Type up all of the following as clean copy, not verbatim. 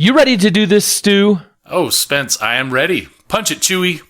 You ready to do this, Stu? Oh, Spence, I am ready. Punch it, Chewie.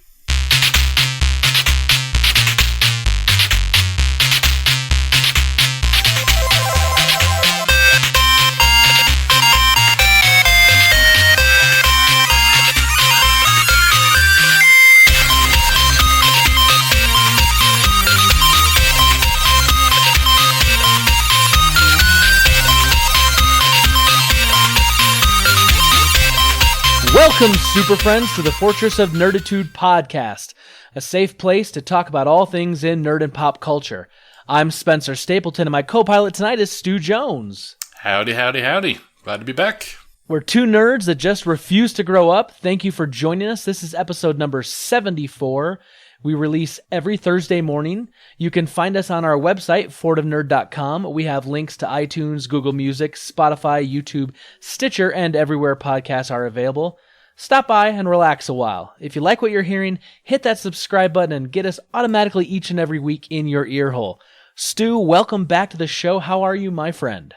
Welcome, super friends, to the Fortress of Nerditude podcast, a safe place to talk about all things in nerd and pop culture. I'm Spencer Stapleton, and my co-pilot tonight is Stu Jones. Howdy, howdy, howdy. Glad to be back. We're two nerds that just refuse to grow up. Thank you for joining us. This is episode number 74. We release every Thursday morning. You can find us on our website, fortofnerd.com. We have links to iTunes, Google Music, Spotify, YouTube, Stitcher, and everywhere podcasts are available. Stop by and relax a while. If you like what you're hearing, hit that subscribe button and get us automatically each and every week in your ear hole. Stu, welcome back to the show. How are you, my friend?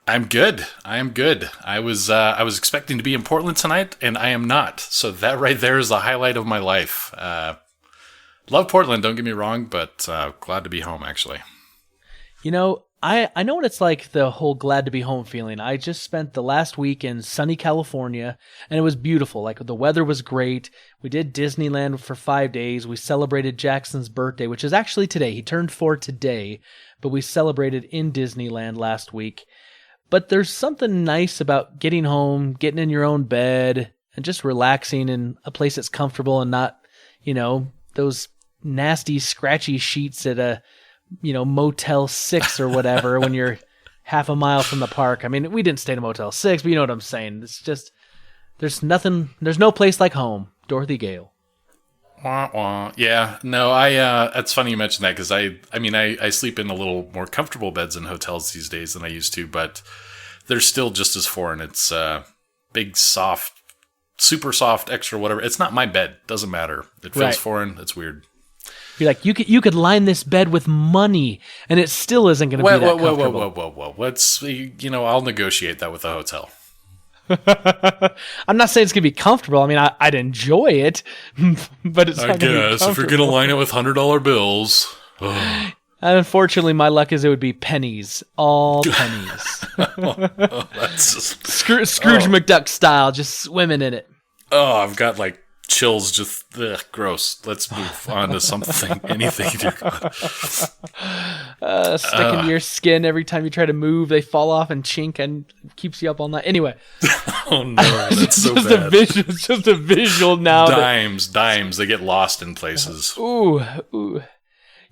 I'm good. I am good. I was expecting to be in Portland tonight, and I am not. So that right there is the highlight of my life. Love Portland, don't get me wrong, but glad to be home, actually. You know, I know what it's like, the whole glad to be home feeling. I just spent the last week in sunny California, and it was beautiful. Like, the weather was great. We did Disneyland for 5 days. We celebrated Jackson's birthday, which is actually today. He turned 4 today, but we celebrated in Disneyland last week. But there's something nice about getting home, getting in your own bed, and just relaxing in a place that's comfortable and not, you know, those nasty, scratchy sheets at a, Motel 6 or whatever when you're half a mile from the park. I mean, we didn't stay in a Motel 6, but you know what I'm saying. It's just, there's no place like home. Dorothy Gale. Wah, wah. Yeah, no, it's funny you mentioned that because I sleep in a little more comfortable beds in hotels these days than I used to, but they're still just as foreign. It's big, soft, super soft, extra whatever. It's not my bed. Doesn't matter. It feels foreign. It's weird. You're like, you could line this bed with money, and it still isn't going to be that comfortable. Whoa. Let's, I'll negotiate that with a hotel. I'm not saying it's going to be comfortable. I mean, I'd enjoy it, but it's not going to be comfortable. If you're going to line it with $100 bills. And unfortunately, my luck is it would be pennies. All pennies. That's just... Scrooge McDuck style, just swimming in it. Oh, I've got chills, just gross. Let's move on to something, anything. Dear God. Sticking to your skin every time you try to move, they fall off and chink and keeps you up all night. Anyway. Oh no, that's so bad. It's just a visual now. Dimes, they get lost in places. Ooh.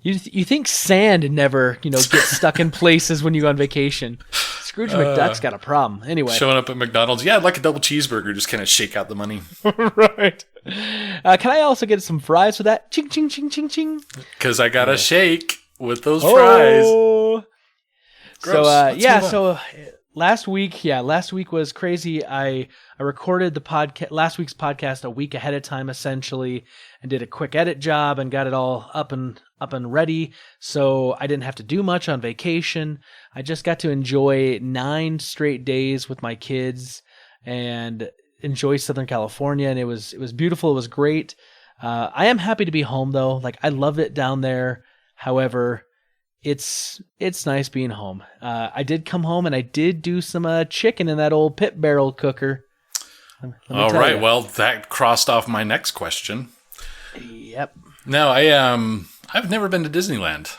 You think sand never, gets stuck in places when you go on vacation. Scrooge McDuck's got a problem. Anyway. Showing up at McDonald's. Yeah, I'd like a double cheeseburger. Just kind of shake out the money. Right. Can I also get some fries for that? Ching, ching, ching, ching, ching. Because I got to shake with those fries. Gross. So last week was crazy. I recorded the last week's podcast a week ahead of time, essentially, and did a quick edit job and got it all up and ready. So I didn't have to do much on vacation. I just got to enjoy 9 straight days with my kids and enjoy Southern California, and it was beautiful. It was great. I am happy to be home though. Like, I love it down there. However, it's nice being home. I did come home and I did do some chicken in that old pit barrel cooker. All right. Well, that crossed off my next question. Yep. No, I've never been to Disneyland.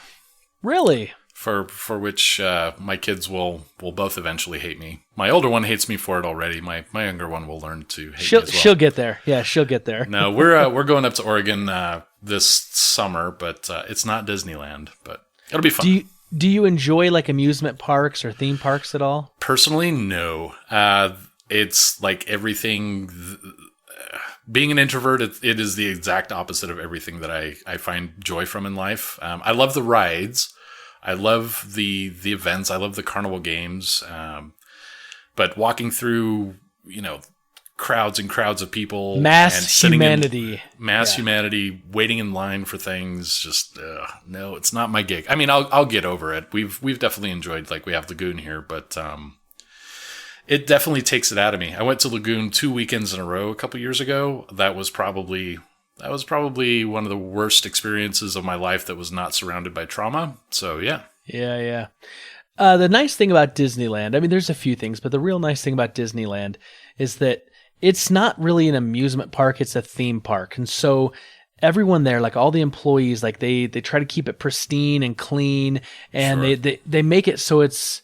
Really? For which my kids will both eventually hate me. My older one hates me for it already. My younger one will learn to hate me as well. She'll get there. Yeah, she'll get there. No, we're going up to Oregon this summer, but it's not Disneyland. But it'll be fun. Do you enjoy amusement parks or theme parks at all? Personally, no. It's like everything. Being an introvert, it is the exact opposite of everything that I find joy from in life. I love the rides. I love the events. I love the carnival games. But walking through, crowds and crowds of people. Mass humanity, waiting in line for things. Just, no, it's not my gig. I mean, I'll get over it. We've definitely enjoyed, we have Lagoon here, but it definitely takes it out of me. I went to Lagoon 2 weekends in a row a couple years ago. That was probably one of the worst experiences of my life that was not surrounded by trauma. So yeah. Yeah. The nice thing about Disneyland, I mean, there's a few things, but the real nice thing about Disneyland is that it's not really an amusement park, it's a theme park. And so everyone there, like all the employees, like they try to keep it pristine and clean, and Sure. they make it so it's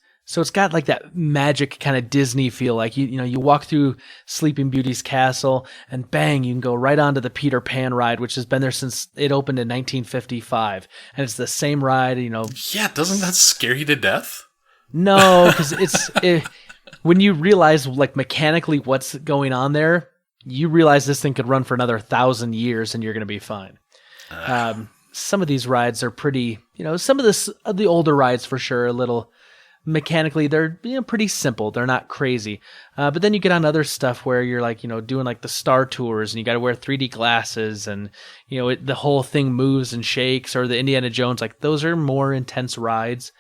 got like that magic kind of Disney feel. Like you walk through Sleeping Beauty's castle and bang, you can go right onto the Peter Pan ride, which has been there since it opened in 1955, and it's the same ride. Yeah, doesn't that scare you to death? No, because when you realize like mechanically what's going on there, you realize this thing could run for another 1,000 years and you're going to be fine. Some of these rides are pretty, some of the older rides for sure, a little mechanically, they're pretty simple. They're not crazy. But then you get on other stuff where you're like, doing like the Star Tours and you got to wear 3D glasses and, the whole thing moves and shakes, or the Indiana Jones, like those are more intense rides.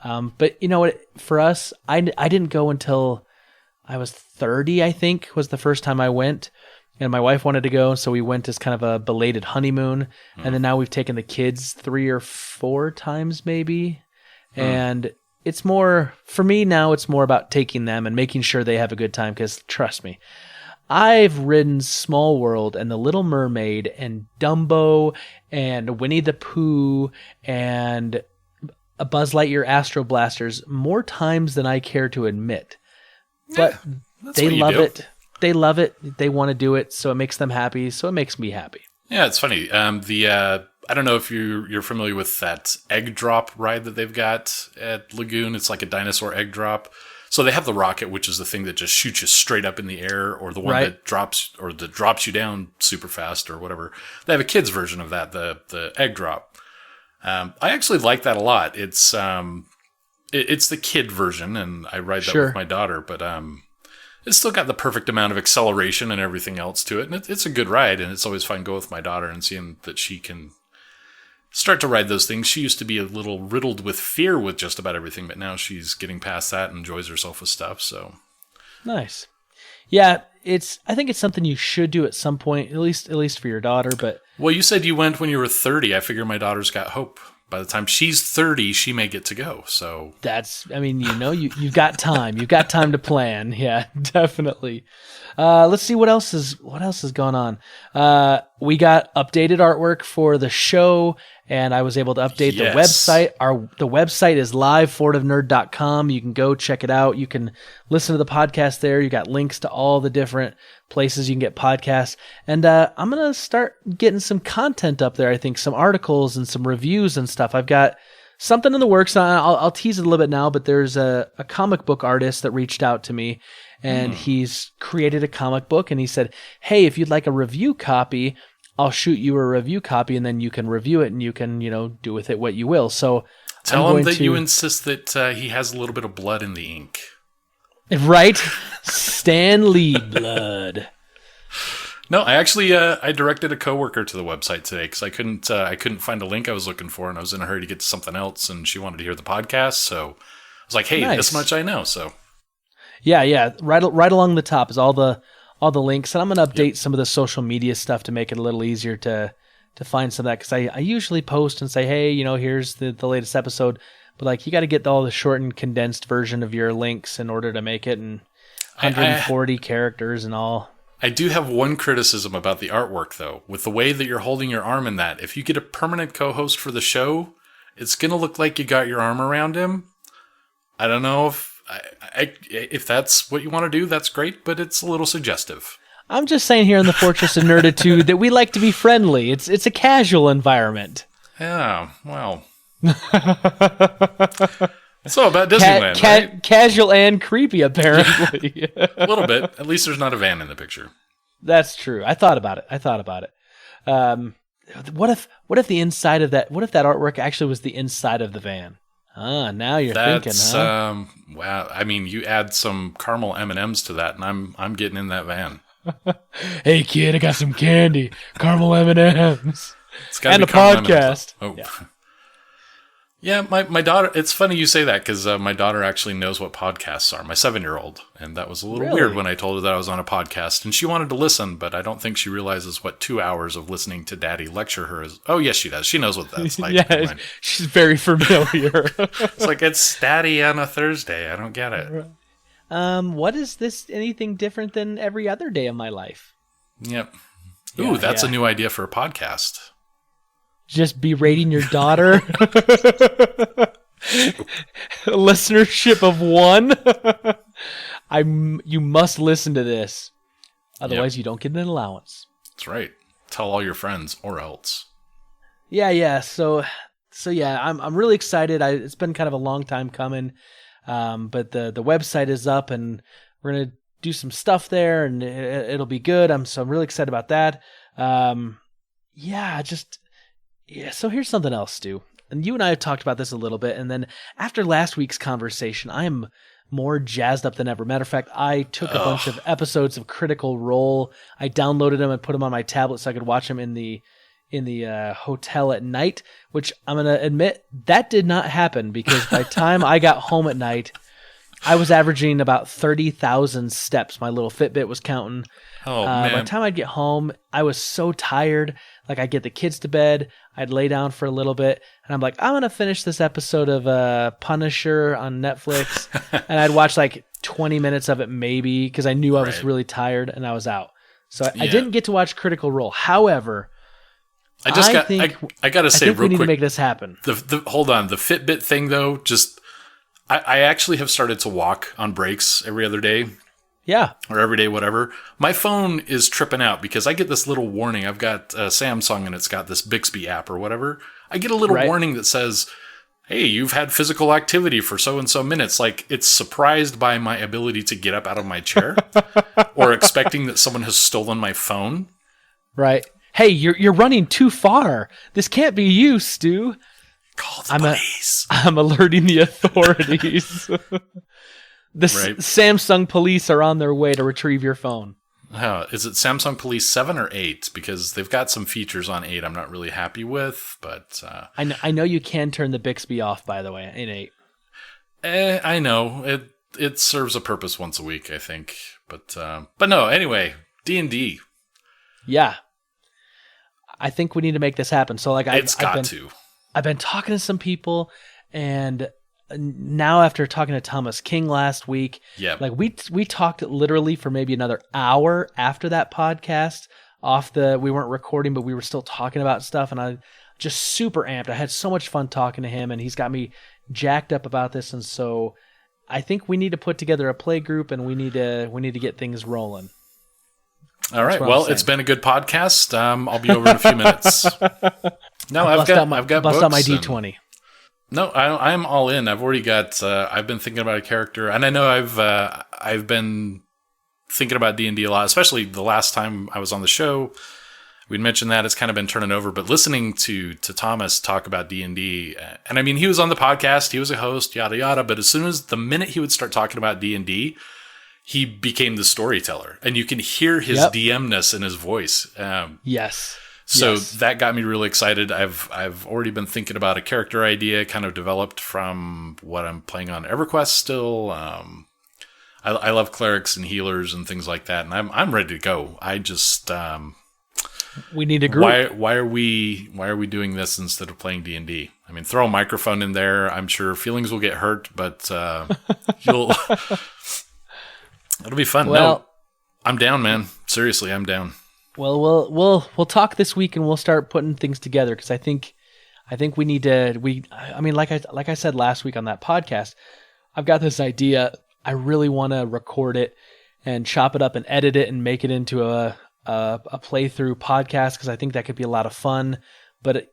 But you know what, for us, I didn't go until I was 30, I think, was the first time I went. And my wife wanted to go, so we went as kind of a belated honeymoon. And then now we've taken the kids 3 or 4 times maybe. And it's more, for me now, it's more about taking them and making sure they have a good time. Because trust me, I've ridden Small World and The Little Mermaid and Dumbo and Winnie the Pooh and a Buzz Lightyear Astro Blasters more times than I care to admit. But they love it. They love it. They want to do it, so it makes them happy. So it makes me happy. Yeah, it's funny. I don't know if you're familiar with that egg drop ride that they've got at Lagoon. It's like a dinosaur egg drop. So they have the rocket, which is the thing that just shoots you straight up in the air, or the one that drops you down super fast, or whatever. They have a kids version of that, the egg drop. I actually like that a lot. It's the kid version, and I ride that with my daughter, but it's still got the perfect amount of acceleration and everything else to it, and it's a good ride, and it's always fun to go with my daughter and seeing that she can start to ride those things. She used to be a little riddled with fear with just about everything, but now she's getting past that and enjoys herself with stuff. So nice. Yeah, I think it's something you should do at some point, at least for your daughter. But well, you said you went when you were 30. I figure my daughter's got hope. By the time she's 30, she may get to go. So you've got time. You've got time to plan. Yeah, definitely. Let's see what else has gone on. We got updated artwork for the show, and I was able to update the website. The website is live.fortofnerd.com. You can go check it out. You can listen to the podcast there. You got links to all the different places you can get podcasts. And I'm going to start getting some content up there. I think some articles and some reviews and stuff. I've got something in the works. I'll tease it a little bit now, but there's a comic book artist that reached out to me, and he's created a comic book, and he said, hey, if you'd like a review copy, I'll shoot you a review copy, and then you can review it, and you can, do with it what you will. So tell him that you insist that he has a little bit of blood in the ink. Right? Stan Lee blood. No, I actually I directed a coworker to the website today because I couldn't find a link I was looking for, and I was in a hurry to get to something else, and she wanted to hear the podcast, so I was like, hey, this much I know. So yeah, right along the top is all the links, and I'm going to update some of the social media stuff to make it a little easier to find some of that, because I usually post and say, hey, here's the latest episode, but like you got to get all the shortened, condensed version of your links in order to make it, and 140 characters and all. I do have one criticism about the artwork, though. With the way that you're holding your arm in that, if you get a permanent co-host for the show, it's going to look like you got your arm around him. I don't know if that's what you want to do, that's great, but it's a little suggestive. I'm just saying here in the Fortress of Nerditude that we like to be friendly. It's a casual environment. Yeah, well. So about Disneyland, right? Casual and creepy, apparently. A little bit. At least there's not a van in the picture. That's true. I thought about it. What if the inside of that? What if that artwork actually was the inside of the van? Now you're thinking, huh? Wow. I mean, you add some caramel M&Ms to that, and I'm getting in that van. Hey kid, I got some candy, caramel M&Ms, and a podcast. Oh. Yeah. Yeah, my daughter, it's funny you say that because my daughter actually knows what podcasts are, my 7-year-old. And that was a little weird Really? when I told her that I was on a podcast. And she wanted to listen, but I don't think she realizes what 2 hours of listening to Daddy lecture her is. Oh, yes, she does. She knows what that's like. Yeah, she's very familiar. It's like, it's Daddy on a Thursday. I don't get it. What is this anything different than every other day of my life? Yep. Ooh, Yeah, that's yeah. a new idea for a podcast. Just berating your daughter? Listenership of 1? You must listen to this. Otherwise, you don't get an allowance. That's right. Tell all your friends or else. Yeah. So yeah, I'm really excited. It's been kind of a long time coming, but the website is up, and we're gonna do some stuff there, and it'll be good. I'm really excited about that. So here's something else, Stu. And you and I have talked about this a little bit, and then after last week's conversation, I am more jazzed up than ever. Matter of fact, I took a bunch of episodes of Critical Role. I downloaded them and put them on my tablet so I could watch them in the hotel at night, which I'm going to admit that did not happen because by the time I got home at night, I was averaging about 30,000 steps. My little Fitbit was counting. Oh, By man. the time I'd get home, I was so tired. Like, I'd get the kids to bed, I'd lay down for a little bit, and I'm like, I'm going to finish this episode of Punisher on Netflix. And I'd watch like 20 minutes of it maybe because I knew I was Right. really tired and I was out. So I Yeah. didn't get to watch Critical Role. However, I got to say I think we real need quick. to make this happen. Hold on. The Fitbit thing, though, I actually have started to walk on breaks every other day Yeah. or every day, whatever. My phone is tripping out because I get this little warning. I've got Samsung and it's got this Bixby app or whatever. I get a little Right. warning that says, hey, you've had physical activity for so and so minutes. Like, it's surprised by my ability to get up out of my chair or expecting that someone has stolen my phone. Right. Hey, you're running too far. This can't be you, Stu. Call the police. I'm alerting the authorities. Right. Samsung police are on their way to retrieve your phone. Is it Samsung Police 7 or 8? Because they've got some features on 8 I'm not really happy with, but... I know you can turn the Bixby off, by the way, in 8. I know. It serves a purpose once a week, I think. But no, anyway, D&D. Yeah. I think we need to make this happen. So like I've been talking to some people, and now after talking to Thomas King last week, like we talked literally for maybe another hour after that podcast. We weren't recording, but we were still talking about stuff, and I just super amped. I had so much fun talking to him, and he's got me jacked up about this, and so I think we need to put together a play group, and we need to get things rolling. All right. Well, it's been a good podcast. I'll be over in a few minmes. No, I've got books out my D20. No, I am all in. I've already got. I've been thinking about a character, and I know I've been thinking about D&D a lot, especially the last time I was on the show. We'd mentioned that it's kind of been turning over, but listening to Thomas talk about D&D, and I mean, he was on the podcast, he was a host, yada yada. But as soon as the minute he would start talking about D&D, he became the storyteller, and you can hear his DMness in his voice. Yes. So that got me really excited. I've already been thinking about a character idea, kind of developed from what I'm playing on EverQuest still. I love clerics and healers and things like that, and I'm ready to go. I just we need a group. Why are we doing this instead of playing D&D? I mean, throw a microphone in there. I'm sure feelings will get hurt, but it'll be fun. Well, no, I'm down, man. Seriously, I'm down. Well, we'll talk this week, and we'll start putting things together, because I think we need to. I mean, like I said last week on that podcast, I've got this idea. I really want to record it and chop it up and edit it and make it into a playthrough podcast, because I think that could be a lot of fun. But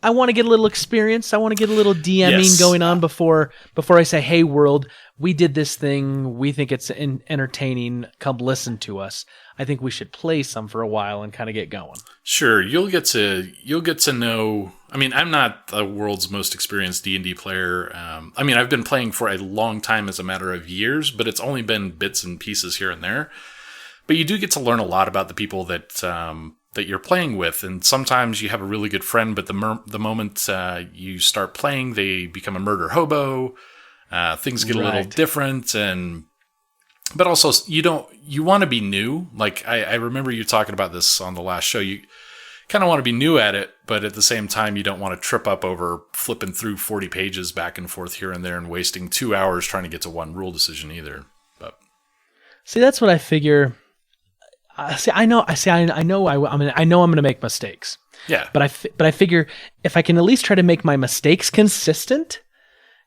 I want to get a little experience. I want to get a little DMing going on before I say, "Hey, world, we did this thing. We think it's entertaining. Come listen to us." I think we should play some for a while and kind of get going. Sure, you'll get to know. I mean, I'm not the world's most experienced D&D player. I mean, I've been playing for a long time, as a matter of years, but it's only been bits and pieces here and there. But you do get to learn a lot about the people that that you're playing with. And sometimes you have a really good friend, but the moment you start playing, they become a murder hobo. Things get a little different, but also you want to be new. Like I remember you talking about this on the last show. You kind of want to be new at it, but at the same time, you don't want to trip up over flipping through 40 pages back and forth here and there and wasting 2 hours trying to get to one rule decision either. But see, that's what I figure. I know I'm going to make mistakes. Yeah. But I figure if I can at least try to make my mistakes consistent,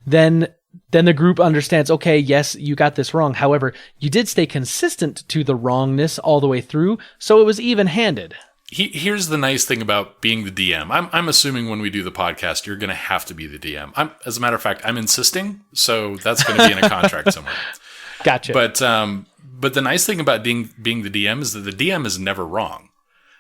then the group understands, okay, yes, you got this wrong. However, you did stay consistent to the wrongness all the way through, so it was even-handed. Here's the nice thing about being the DM. I'm assuming when we do the podcast, you're going to have to be the DM. As a matter of fact, I'm insisting, so that's going to be in a contract somewhere. Gotcha. But the nice thing about being the DM is that the DM is never wrong,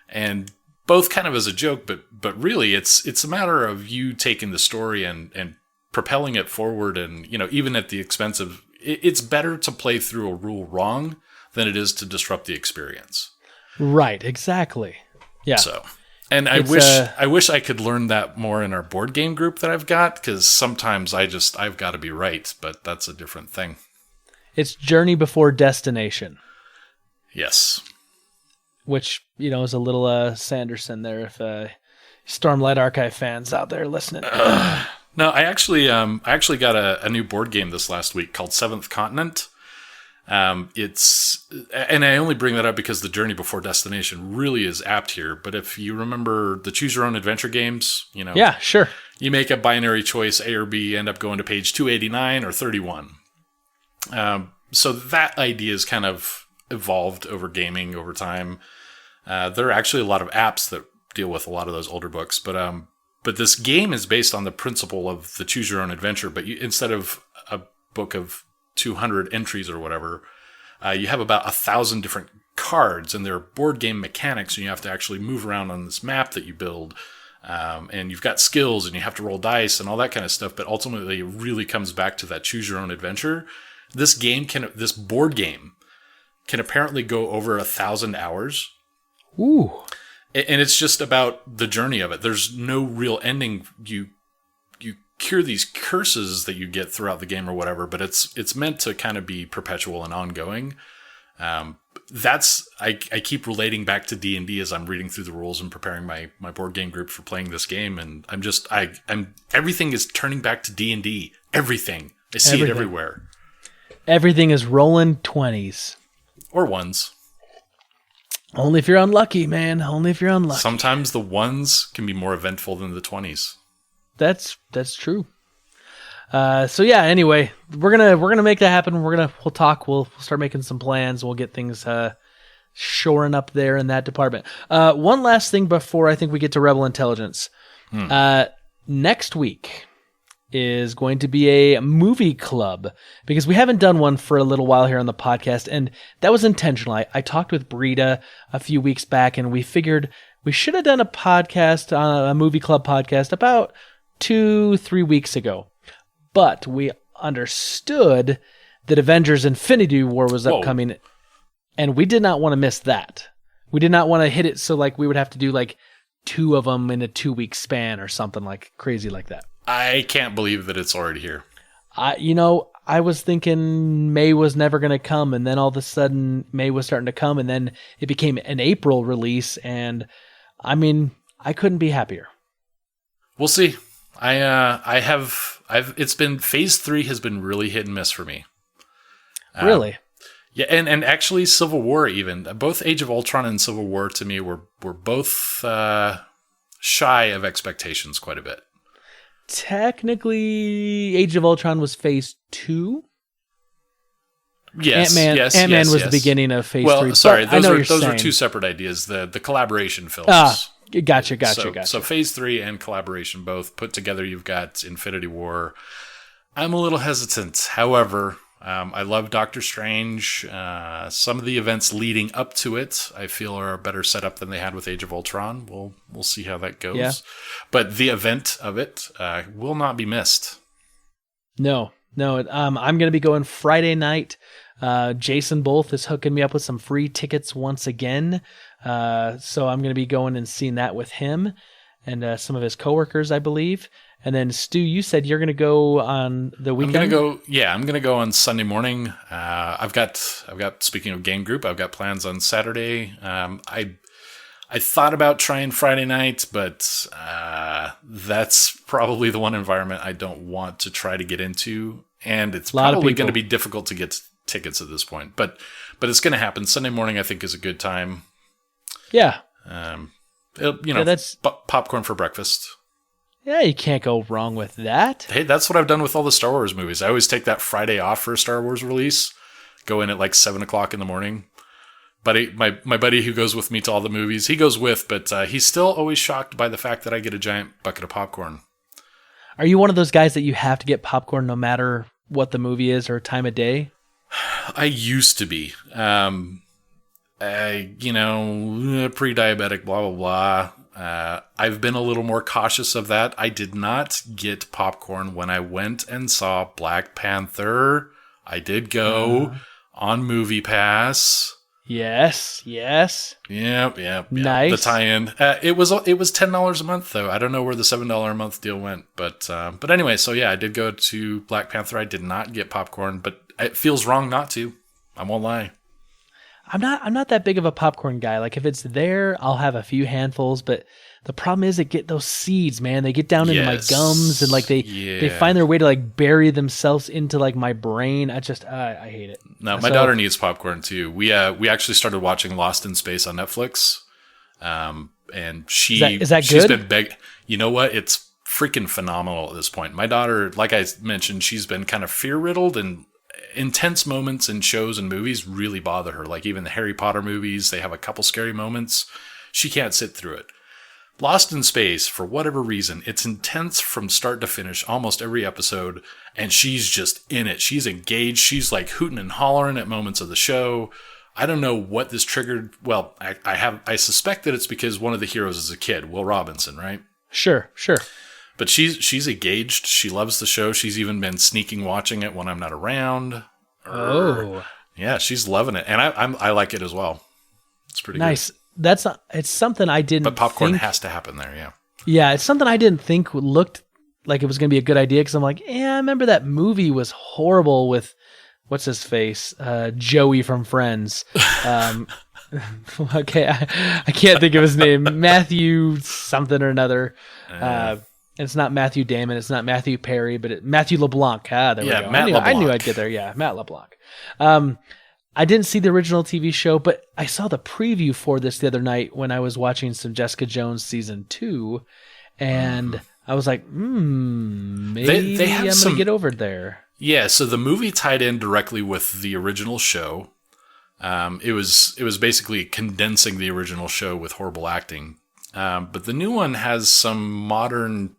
and both kind of as a joke, but really it's a matter of you taking the story and propelling it forward, and even at the expense of it's better to play through a rule wrong than it is to disrupt the experience. Right. Exactly. Yeah. So, and I wish I could learn that more in our board game group that I've got, because sometimes I've got to be right, but that's a different thing. It's journey before destination. Yes. Which, is a little Sanderson there if Stormlight Archive fans out there listening. No, I actually got a new board game this last week called Seventh Continent. And I only bring that up because the journey before destination really is apt here. But if you remember the choose your own adventure games, yeah, sure, you make a binary choice, A or B, end up going to page 289 or 31. So that idea has kind of evolved over gaming over time. There are actually a lot of apps that deal with a lot of those older books, but this game is based on the principle of the choose your own adventure. But instead of a book of 200 entries or whatever, you have about 1,000 different cards, and there are board game mechanics, and you have to actually move around on this map that you build. And you've got skills, and you have to roll dice and all that kind of stuff. But ultimately, it really comes back to that choose your own adventure. This board game can apparently go over 1,000 hours. Ooh. And it's just about the journey of it. There's no real ending. You cure these curses that you get throughout the game or whatever, but it's meant to kind of be perpetual and ongoing. I keep relating back to D&D as I'm reading through the rules and preparing my board game group for playing this game, and I'm everything is turning back to D&D. Everything. I see it everywhere. Everything is rolling 20s. Or ones. Only if you're unlucky, man. Only if you're unlucky. Sometimes the ones can be more eventful than the 20s. That's true. So yeah, anyway, we're gonna make that happen. We'll talk. We'll start making some plans. We'll get things shoring up there in that department. One last thing before I think we get to Rebel Intelligence. Next week is going to be a movie club, because we haven't done one for a little while here on the podcast, and that was intentional. I talked with Brita a few weeks back, and we figured we should have done a podcast, a movie club podcast, about 2-3 weeks ago. But we understood that Avengers Infinity War was upcoming, and we did not want to miss that. We did not want to hit it so we would have to do 2 of them in a 2-week span or something crazy like that. I can't believe that it's already here. I was thinking May was never going to come, and then all of a sudden May was starting to come, and then it became an April release, and I couldn't be happier. We'll see. It's been Phase 3 has been really hit and miss for me. Really? Yeah, and actually Civil War even. Both Age of Ultron and Civil War to me were both shy of expectations quite a bit. Technically, Age of Ultron was Phase 2. Yes, Ant-Man was the beginning of Phase 3. Well, sorry, those are 2 separate ideas. The collaboration films. Gotcha. So Phase 3 and collaboration both put together, you've got Infinity War. I'm a little hesitant. However, I love Doctor Strange. Some of the events leading up to it, I feel, are a better setup than they had with Age of Ultron. We'll see how that goes. Yeah. But the event of it will not be missed. No. I'm going to be going Friday night. Jason Both is hooking me up with some free tickets once again. So I'm going to be going and seeing that with him and some of his coworkers, I believe. And then Stu, you said you're going to go on the weekend. I'm gonna go on Sunday morning. I've got speaking of game group, I've got plans on Saturday. I thought about trying Friday night, but that's probably the one environment I don't want to try to get into, and it's probably going to be difficult to get tickets at this point. But it's going to happen. Sunday morning, I think, is a good time. Yeah. That's popcorn for breakfast. Yeah, you can't go wrong with that. Hey, that's what I've done with all the Star Wars movies. I always take that Friday off for a Star Wars release, go in at like 7 o'clock in the morning. But my buddy who goes with me to all the movies, he goes with, but he's still always shocked by the fact that I get a giant bucket of popcorn. Are you one of those guys that you have to get popcorn no matter what the movie is or time of day? I used to be. Pre-diabetic, blah, blah, blah. I've been a little more cautious of that. I did not get popcorn when I went and saw Black Panther. I did go on Movie Pass. Yes. Yep. Nice. The tie-in. It was $10 a month though. I don't know where the $7 a month deal went, but anyway, so yeah, I did go to Black Panther. I did not get popcorn, but it feels wrong not to. I won't lie. I'm not that big of a popcorn guy. Like if it's there, I'll have a few handfuls, but the problem is those seeds, man, they get down into my gums and like they find their way to like bury themselves into like my brain. I hate it. No, my daughter needs popcorn too. We actually started watching Lost in Space on Netflix. And is that she's been begging. You know what? It's freaking phenomenal at this point. My daughter, like I mentioned, she's been kind of fear-riddled, and intense moments in shows and movies really bother her. Like even the Harry Potter movies, they have a couple scary moments. She can't sit through it. Lost in Space, for whatever reason, it's intense from start to finish, almost every episode, and she's just in it. She's engaged. She's like hooting and hollering at moments of the show. I don't know what this triggered. Well, I suspect that it's because one of the heroes is a kid, Will Robinson, right? Sure. But she's engaged. She loves the show. She's even been sneaking watching it when I'm not around. Oh. Yeah, she's loving it. And I like it as well. It's pretty nice. good. It's something I didn't But popcorn think, has to happen there, yeah. Yeah, it's something I didn't think looked like it was going to be a good idea, because I'm like, I remember that movie was horrible with, what's his face? Joey from Friends. Okay, I can't think of his name. Matthew something or another. It's not Matthew Damon. It's not Matthew Perry, but Matthew LeBlanc. There we go. I knew I'd get there. Yeah, Matt LeBlanc. I didn't see the original TV show, but I saw the preview for this the other night when I was watching some Jessica Jones season 2, and I was like, maybe they I'm going to get over there. Yeah, so the movie tied in directly with the original show. It was basically condensing the original show with horrible acting. But the new one has some modern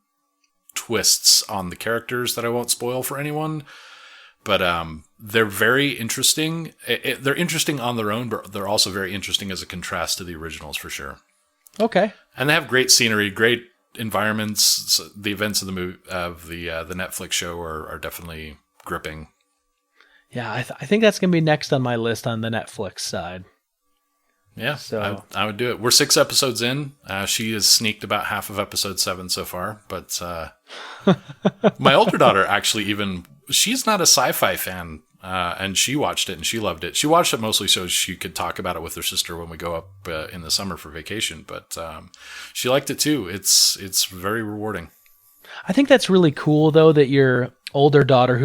twists on the characters that I won't spoil for anyone. But they're very interesting. They're interesting on their own, but they're also very interesting as a contrast to the originals for sure. Okay. And they have great scenery, great environments. So the events of the movie, of the Netflix show are definitely gripping. Yeah, I think that's going to be next on my list on the Netflix side. Yeah, so I would do it. We're 6 episodes in. She has sneaked about half of episode 7 so far. But my older daughter actually she's not a sci-fi fan, and she watched it and she loved it. She watched it mostly so she could talk about it with her sister when we go up in the summer for vacation. But she liked it too. It's very rewarding. I think that's really cool, though, that your older daughter,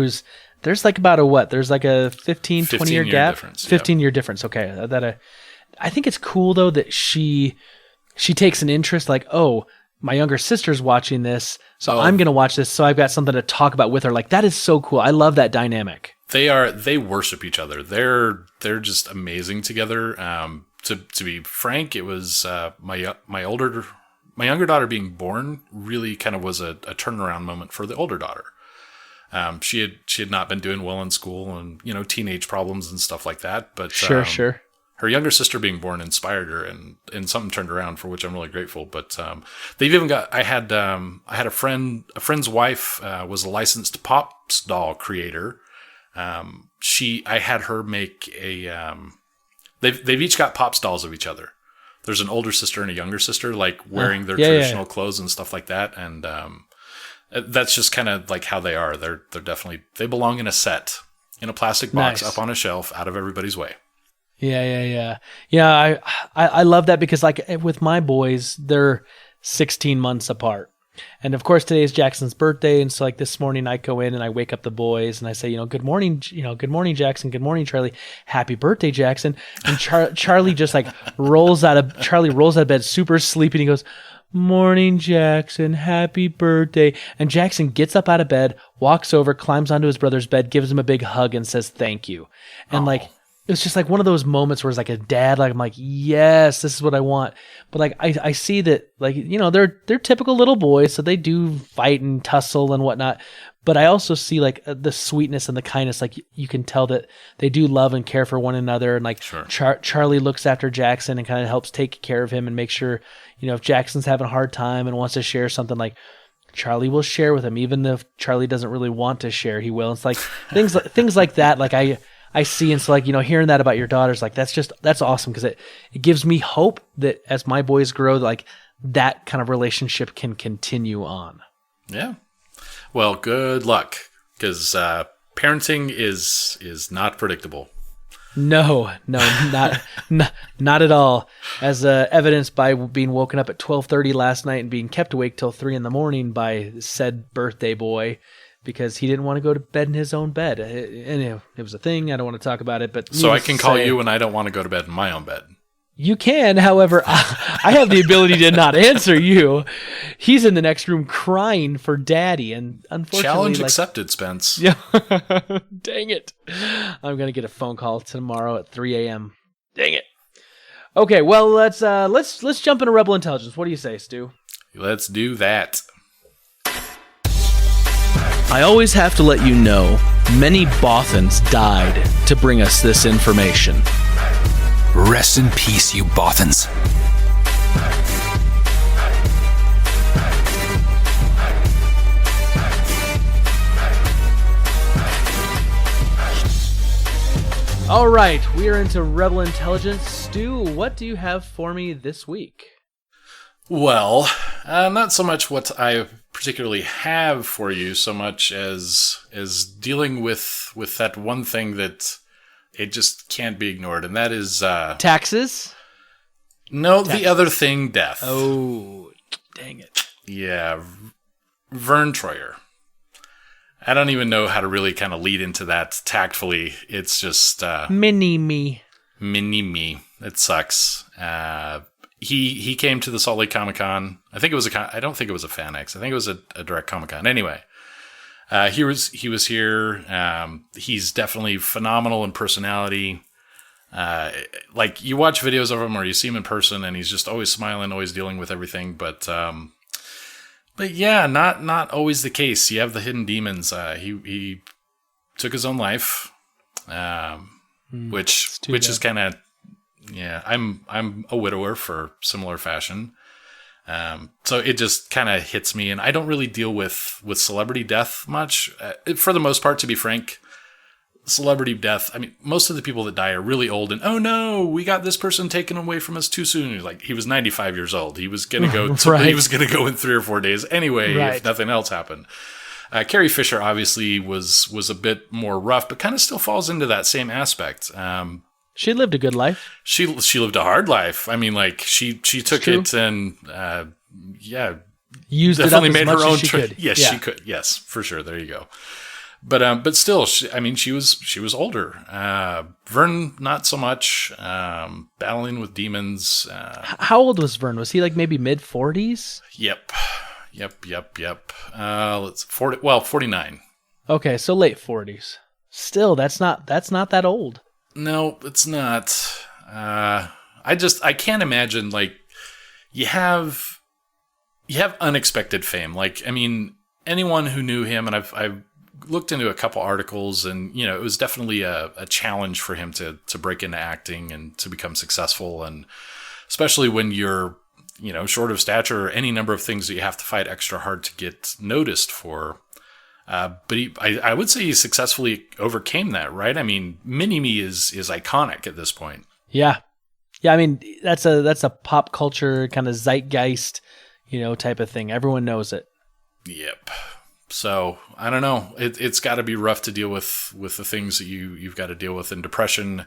there's like about there's like a 15 20-year gap? Difference, 15-year difference. Okay. I think it's cool, though, that she takes an interest, like, oh, my younger sister's watching this, so I'm going to watch this, so I've got something to talk about with her. Like, that is so cool. I love that dynamic. They worship each other. They're just amazing together. To be frank, it was my younger daughter being born really kind of was a turnaround moment for the older daughter. She had not been doing well in school and, teenage problems and stuff like that. But sure. Her younger sister being born inspired her, and something turned around, for which I'm really grateful. But they've even got. I had a friend's wife was a licensed Pops doll creator, I had her make they've each got Pops dolls of each other. There's an older sister and a younger sister, like wearing their traditional clothes and stuff like that. And that's just kind of like how they are. They're definitely, they belong in a set, in a plastic box, up on a shelf, out of everybody's way. Yeah. I love that because like with my boys, they're 16 months apart. And of course, today is Jackson's birthday. And so like this morning I go in and I wake up the boys and I say, good morning, good morning, Jackson. Good morning, Charlie. Happy birthday, Jackson. And Charlie just like rolls out of bed, super sleepy. And he goes, morning, Jackson. Happy birthday. And Jackson gets up out of bed, walks over, climbs onto his brother's bed, gives him a big hug and says, thank you. And like, it's just like one of those moments where it's like a dad, like I'm like, yes, this is what I want. But like I see that like, they're typical little boys, so they do fight and tussle and whatnot. But I also see like the sweetness and the kindness, like you can tell that they do love and care for one another. And like Charlie looks after Jackson and kind of helps take care of him and make sure, if Jackson's having a hard time and wants to share something, like Charlie will share with him, even if Charlie doesn't really want to share, he will. It's like things like that. Like I see, and so like, hearing that about your daughters, like that's awesome because it gives me hope that as my boys grow, like that kind of relationship can continue on. Yeah. Well, good luck because parenting is not predictable. No, not at all. As evidenced by being woken up at 12:30 last night and being kept awake till 3 a.m. by said birthday boy. Because he didn't want to go to bed in his own bed. And it was a thing. I don't want to talk about it. But so I can call you when I don't want to go to bed in my own bed. You can. However, I have the ability to not answer you. He's in the next room crying for daddy. And unfortunately... Challenge accepted, Spence. Yeah. Dang it. I'm going to get a phone call tomorrow at 3 a.m. Dang it. Okay, well, let's jump into Rebel Intelligence. What do you say, Stu? Let's do that. I always have to let you know, many Bothans died to bring us this information. Rest in peace, you Bothans. All right, we are into Rebel Intelligence. Stu, what do you have for me this week? Well, not so much what I particularly have for you, so much as dealing with that one thing that it just can't be ignored, and that is taxes. No, the other thing, death. Oh, dang it! Yeah, Vern Troyer. I don't even know how to really kind of lead into that tactfully. It's just mini me. It sucks. He came to the Salt Lake Comic-Con. I don't think it was a FanX. I think it was a direct Comic-Con. Anyway, he was here. He's definitely phenomenal in personality. Like you watch videos of him or you see him in person and he's just always smiling, always dealing with everything. But yeah, not always the case. You have the hidden demons. He took his own life, which is kind of, yeah, I'm a widower for similar fashion. So it just kind of hits me, and I don't really deal with celebrity death much. For the most part, to be frank, celebrity death, I mean, most of the people that die are really old, and oh no, we got this person taken away from us too soon. Like, he was 95 years old. He was going to go, right. He was going to go in 3 or 4 days anyway, right. If nothing else happened. Carrie Fisher obviously was a bit more rough, but kind of still falls into that same aspect. She lived a good life. She lived a hard life. I mean, like she took it and used definitely it up made as much her own as she could. Yes, yeah. she could. Yes, for sure. There you go. But still, she was older. Vern, not so much. Battling with demons. How old was Vern? Was he like maybe mid-40s? Yep. Let's 49. Okay, so late 40s. Still, that's not that old. No, it's not. I can't imagine, like, you have unexpected fame. Like, I mean, anyone who knew him, and I've looked into a couple articles, and, it was definitely a challenge for him to break into acting and to become successful. And especially when you're, short of stature or any number of things that you have to fight extra hard to get noticed for. I would say he successfully overcame that, right? I mean, Mini-Me is iconic at this point. Yeah. Yeah, I mean, that's a pop culture kind of zeitgeist, type of thing. Everyone knows it. Yep. So I don't know. It's got to be rough to deal with the things that you've got to deal with. And depression,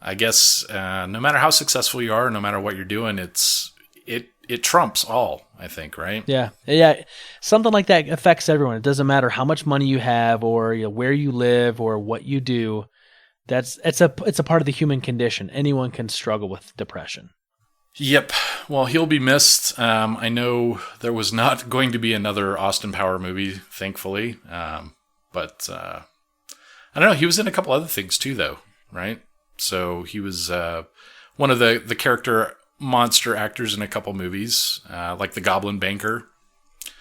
I guess, no matter how successful you are, no matter what you're doing, it trumps all, I think, right? Yeah. Yeah. Something like that affects everyone. It doesn't matter how much money you have or where you live or what you do. It's a part of the human condition. Anyone can struggle with depression. Yep. Well, he'll be missed. I know there was not going to be another Austin Power movie, thankfully. But I don't know. He was in a couple other things too, though, right? So he was one of the character monster actors in a couple movies, like the Goblin Banker.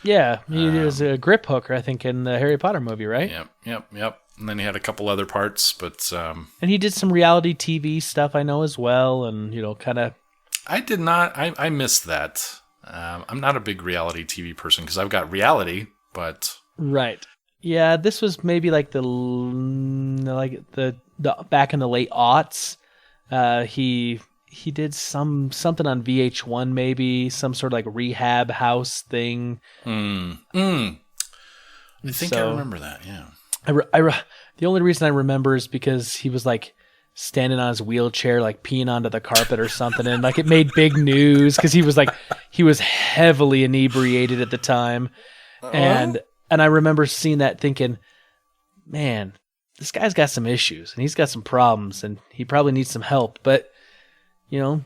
Yeah, he was a grip hooker, I think, in the Harry Potter movie, right? Yep. And then he had a couple other parts, but and he did some reality TV stuff, I know, as well, and kind of. I did not. I missed that. I'm not a big reality TV person because I've got reality, but right. Yeah, this was maybe like the back in the late aughts. He did something on VH1, maybe some sort of like rehab house thing. I think I remember that. Yeah. The only reason I remember is because he was like standing on his wheelchair, like peeing onto the carpet or something, and like it made big news because he was heavily inebriated at the time, and I remember seeing that, thinking, man, this guy's got some issues and he's got some problems and he probably needs some help, but well,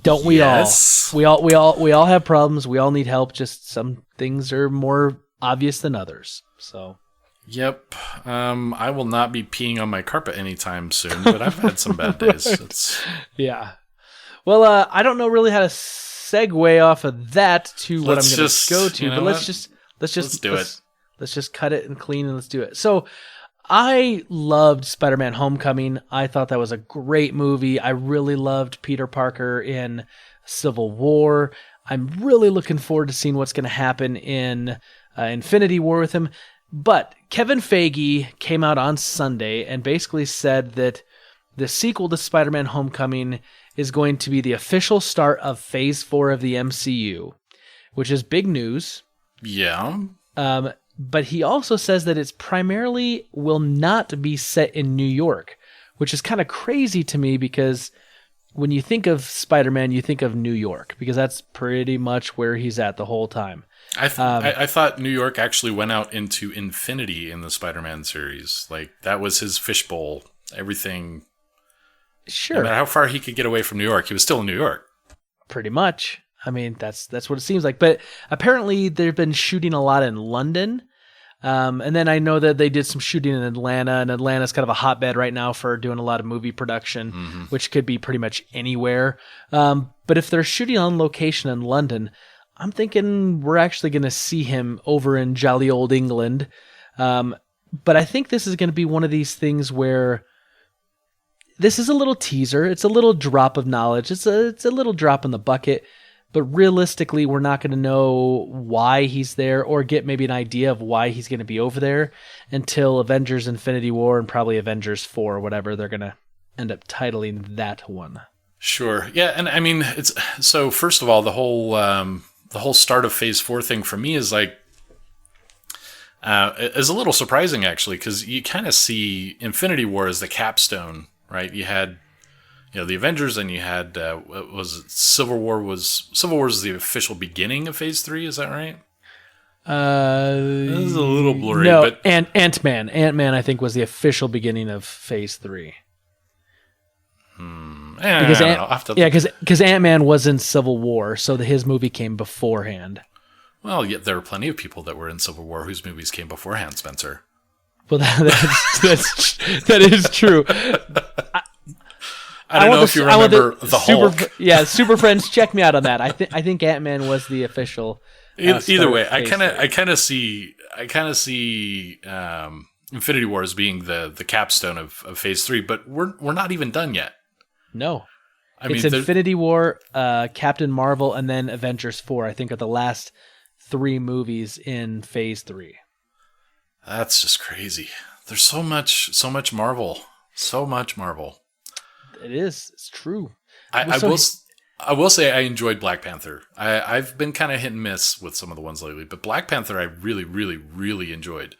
don't we yes. all? We all have problems. We all need help. Just some things are more obvious than others. So. Yep. I will not be peeing on my carpet anytime soon, but I've had some bad days. Yeah. Well, I don't know really how to segue off of that to what I'm going to go to, but let's just do it. Let's just cut it and clean and let's do it. So, I loved Spider-Man Homecoming. I thought that was a great movie. I really loved Peter Parker in Civil War. I'm really looking forward to seeing what's going to happen in Infinity War with him. But Kevin Feige came out on Sunday and basically said that the sequel to Spider-Man Homecoming is going to be the official start of Phase 4 of the MCU, which is big news. Yeah. But he also says that it's primarily will not be set in New York, which is kind of crazy to me because when you think of Spider-Man, you think of New York because that's pretty much where he's at the whole time. I thought New York actually went out into infinity in the Spider-Man series. Like, that was his fishbowl. Everything. Sure. No matter how far he could get away from New York, he was still in New York. Pretty much. I mean, that's what it seems like. But apparently they've been shooting a lot in London. And then I know that they did some shooting in Atlanta, and Atlanta's kind of a hotbed right now for doing a lot of movie production, which could be pretty much anywhere. But if they're shooting on location in London, I'm thinking we're actually going to see him over in jolly old England. But I think this is going to be one of these things where this is a little teaser. It's a little drop of knowledge. It's a little drop in the bucket. But realistically, we're not going to know why he's there or get maybe an idea of why he's going to be over there until Avengers Infinity War and probably Avengers 4 or whatever they're going to end up titling that one. Sure. Yeah, and I mean, it's so first of all, the whole start of Phase 4 thing for me is like is a little surprising actually, because you kind of see Infinity War as the capstone, right? You had the Avengers, and you had Civil War was the official beginning of Phase 3. Is that right? This is a little blurry. No, but Ant-Man. Ant-Man, I think, was the official beginning of Phase 3. Because Ant-Man was in Civil War, so his movie came beforehand. Well, yet there are plenty of people that were in Civil War whose movies came beforehand, Spencer. Well, that is true. I don't know if you remember the Hulk. Super Friends, check me out on that. I think Ant-Man was the official. Either way, I kind of see Infinity War as being the capstone of Phase 3, but we're not even done yet. No, it's Infinity War, Captain Marvel, and then Avengers 4. I think are the last 3 movies in Phase 3. That's just crazy. There's so much Marvel. So much Marvel. It is. It's true. I will say I enjoyed Black Panther. I've been kind of hit and miss with some of the ones lately, but Black Panther I really, really, really enjoyed.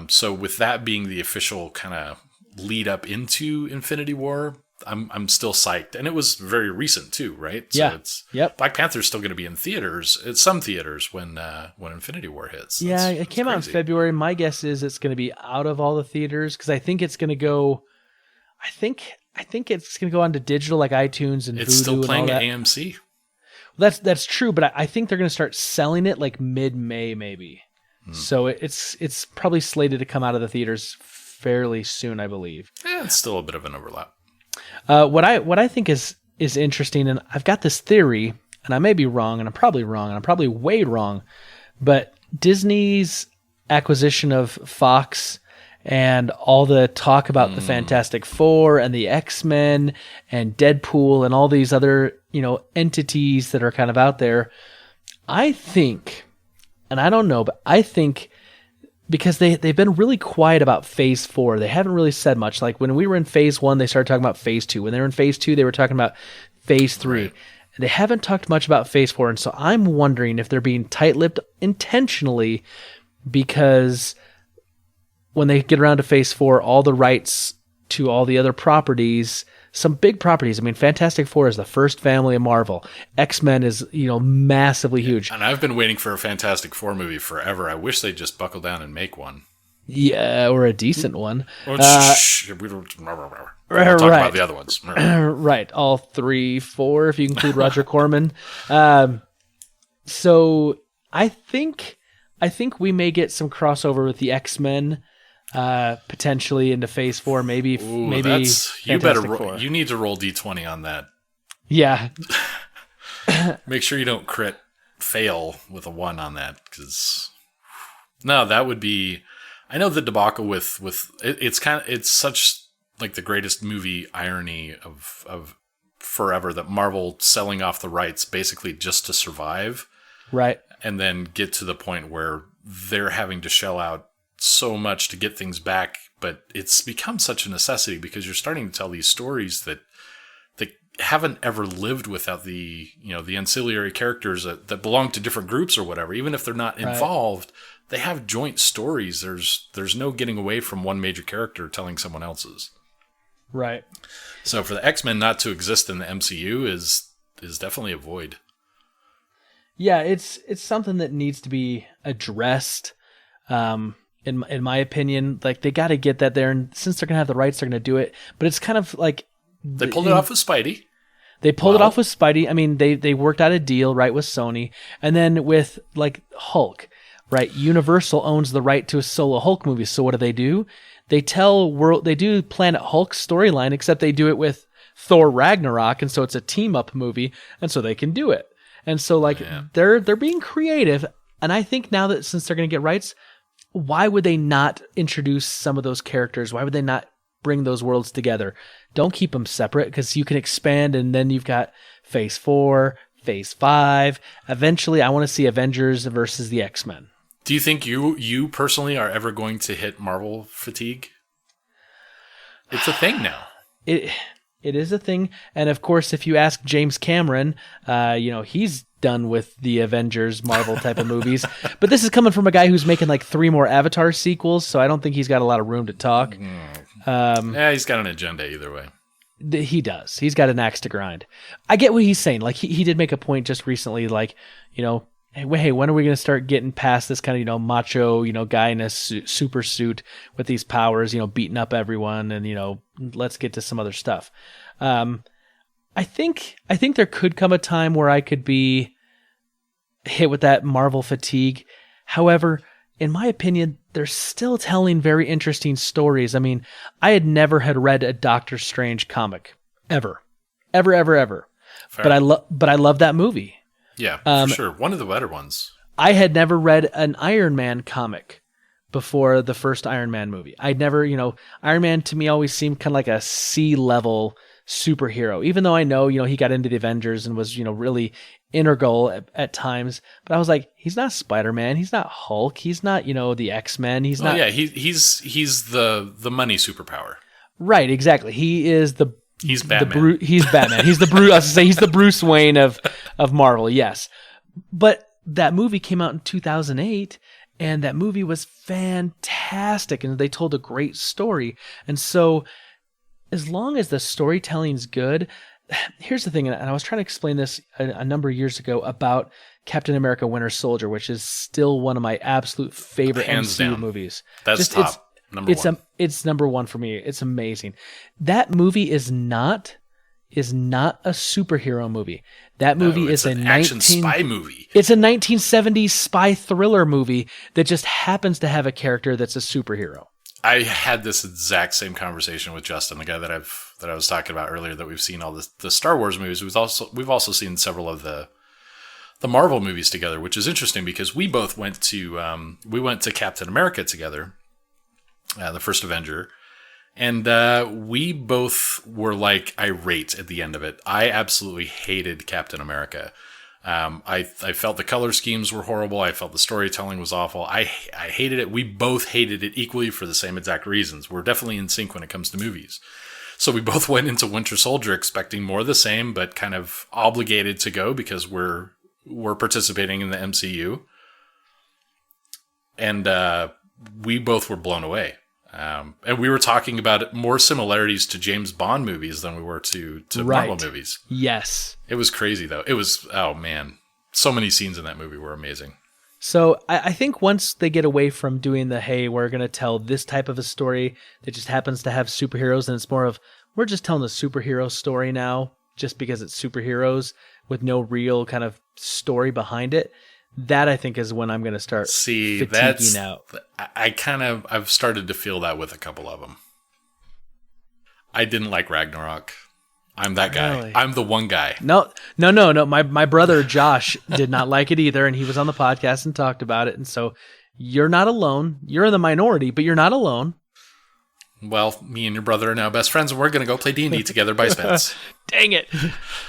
So with that being the official kind of lead up into Infinity War, I'm still psyched, and it was very recent too, right? Yeah. So Black Panther's still going to be in theaters, at some theaters when Infinity War hits. Yeah, it came out in February. My guess is it's going to be out of all the theaters because I think it's going to go. I think it's going to go onto digital like iTunes and it's Vudu still playing and all at that. AMC. That's true, but I think they're going to start selling it like mid-May maybe. So it's probably slated to come out of the theaters fairly soon, I believe. Yeah, it's still a bit of an overlap. What I think is interesting, and I've got this theory, and I may be wrong, and I'm probably wrong, and I'm probably way wrong, but Disney's acquisition of Fox and all the talk about the Fantastic Four and the X-Men and Deadpool and all these other, entities that are kind of out there, I think, and I don't know, but I think because they've been really quiet about Phase 4. They haven't really said much. Like when we were in Phase 1, they started talking about Phase 2. When they were in Phase 2, they were talking about Phase 3. Right. They haven't talked much about Phase 4, and so I'm wondering if they're being tight-lipped intentionally because when they get around to Phase 4, all the rights to all the other properties, some big properties. I mean, Fantastic Four is the first family of Marvel. X-Men is, massively huge. And I've been waiting for a Fantastic Four movie forever. I wish they'd just buckle down and make one. Yeah, or a decent one. We don't talk about the other ones. Right, all 3, 4, if you include Roger Corman. So I think we may get some crossover with the X-Men. Potentially into Phase 4, maybe you need to roll D20 on that. Yeah. Make sure you don't crit fail with a 1 on that, because that would be. I know the debacle with it's such like the greatest movie irony of forever that Marvel selling off the rights basically just to survive, right, and then get to the point where they're having to shell out so much to get things back, but it's become such a necessity because you're starting to tell these stories that they haven't ever lived without the the ancillary characters that belong to different groups or whatever. Even if they're not involved, they have joint stories. There's no getting away from one major character telling someone else's. Right. So for the X-Men not to exist in the MCU is definitely a void. Yeah, it's something that needs to be addressed. In my opinion, like they got to get that there, and since they're gonna have the rights, they're gonna do it. But it's kind of like they pulled it off with Spidey. They pulled it off with Spidey. I mean, they worked out a deal right with Sony, and then with like Hulk, right? Universal owns the right to a solo Hulk movie. So what do? They do Planet Hulk storyline, except they do it with Thor Ragnarok, and so it's a team up movie, and so they can do it. And so like they're being creative, and I think now that since they're gonna get rights, why would they not introduce some of those characters? Why would they not bring those worlds together? Don't keep them separate because you can expand, and then you've got Phase 4, Phase 5. Eventually, I want to see Avengers versus the X-Men. Do you think you personally are ever going to hit Marvel fatigue? It's a thing now. It is a thing, and of course, if you ask James Cameron, he's done with the Avengers Marvel type of movies. But this is coming from a guy who's making like 3 more Avatar sequels, so I don't think he's got a lot of room to talk. He's got an agenda either way. He does. He's got an axe to grind. I get what he's saying. Like he did make a point just recently, like, hey, when are we going to start getting past this kind of, macho, guy in a super suit with these powers, beating up everyone, and, let's get to some other stuff. I think there could come a time where I could be hit with that Marvel fatigue. However, in my opinion, they're still telling very interesting stories. I mean, I had never read a Doctor Strange comic ever. Fair. But I love that movie. Yeah, for sure. One of the better ones. I had never read an Iron Man comic before the first Iron Man movie. I'd never, Iron Man to me always seemed kind of like a C-level superhero. Even though I know, he got into the Avengers and was, really integral at times, but I was like, he's not Spider-Man, he's not Hulk, he's not, the X-Men, he's not. Yeah, he's the money superpower. Right, exactly. He is He's Batman. He's Batman. He's the Bruce. I was to say he's the Bruce Wayne of Marvel. Yes, but that movie came out in 2008, and that movie was fantastic, and they told a great story. And so, as long as the storytelling's good, here's the thing. And I was trying to explain this a number of years ago about Captain America: Winter Soldier, which is still one of my absolute favorite Hands MCU down. movies. That's top. Number one. It's number one for me. It's amazing. That movie is not a superhero movie. That movie is an action spy movie. It's a 1970s spy thriller movie that just happens to have a character that's a superhero. I had this exact same conversation with Justin, the guy that I was talking about earlier. That we've seen all the Star Wars movies. We've also seen several of the Marvel movies together, which is interesting because we both went to Captain America together. The first Avenger, and we both were like irate at the end of it. I absolutely hated Captain America. I felt the color schemes were horrible. I felt the storytelling was awful. I hated it. We both hated it equally for the same exact reasons. We're definitely in sync when it comes to movies. So we both went into Winter Soldier expecting more of the same, but kind of obligated to go because we're participating in the MCU. And we both were blown away. And we were talking about more similarities to James Bond movies than we were to Marvel movies. Yes. It was crazy, though. It was, oh man, so many scenes in that movie were amazing. So I think once they get away from doing hey, we're going to tell this type of a story that just happens to have superheroes, and it's more of, we're just telling a superhero story now just because it's superheroes with no real kind of story behind it. That I think is when I'm going to start fatiguing out. I've started to feel that with a couple of them. I didn't like Ragnarok. I'm that guy. Really? I'm the one guy. No. My brother Josh did not like it either, and he was on the podcast and talked about it. And so you're not alone. You're in the minority, but you're not alone. Well, me and your brother are now best friends, and we're going to go play D&D together by Spence. Dang it.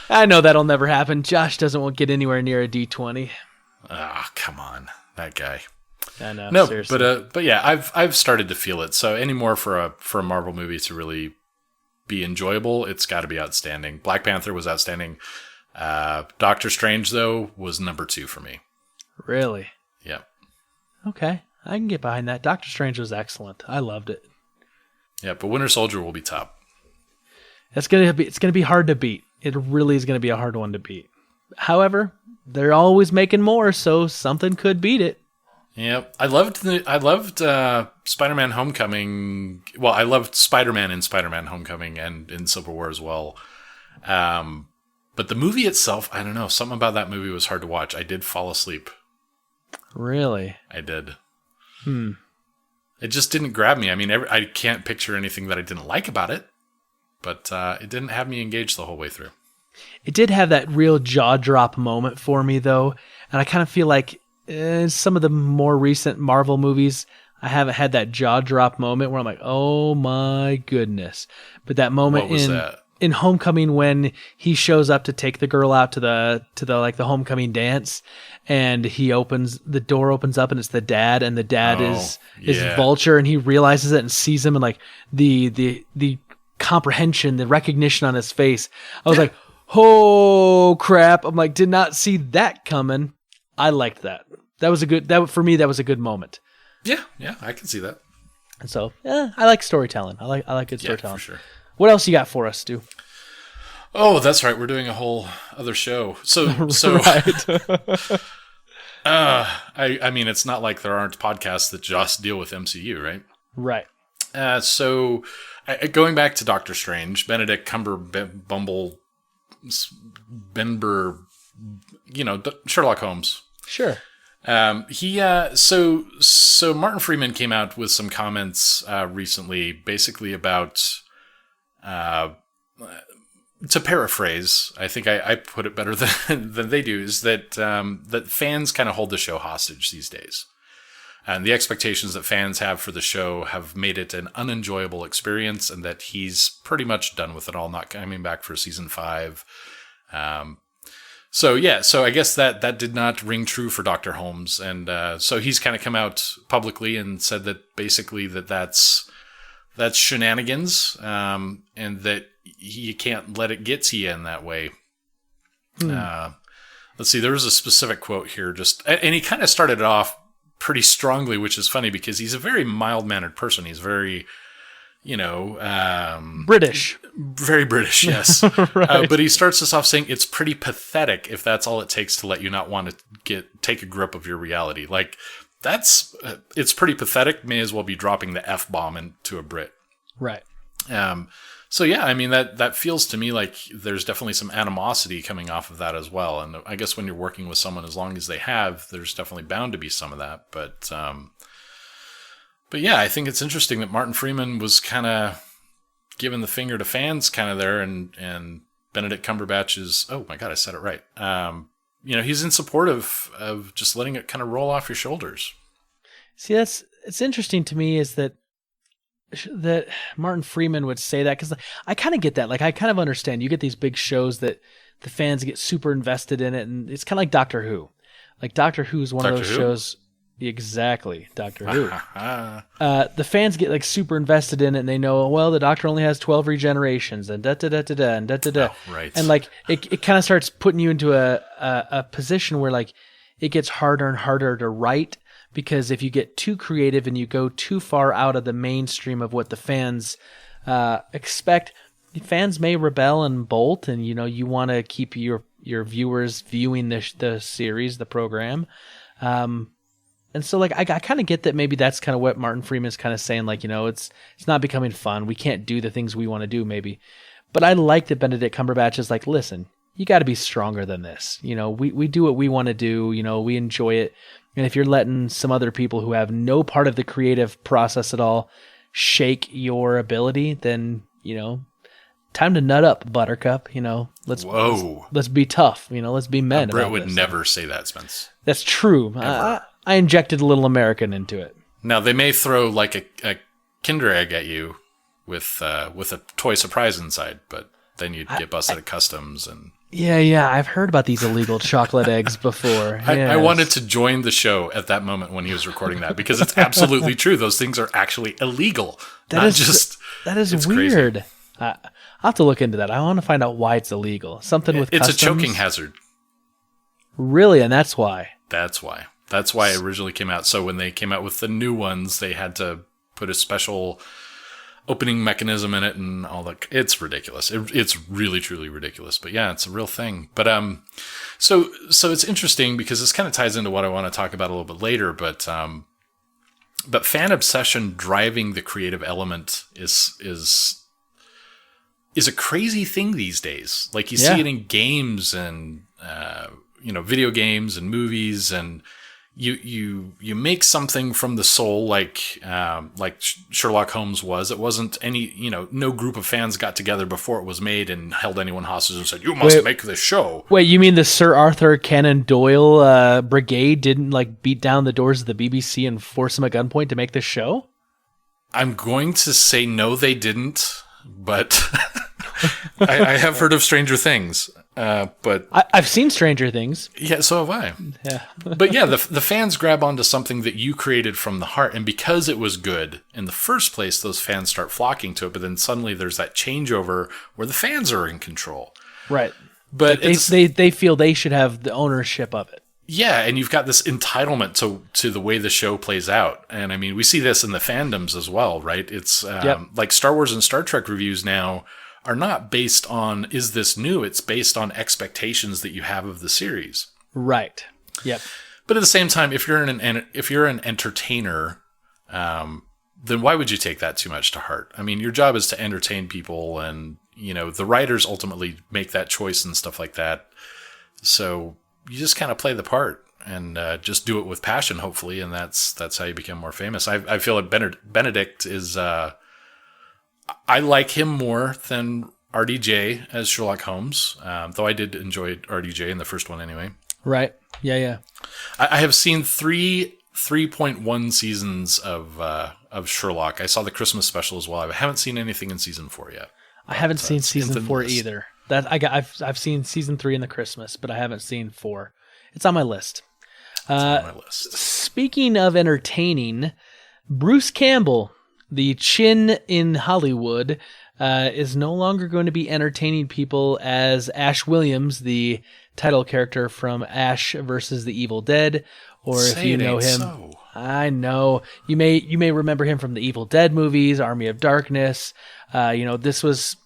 I know that'll never happen. Josh doesn't want to get anywhere near a D20. Ah, come on, that guy. I know. No, seriously. but yeah, I've started to feel it. So anymore for a Marvel movie to really be enjoyable, it's got to be outstanding. Black Panther was outstanding. Doctor Strange though was number 2 for me. Really? Yeah. Okay, I can get behind that. Doctor Strange was excellent. I loved it. Yeah, but Winter Soldier will be top. It's gonna be hard to beat. It really is gonna be a hard one to beat. However, they're always making more, so something could beat it. Yep. I loved Spider-Man Homecoming. Well, I loved Spider-Man in Spider-Man Homecoming and in Civil War as well. But the movie itself, I don't know. Something about that movie was hard to watch. I did fall asleep. Really? I did. It just didn't grab me. I mean, I can't picture anything that I didn't like about it, but it didn't have me engaged the whole way through. It did have that real jaw drop moment for me, though, and I kind of feel like some of the more recent Marvel movies, I haven't had that jaw drop moment where I'm like, oh my goodness. But that moment in Homecoming when he shows up to take the girl out to the like the homecoming dance, and the door opens up and it's the dad, and the dad is Vulture, and he realizes it and sees him, and like the comprehension, the recognition on his face. I was like, oh crap. I'm like, did not see that coming. I liked that. For me, that was a good moment. Yeah, I can see that. And so, I like storytelling. I like good storytelling. Yeah, for sure. What else you got for us, Stu? Oh, that's right. We're doing a whole other show. So right. I mean, it's not like there aren't podcasts that just deal with MCU, right? Right. So going back to Doctor Strange, Benedict Cumberbatch, Sherlock Holmes. Sure. So Martin Freeman came out with some comments recently, basically about, to paraphrase, I think I put it better than they do, is that that fans kind of hold the show hostage these days. And the expectations that fans have for the show have made it an unenjoyable experience, and that he's pretty much done with it all, not coming back for season 5. So I guess that did not ring true for Dr. Holmes. And so he's kind of come out publicly and said that basically that's shenanigans, and that you can't let it get to you in that way. Let's see, there was a specific quote here, and he kind of started it off pretty strongly, which is funny because he's a very mild-mannered person. He's very, British. Very British, yes. Right. But he starts this off saying it's pretty pathetic if that's all it takes to let you not want to take a grip of your reality. Like, it's pretty pathetic. May as well be dropping the F-bomb into a Brit. Right. So yeah, I mean, that feels to me like there's definitely some animosity coming off of that as well. And I guess when you're working with someone as long as they have, there's definitely bound to be some of that. But yeah, I think it's interesting that Martin Freeman was kind of giving the finger to fans kind of there, and Benedict Cumberbatch is, oh my God, I said it right. He's in support of just letting it kind of roll off your shoulders. See, it's interesting to me is that Martin Freeman would say that, because I kind of get that. Like, I kind of understand. You get these big shows that the fans get super invested in it, and it's kind of like Doctor Who. Like, Doctor Who is one of those shows. Exactly, Doctor Who. The fans get like super invested in it, and they know, well, the Doctor only has 12 regenerations, and da-da-da-da-da, and da-da-da. Oh, right. And like, it kind of starts putting you into a position where like it gets harder and harder to write, because if you get too creative and you go too far out of the mainstream of what the fans expect, fans may rebel and bolt, and you want to keep your viewers viewing the series, the program. And so like I kind of get that maybe that's kind of what Martin Freeman is kind of saying, like, it's not becoming fun. We can't do the things we want to do maybe. But I like that Benedict Cumberbatch is like, listen, you got to be stronger than this. We do what we want to do. We enjoy it. And if you're letting some other people who have no part of the creative process at all shake your ability, then, time to nut up, Buttercup. Let's be tough. Let's be men. Brett would never say that, Spence. That's true. I injected a little American into it. Now, they may throw like a Kinder Egg at you with a toy surprise inside, but then you'd get busted at customs and... Yeah, I've heard about these illegal chocolate eggs before. I wanted to join the show at that moment when he was recording that, because it's absolutely true. Those things are actually illegal. That is weird. I'll have to look into that. I want to find out why it's illegal. Something with it's customs? a choking hazard. Really? And that's why? That's why it originally came out. So when they came out with the new ones, they had to put a special opening mechanism in it and all that. It's ridiculous. It's really, truly ridiculous. But yeah, it's a real thing. But so it's interesting because this kind of ties into what I want to talk about a little bit later. But fan obsession driving the creative element is a crazy thing these days. Like, you see it in games and video games and movies, and you make something from the soul, like Sherlock Holmes was. It wasn't any, no group of fans got together before it was made and held anyone hostage and said, you must make this show. Wait, you mean the Sir Arthur Conan Doyle brigade didn't like beat down the doors of the BBC and force him at gunpoint to make this show? I'm going to say no, they didn't, but I have heard of Stranger Things. But I've seen Stranger Things. Yeah, so have I. Yeah. But yeah, the fans grab onto something that you created from the heart, and because it was good in the first place, those fans start flocking to it. But then suddenly there's that changeover where the fans are in control. Right. But they feel they should have the ownership of it. Yeah, and you've got this entitlement to the way the show plays out. And I mean, we see this in the fandoms as well, right? It's like Star Wars and Star Trek reviews now are not based on, is this new? It's based on expectations that you have of the series. Right. Yep. But at the same time, if you're an entertainer, then why would you take that too much to heart? I mean, your job is to entertain people, and the writers ultimately make that choice and stuff like that. So you just kind of play the part and just do it with passion, hopefully, and that's how you become more famous. I feel like Benedict is. I like him more than RDJ as Sherlock Holmes, though I did enjoy RDJ in the first one anyway. Right. Yeah. I have seen 3 3.1 seasons of Sherlock. I saw the Christmas special as well. I haven't seen anything in season 4 yet. I haven't seen it's season in the 4 list. either. I've seen season 3 in the Christmas, but I haven't seen 4. It's on my list. It's on my list. Speaking of entertaining, Bruce Campbell, the chin in Hollywood, is no longer going to be entertaining people as Ash Williams, the title character from Ash versus the Evil Dead, or if you know him, I know you may remember him from the Evil Dead movies, Army of Darkness. This was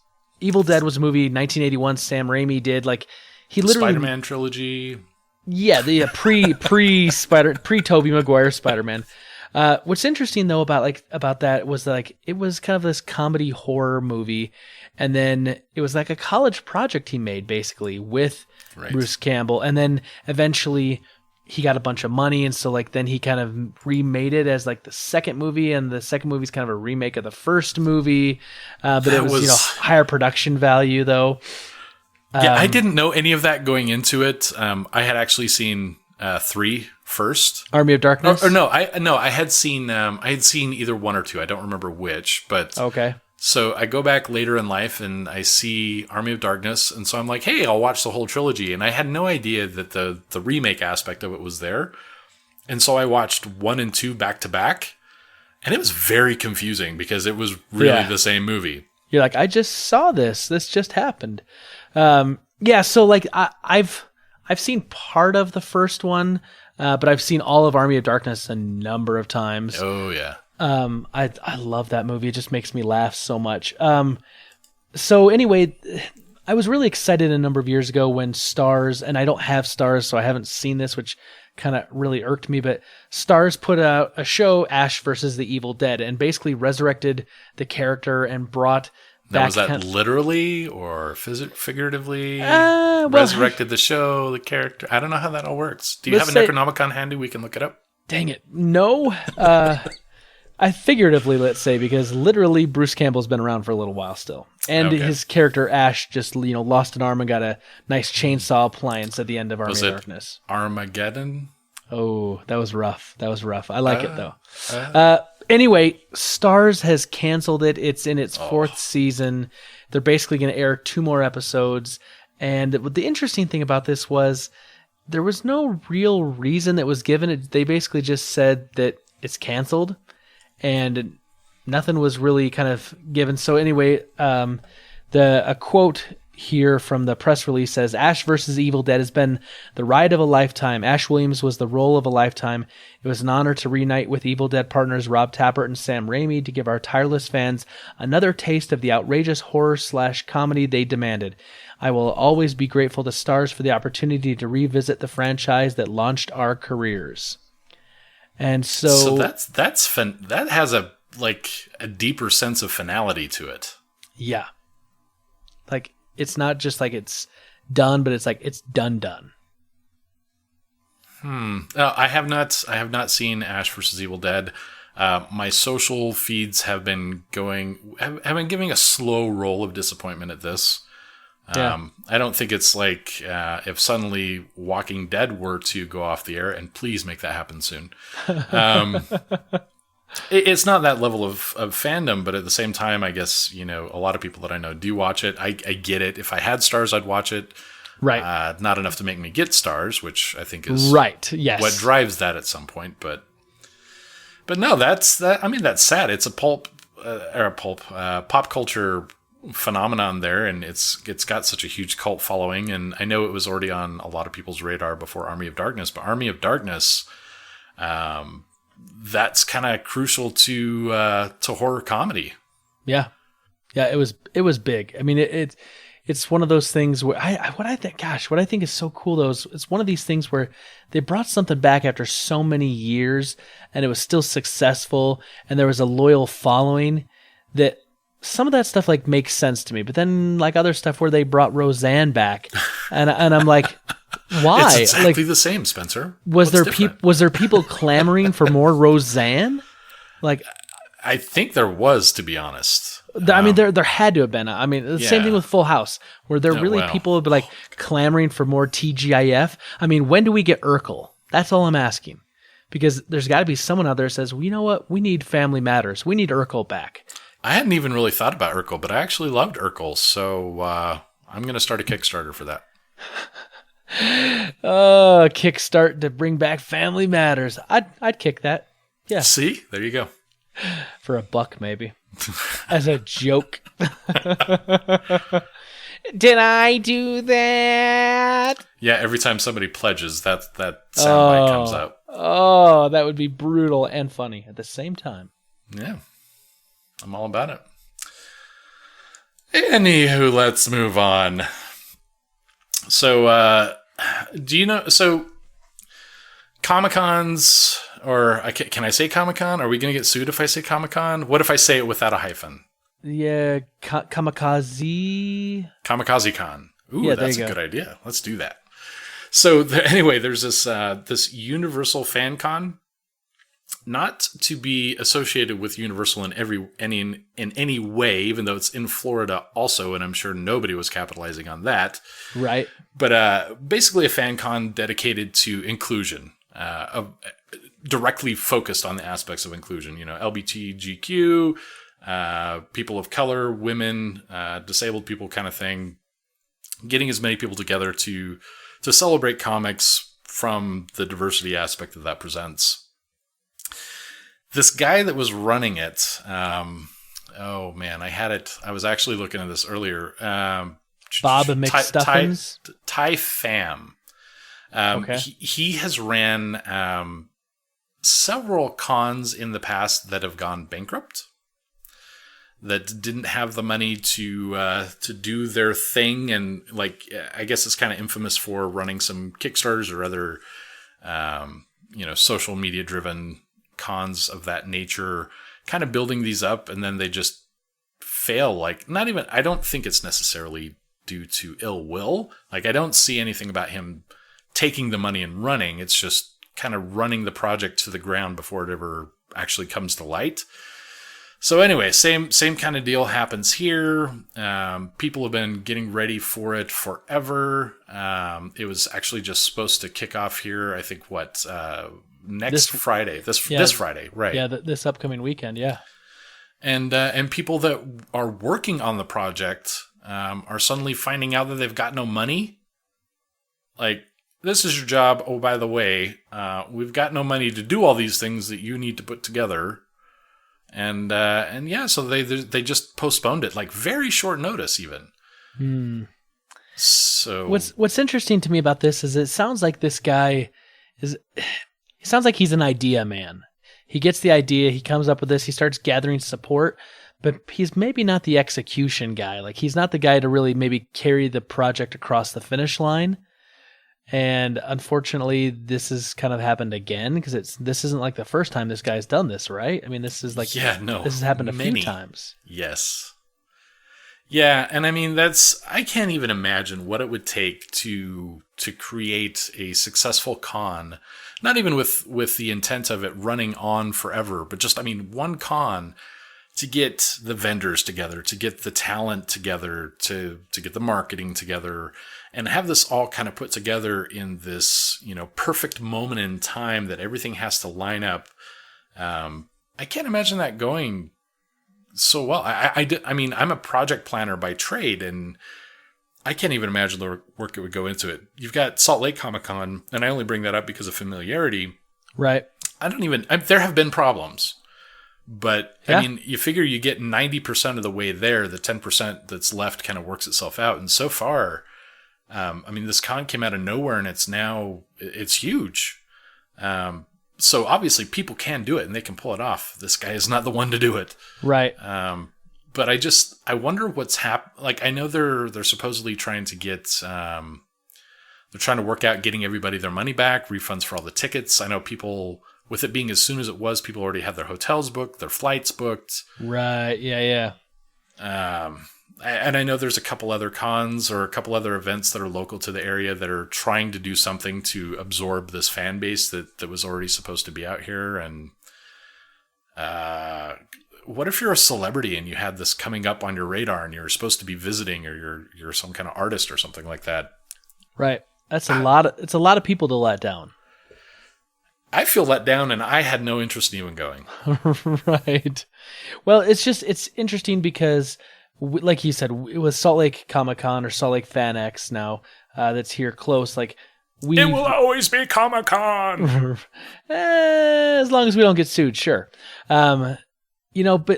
Evil Dead was a movie 1981 Sam Raimi did. Like he literally Spider-Man trilogy. Yeah, the pre Tobey Maguire Spider-Man. What's interesting though about that was like it was kind of this comedy horror movie, and then it was like a college project he made basically with Bruce Campbell, and then eventually he got a bunch of money, and so like then he kind of remade it as like the second movie, and the second movie is kind of a remake of the first movie, but it was higher production value though. Yeah, I didn't know any of that going into it. I had actually seen 3 first. Army of Darkness? I had seen either 1 or 2. I don't remember which, but okay. So I go back later in life and I see Army of Darkness, and so I'm like, hey, I'll watch the whole trilogy. And I had no idea that the remake aspect of it was there. And so I watched 1 and 2 back to back, and it was very confusing because it was really the same movie. You're like, I just saw this. This just happened. So like I've seen part of the first one, but I've seen all of Army of Darkness a number of times. Oh yeah. I love that movie. It just makes me laugh so much. So anyway, I was really excited a number of years ago when Starz, and I don't have Starz, so I haven't seen this, which kind of really irked me, but Starz put out a show, Ash versus the Evil Dead, and basically resurrected the character and brought now, was that literally or figuratively? Resurrected the show, the character? I don't know how that all works. Do you have an Necronomicon handy we can look it up? Dang it. No. I figuratively, let's say, because literally Bruce Campbell's been around for a little while still. And his character Ash just lost an arm and got a nice chainsaw appliance at the end of Army of Darkness. Armageddon? Oh, that was rough. I like it though. Anyway, Starz has canceled it. It's in its 4th season. They're basically going to air 2 more episodes. And the interesting thing about this was there was no real reason that was given. They basically just said that it's canceled, and nothing was really kind of given. So anyway, a quote here from the press release says, Ash versus Evil Dead has been the ride of a lifetime. Ash Williams was the role of a lifetime. It was an honor to reunite with Evil Dead partners Rob Tappert and Sam Raimi to give our tireless fans another taste of the outrageous horror/comedy they demanded. I will always be grateful to Starz for the opportunity to revisit the franchise that launched our careers. And so that has a deeper sense of finality to it. Yeah. Like, it's not just like it's done, but it's like it's done. I have not seen Ash vs. Evil Dead. My social feeds have been giving a slow roll of disappointment at this. I don't think it's like if suddenly Walking Dead were to go off the air, and please make that happen soon. It's not that level of fandom, but at the same time, I guess, a lot of people that I know do watch it. I get it. If I had Starz, I'd watch it. Right. Not enough to make me get Starz, which I think is right. Yes. what drives that at some point. But no, that's sad. It's a pop culture phenomenon there, and it's got such a huge cult following. And I know it was already on a lot of people's radar before Army of Darkness, but Army of Darkness, that's kind of crucial to horror comedy. Yeah. It was big. I mean, it's one of those things where what I think is so cool though is it's one of these things where they brought something back after so many years, and it was still successful, and there was a loyal following. That some of that stuff like makes sense to me, but then like other stuff where they brought Roseanne back, and I'm like, why? It's exactly the same, Spencer. Was there people clamoring for more Roseanne? Like, I think there was, to be honest. I mean, there had to have been. I mean, the same thing with Full House, where people would be like clamoring for more TGIF. I mean, when do we get Urkel? That's all I'm asking. because there's got to be someone out there that says, well, you know what? We need Family Matters. We need Urkel back. I hadn't even really thought about Urkel, but I actually loved Urkel, so I'm going to start a Kickstarter for that. Oh, kickstart to bring back Family Matters. I'd kick that. Yeah. See? There you go. For $1 maybe. As a joke. Did I do that? Yeah, every time somebody pledges, that soundbite comes out. Oh, that would be brutal and funny at the same time. Yeah. I'm all about it. Anywho, let's move on. So, do you know, so Comic-Cons, or can I say Comic-Con? Are we going to get sued if I say Comic-Con? What if I say it without a hyphen? Yeah, Kamikaze. Kamikaze-Con. Ooh, Yeah, that's a good idea. Let's do that. So anyway, there's this Universal Fan Con, not to be associated with Universal in any way, even though it's in Florida also, and I'm sure nobody was capitalizing on that. Right. But basically a fan con dedicated to inclusion, directly focused on the aspects of inclusion. You know, LGBTQ, people of color, women, disabled people, kind of thing. Getting as many people together to celebrate comics from the diversity aspect that presents. This guy that was running it, oh man, I was actually looking at this earlier. Bob McStuffins? Ty Pham. Okay. He has ran several cons in the past that have gone bankrupt, that didn't have the money to do their thing, and like I guess it's kind of infamous for running some Kickstarters or other social media driven cons of that nature, kind of building these up, and then they just fail. Like, not even, I don't think it's necessarily due to ill will. Like, I don't see anything about him taking the money and running. It's just kind of running the project to the ground before it ever actually comes to light. So anyway, same kind of deal happens here. People have been getting ready for it forever. It was actually just supposed to kick off here, I think, next Friday. This Friday, right? Yeah, this upcoming weekend, yeah. And people that are working on the project are suddenly finding out that they've got no money. Like, this is your job. Oh, by the way, we've got no money to do all these things that you need to put together. And yeah, so they just postponed it, like very short notice even. So what's interesting to me about this is it sounds like this guy he sounds like he's an idea man. He gets the idea, he comes up with this, he starts gathering support, but he's maybe not the execution guy. Like, he's not the guy to really maybe carry the project across the finish line. And unfortunately, this has kind of happened again, because this isn't like the first time this guy's done this, right? I mean, this is like, this has happened a few times. Yes. Yeah, and I mean, I can't even imagine what it would take to create a successful con, not even with the intent of it running on forever, but just, I mean, one con, to get the vendors together, to get the talent together, to get the marketing together, and have this all kind of put together in this, perfect moment in time that everything has to line up. I can't imagine that going so well. I mean, I'm a project planner by trade, and I can't even imagine the work that would go into it. You've got Salt Lake Comic Con, and I only bring that up because of familiarity. Right. There have been problems, but yeah. I mean, you figure you get 90% of the way there, the 10% that's left kind of works itself out. And so far, I mean, this con came out of nowhere, and it's huge. So obviously people can do it and they can pull it off. This guy is not the one to do it. Right. But I wonder what's happened. Like, I know they're supposedly trying to get, they're trying to work out getting everybody their money back, refunds for all the tickets. I know people, with it being as soon as it was, people already had their hotels booked, their flights booked. Right. Yeah. And I know there's a couple other cons or a couple other events that are local to the area that are trying to do something to absorb this fan base that was already supposed to be out here. And what if you're a celebrity and you had this coming up on your radar and you're supposed to be visiting, or you're some kind of artist or something like that? Right. That's it's a lot of people to let down. I feel let down, and I had no interest in even going. Right. Well, it's interesting because, like you said, it was Salt Lake Comic-Con or Salt Lake Fan X now that's here close. Like It will always be Comic-Con. as long as we don't get sued, sure. But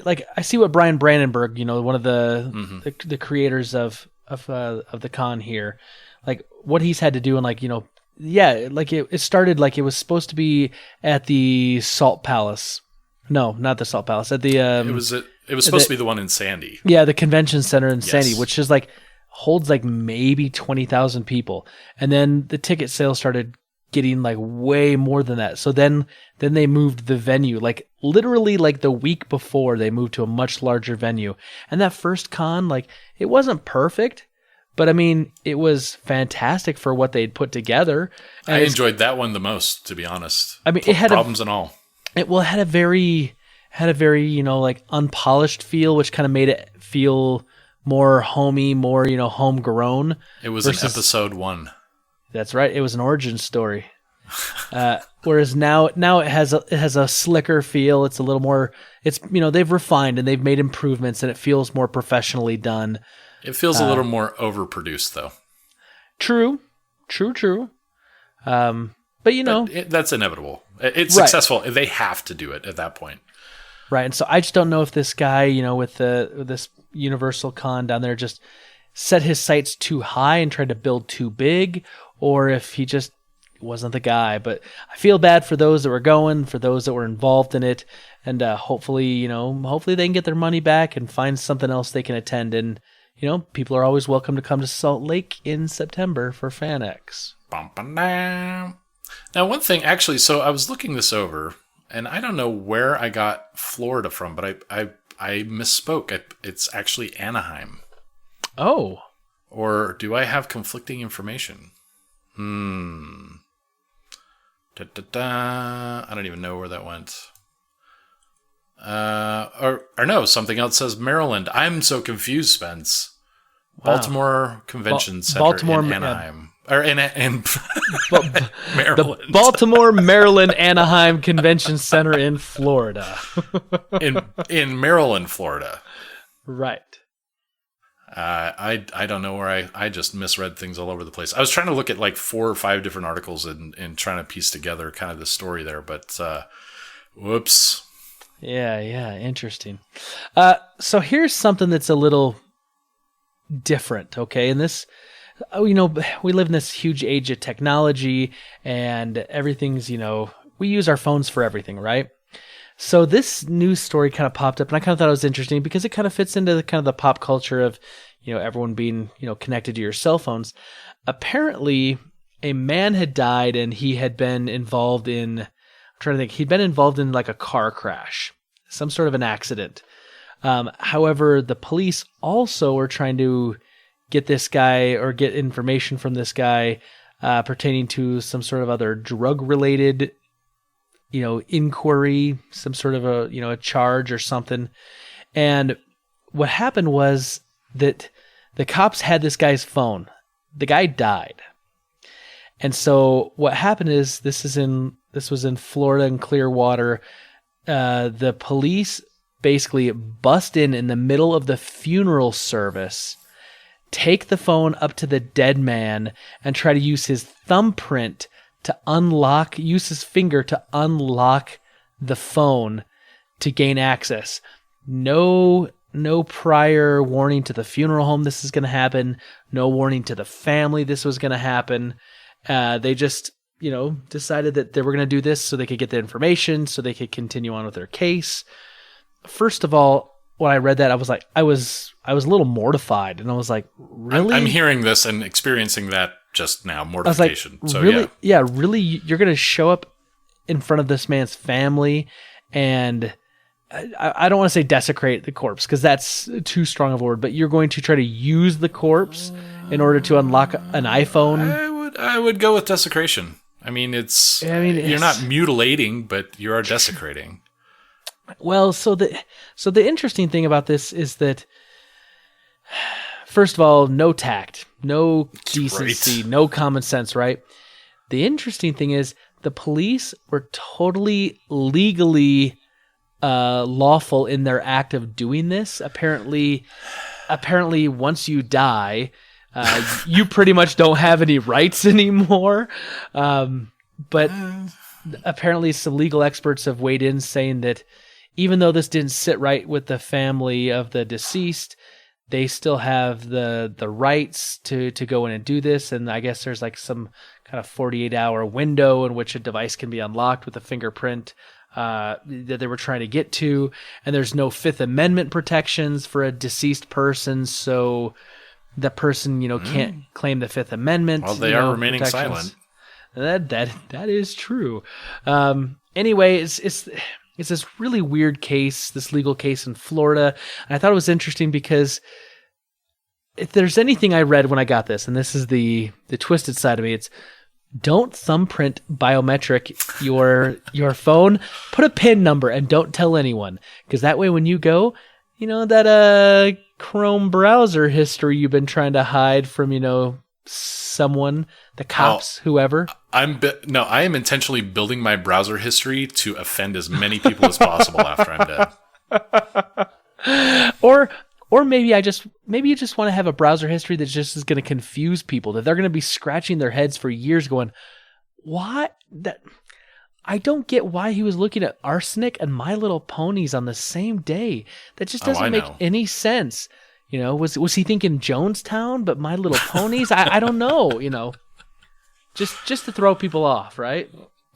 like I see what Brian Brandenburg, one of the creators of the con here, like what he's had to do, and like like it started like it was supposed to be at the Salt Palace. No, not the Salt Palace. At the it was supposed to be the one in Sandy. Yeah, the convention center in Yes. Sandy, which is like holds like maybe 20,000 people, and then the ticket sales started getting like way more than that. So then they moved the venue, like literally like the week before they moved to a much larger venue. And that first con, like it wasn't perfect, but I mean, it was fantastic for what they'd put together. And I enjoyed that one the most, to be honest. I mean, it had problems and all. It had a very like unpolished feel, which kind of made it feel more homey, more homegrown. It was an episode 1. That's right. It was an origin story. Whereas now it has a slicker feel. It's a little more. It's they've refined and they've made improvements, and it feels more professionally done. It feels a little more overproduced, though. True. But that's inevitable. It's Right. successful. They have to do it at that point. Right. And so I just don't know if this guy, with this Universal Con down there, just set his sights too high and tried to build too big, or if he just wasn't the guy. But I feel bad for those that were going, for those that were involved in it, and hopefully they can get their money back and find something else they can attend. And people are always welcome to come to Salt Lake in September for FanX. Now, one thing, actually, so I was looking this over, and I don't know where I got Florida from, but I misspoke. It's actually Anaheim. Oh. Or do I have conflicting information? I don't even know where that went. Or no, something else says Maryland. I'm so confused, Spence. Wow. Baltimore Convention Center Baltimore, in Anaheim. Or in Maryland. The Baltimore, Maryland, Anaheim Convention Center in Florida. in Maryland, Florida. Right. I don't know where I just misread things all over the place. I was trying to look at like 4 or 5 different articles and trying to piece together kind of the story there, but whoops. Yeah, interesting. So here's something that's a little different, okay? And this, we live in this huge age of technology, and everything's, we use our phones for everything, right? So this news story kind of popped up, and I kind of thought it was interesting because it kind of fits into the pop culture of, everyone being, connected to your cell phones. Apparently, a man had died, and he had been involved in, I'm trying to think, he'd been involved in like a car crash, some sort of an accident. However, the police also were trying to get this guy or get information from this guy pertaining to some sort of other drug-related inquiry, some sort of a charge or something. And what happened was that the cops had this guy's phone. The guy died. And so what happened is this was in Florida and Clearwater. The police basically bust in the middle of the funeral service, take the phone up to the dead man, and try to use his thumbprint to use his finger to unlock the phone to gain access. No prior warning to the funeral home this is going to happen. No warning to the family this was going to happen. They just, decided that they were going to do this so they could get the information, so they could continue on with their case. First of all, when I read that, I was like, I was a little mortified, and I was like, really? I'm hearing this and experiencing that just now, mortification. I was like, so really? Yeah, really? You're going to show up in front of this man's family, and I don't want to say desecrate the corpse, because that's too strong of a word, but you're going to try to use the corpse in order to unlock an iPhone? I would go with desecration. I mean, you're not mutilating, but you are desecrating. Well, so the interesting thing about this is that, first of all, no tact, no decency, right. No common sense, right? The interesting thing is the police were totally legally lawful in their act of doing this. Apparently, once you die, you pretty much don't have any rights anymore. But apparently some legal experts have weighed in saying that even though this didn't sit right with the family of the deceased, they still have the rights to go in and do this. And I guess there's like some kind of 48-hour window in which a device can be unlocked with a fingerprint that they were trying to get to. And there's no Fifth Amendment protections for a deceased person. So the person, can't claim the Fifth Amendment. Well, they are remaining silent. That is true. Anyway, it's this really weird case, this legal case in Florida. And I thought it was interesting because if there's anything I read when I got this, and this is the twisted side of me, it's don't thumbprint biometric your phone. Put a PIN number and don't tell anyone, because that way when you go, that Chrome browser history you've been trying to hide from someone, the cops, whoever. I am intentionally building my browser history to offend as many people as possible after I'm dead. Or maybe you just want to have a browser history that just is going to confuse people, that they're going to be scratching their heads for years going, what? I don't get why he was looking at arsenic and My Little Ponies on the same day. That just doesn't make any sense. Was he thinking Jonestown, but My Little Ponies? I don't know, just to throw people off, right?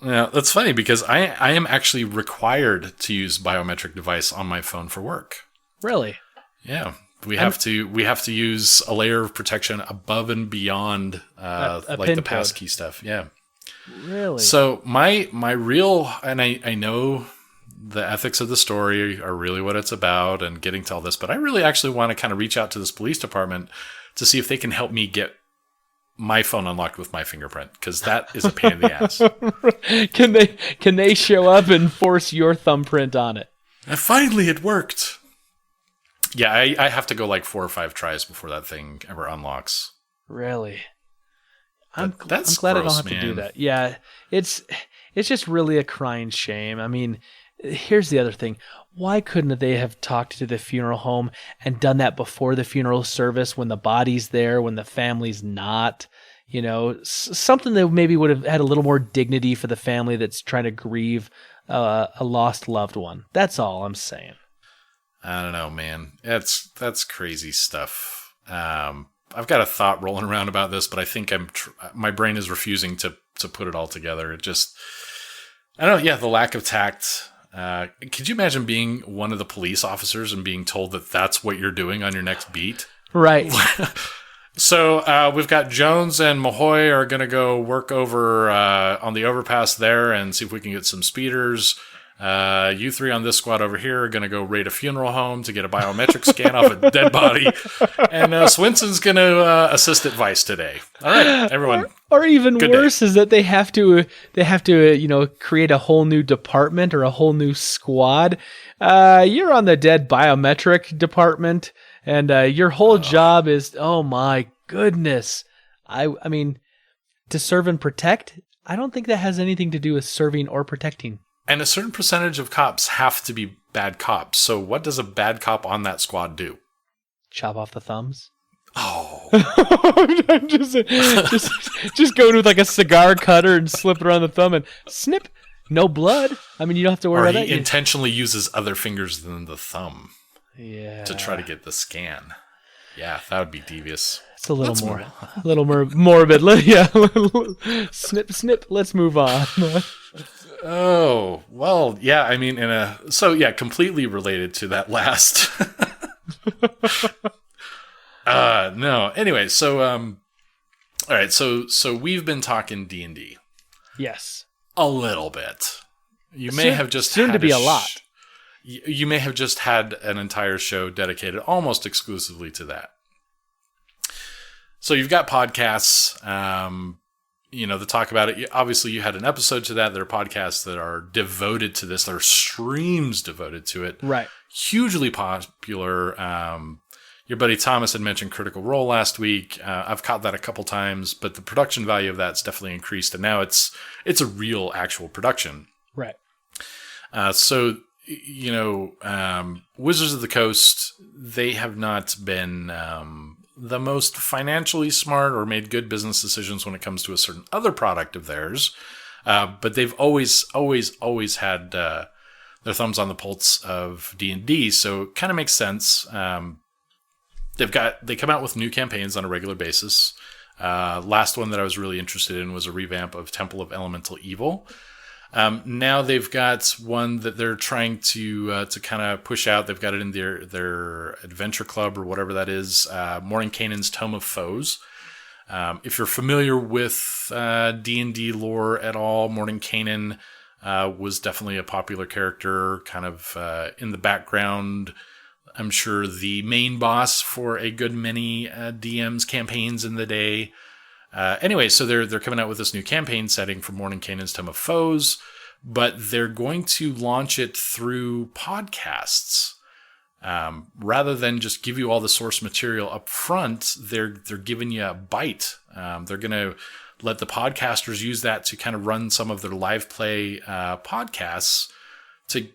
Yeah, that's funny because I am actually required to use biometric device on my phone for work. Really? Yeah. We have to use a layer of protection above and beyond like the passkey stuff. Yeah. Really? So my real, and I know the ethics of the story are really what it's about and getting to all this, but I really actually want to kind of reach out to this police department to see if they can help me get my phone unlocked with my fingerprint, because that is a pain in the ass. Can they show up and force your thumbprint on it? And finally it worked. Yeah, I have to go like 4 or 5 tries before that thing ever unlocks. Really? I'm glad gross, I don't have man. to do that. Yeah, it's just really a crying shame. I mean, here's the other thing. Why couldn't they have talked to the funeral home and done that before the funeral service, when the body's there, when the family's not? Something that maybe would have had a little more dignity for the family that's trying to grieve a lost loved one. That's all I'm saying. I don't know, man. That's crazy stuff. I've got a thought rolling around about this, but I think my brain is refusing to put it all together. It just, I don't know. Yeah, the lack of tact. Could you imagine being one of the police officers and being told that that's what you're doing on your next beat? Right. So we've got Jones and Mahoy are going to go work over on the overpass there and see if we can get some speeders. You 3 on this squad over here are going to go raid a funeral home to get a biometric scan off a dead body. And Swenson's going to assist at Vice today. All right, everyone. Or even worse is that they have to create a whole new department or a whole new squad. You're on the dead biometric department, and your whole job is, oh my goodness. I mean, to serve and protect, I don't think that has anything to do with serving or protecting. And a certain percentage of cops have to be bad cops. So what does a bad cop on that squad do? Chop off the thumbs. Oh. just go with like a cigar cutter and slip it around the thumb and snip. No blood. I mean, you don't have to worry about that. He intentionally uses other fingers than the thumb. Yeah. To try to get the scan. Yeah, that would be devious. It's a little more morbid. Yeah. Snip, snip. Let's move on. Oh, well, yeah, I mean, completely related to that last. No. Anyway, so all right, so we've been talking D&D. Yes. A little bit. You may have just soon had to be a lot. You may have just had an entire show dedicated almost exclusively to that. So you've got podcasts, that talk about it. Obviously, you had an episode to that. There are podcasts that are devoted to this. There are streams devoted to it. Right. Hugely popular. Your buddy Thomas had mentioned Critical Role last week. I've caught that a couple times, but the production value of that's definitely increased, and now it's a real, actual production. Right. So, Wizards of the Coast, they have not been the most financially smart or made good business decisions when it comes to a certain other product of theirs, but they've always had their thumbs on the pulse of D&D, so it kind of makes sense. They come out with new campaigns on a regular basis. Last one that I was really interested in was a revamp of Temple of Elemental Evil. Now they've got one that they're trying to kind of push out. They've got it in their adventure club or whatever that is. Mordenkainen's Tome of Foes. If you're familiar with D&D lore at all, Mordenkainen was definitely a popular character, kind of in the background. I'm sure the main boss for a good many DM's campaigns in the day. Anyway, so they're coming out with this new campaign setting for Mordenkainen's Tome of Foes, but they're going to launch it through podcasts. Rather than just give you all the source material up front, they're giving you a bite. They're going to let the podcasters use that to kind of run some of their live play podcasts to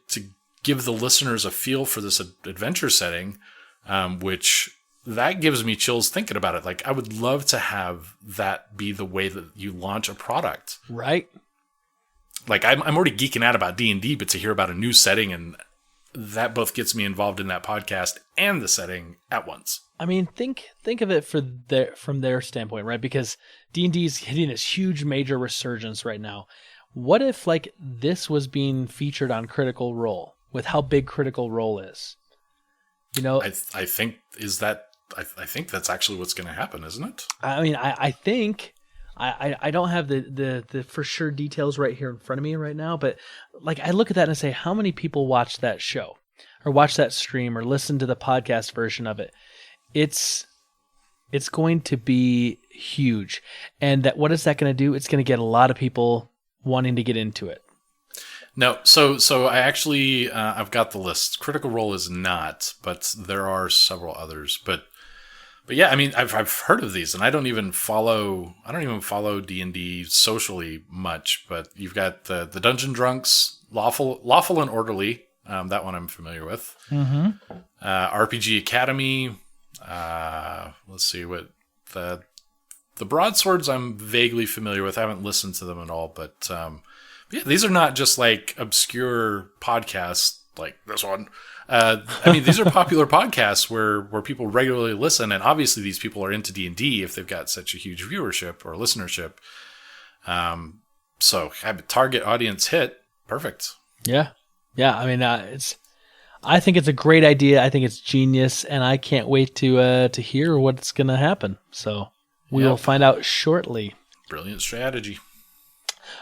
give the listeners a feel for this adventure setting, which that gives me chills thinking about it. Like, I would love to have that be the way that you launch a product. Right. Like, I'm already geeking out about D&D, but to hear about a new setting, and that both gets me involved in that podcast and the setting at once. I mean, think of it from their standpoint, right? Because D&D is hitting this huge major resurgence right now. What if like this was being featured on Critical Role with how big Critical Role is? I think that's actually what's going to happen, isn't it? I mean, I think I don't have the for sure details right here in front of me right now, but like I look at that and I say, how many people watch that show or watch that stream or listen to the podcast version of it? It's going to be huge. And what is that going to do? It's going to get a lot of people wanting to get into it. No, so I actually I've got the list. Critical Role is not, but there are several others. But yeah, I mean, I've heard of these, and I don't even follow D&D socially much. But you've got the Dungeon Drunks, Lawful and Orderly. That one I'm familiar with. Mm-hmm. RPG Academy. Let's see what the Broadswords I'm vaguely familiar with. I haven't listened to them at all, but yeah, these are not just like obscure podcasts like this one. I mean, these are popular podcasts where people regularly listen, and obviously these people are into D&D if they've got such a huge viewership or listenership. So have a target audience hit. Perfect. Yeah. I mean, I think it's a great idea. I think it's genius, and I can't wait to hear what's going to happen. So we will find out shortly. Brilliant strategy.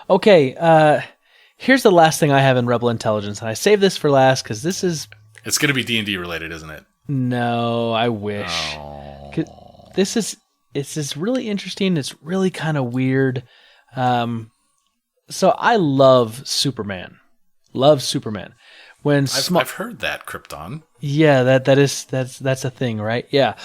Okay, here's the last thing I have in Rebel Intelligence, and I saved this for last because this is... It's going to be D&D related, isn't it? No, I wish. Oh. It's really interesting. It's really kind of weird. So I love Superman. When I've heard that, Krypton. Yeah, that's a thing, right? Yeah.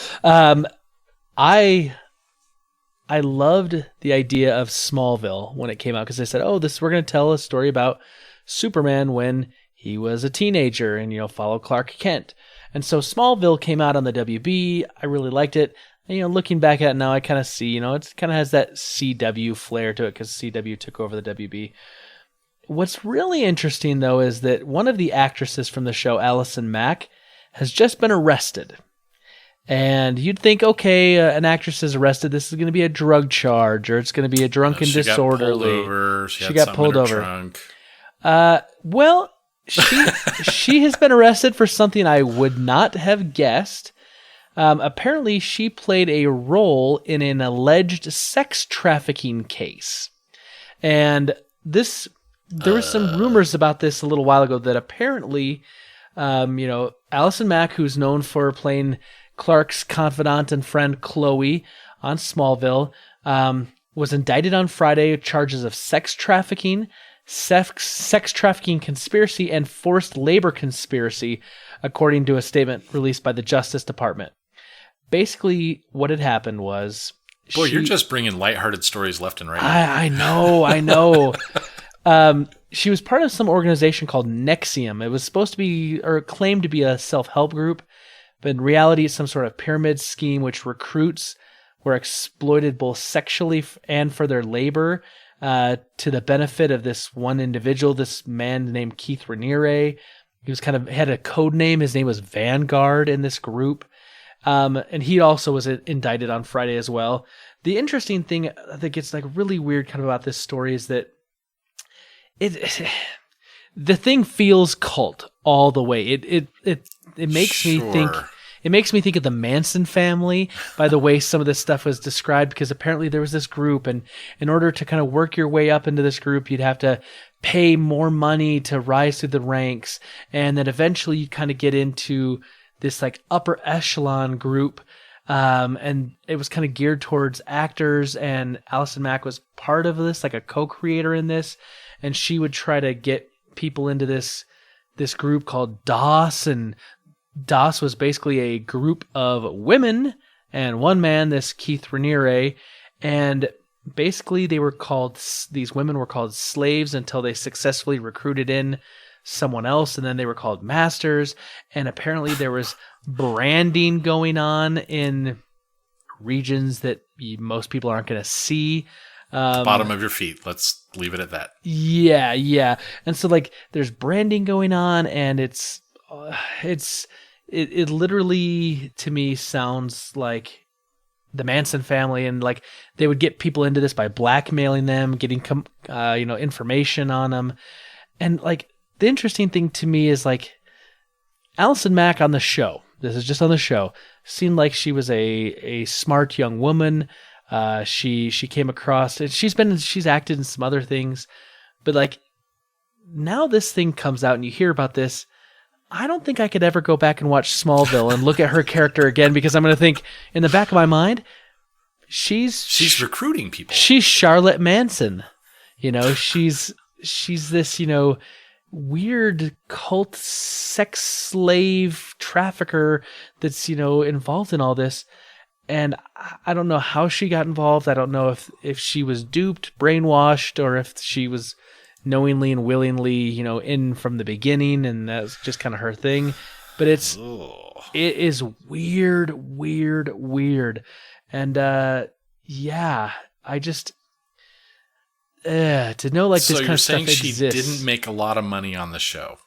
I loved the idea of Smallville when it came out because they said, we're going to tell a story about Superman when he was a teenager and, follow Clark Kent. And so Smallville came out on the WB. I really liked it. And, looking back at it now, I kind of see, it kind of has that CW flair to it because CW took over the WB. What's really interesting, though, is that one of the actresses from the show, Allison Mack, has just been arrested. And you'd think, okay, an actress is arrested. This is going to be a drug charge, or it's going to be a drunken disorderly. She got pulled over. Trunk. Well, she has been arrested for something I would not have guessed. Apparently, she played a role in an alleged sex trafficking case, and there were some rumors about this a little while ago that apparently, Allison Mack, who's known for playing Clark's confidant and friend Chloe on Smallville, was indicted on Friday with charges of sex trafficking conspiracy, and forced labor conspiracy, according to a statement released by the Justice Department. basically what had happened was... Boy, you're just bringing lighthearted stories left and right. I know. She was part of some organization called Nexium. It was supposed to be, or claimed to be, a self-help group, but in reality it's some sort of pyramid scheme which recruits were exploited both sexually and for their labor to the benefit of this one individual, this man named Keith Raniere. He was had a code name. His name was Vanguard in this group. And he also was indicted on Friday as well. The interesting thing that gets really weird about this story is that the thing feels cult all the way. It makes me think. It makes me think of the Manson family by the way some of this stuff was described, because apparently there was this group, and in order to work your way up into this group, you'd have to pay more money to rise through the ranks, and then eventually you'd get into this upper echelon group, and it was geared towards actors, and Allison Mack was part of this, a co-creator in this, and she would try to get people into this group called DOS, and DOS was basically a group of women and one man, this Keith Raniere, and basically these women were called slaves until they successfully recruited in someone else, and then they were called masters, and apparently there was branding going on in regions that most people aren't going to see. Bottom of your feet. Let's leave it at that. Yeah. And so there's branding going on, and it literally to me sounds like the Manson family, and they would get people into this by blackmailing them, getting information on them, and the interesting thing to me is Allison Mack on the show. This is just on the show. Seemed like she was a smart young woman. She came across, and she's acted in some other things, but now this thing comes out and you hear about this. I don't think I could ever go back and watch Smallville and look at her character again, because I'm going to think in the back of my mind, she's recruiting people. She's Charlotte Manson. She's this, weird cult sex slave trafficker that's, involved in all this. And I don't know how she got involved. I don't know if she was duped, brainwashed, or if she was knowingly and willingly, in from the beginning, and that's just her thing. But it is weird. And I just to know this kind of stuff exists. So you're saying she didn't make a lot of money on the show?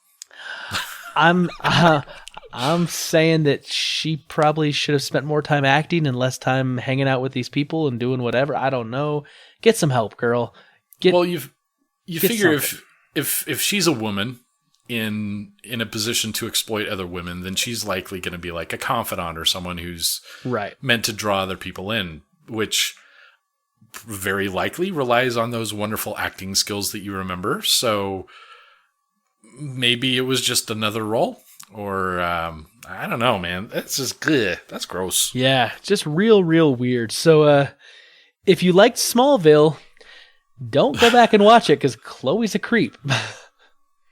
I'm saying that she probably should have spent more time acting and less time hanging out with these people and doing whatever. I don't know. Get some help, girl. You figure if she's a woman in a position to exploit other women, then she's likely going to be a confidant or someone who's meant to draw other people in, which very likely relies on those wonderful acting skills that you remember. So maybe it was just another role, or I don't know, man. That's just good. That's gross. Yeah, just real weird. So if you liked Smallville, don't go back and watch it, because Chloe's a creep.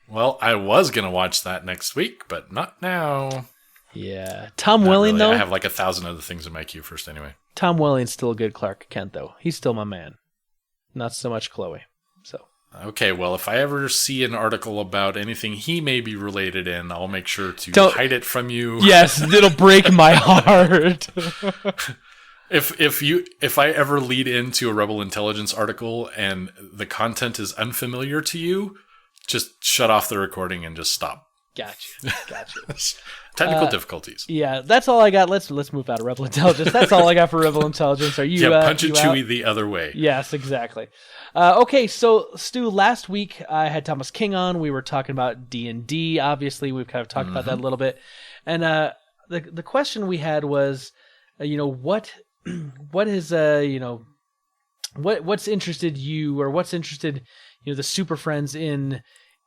Well, I was going to watch that next week, but not now. Yeah. Tom Welling, though? I have 1,000 other things in my queue first anyway. Tom Welling's still a good Clark Kent, though. He's still my man. Not so much Chloe. So. Okay, well, if I ever see an article about anything he may be related in, I'll make sure to hide it from you. Yes, it'll break my heart. If I ever lead into a Rebel Intelligence article and the content is unfamiliar to you, just shut off the recording and just stop. Gotcha. Technical difficulties. Yeah, that's all I got. Let's move out of Rebel Intelligence. That's all I got for Rebel Intelligence. Are you? Yeah, punch it Chewie the other way. Yes, exactly. Okay, so Stu, last week I had Thomas King on. We were talking about D&D. Obviously, we've kind of talked about that a little bit. And the question we had was, what is what's interested you, or what's interested the Super Friends in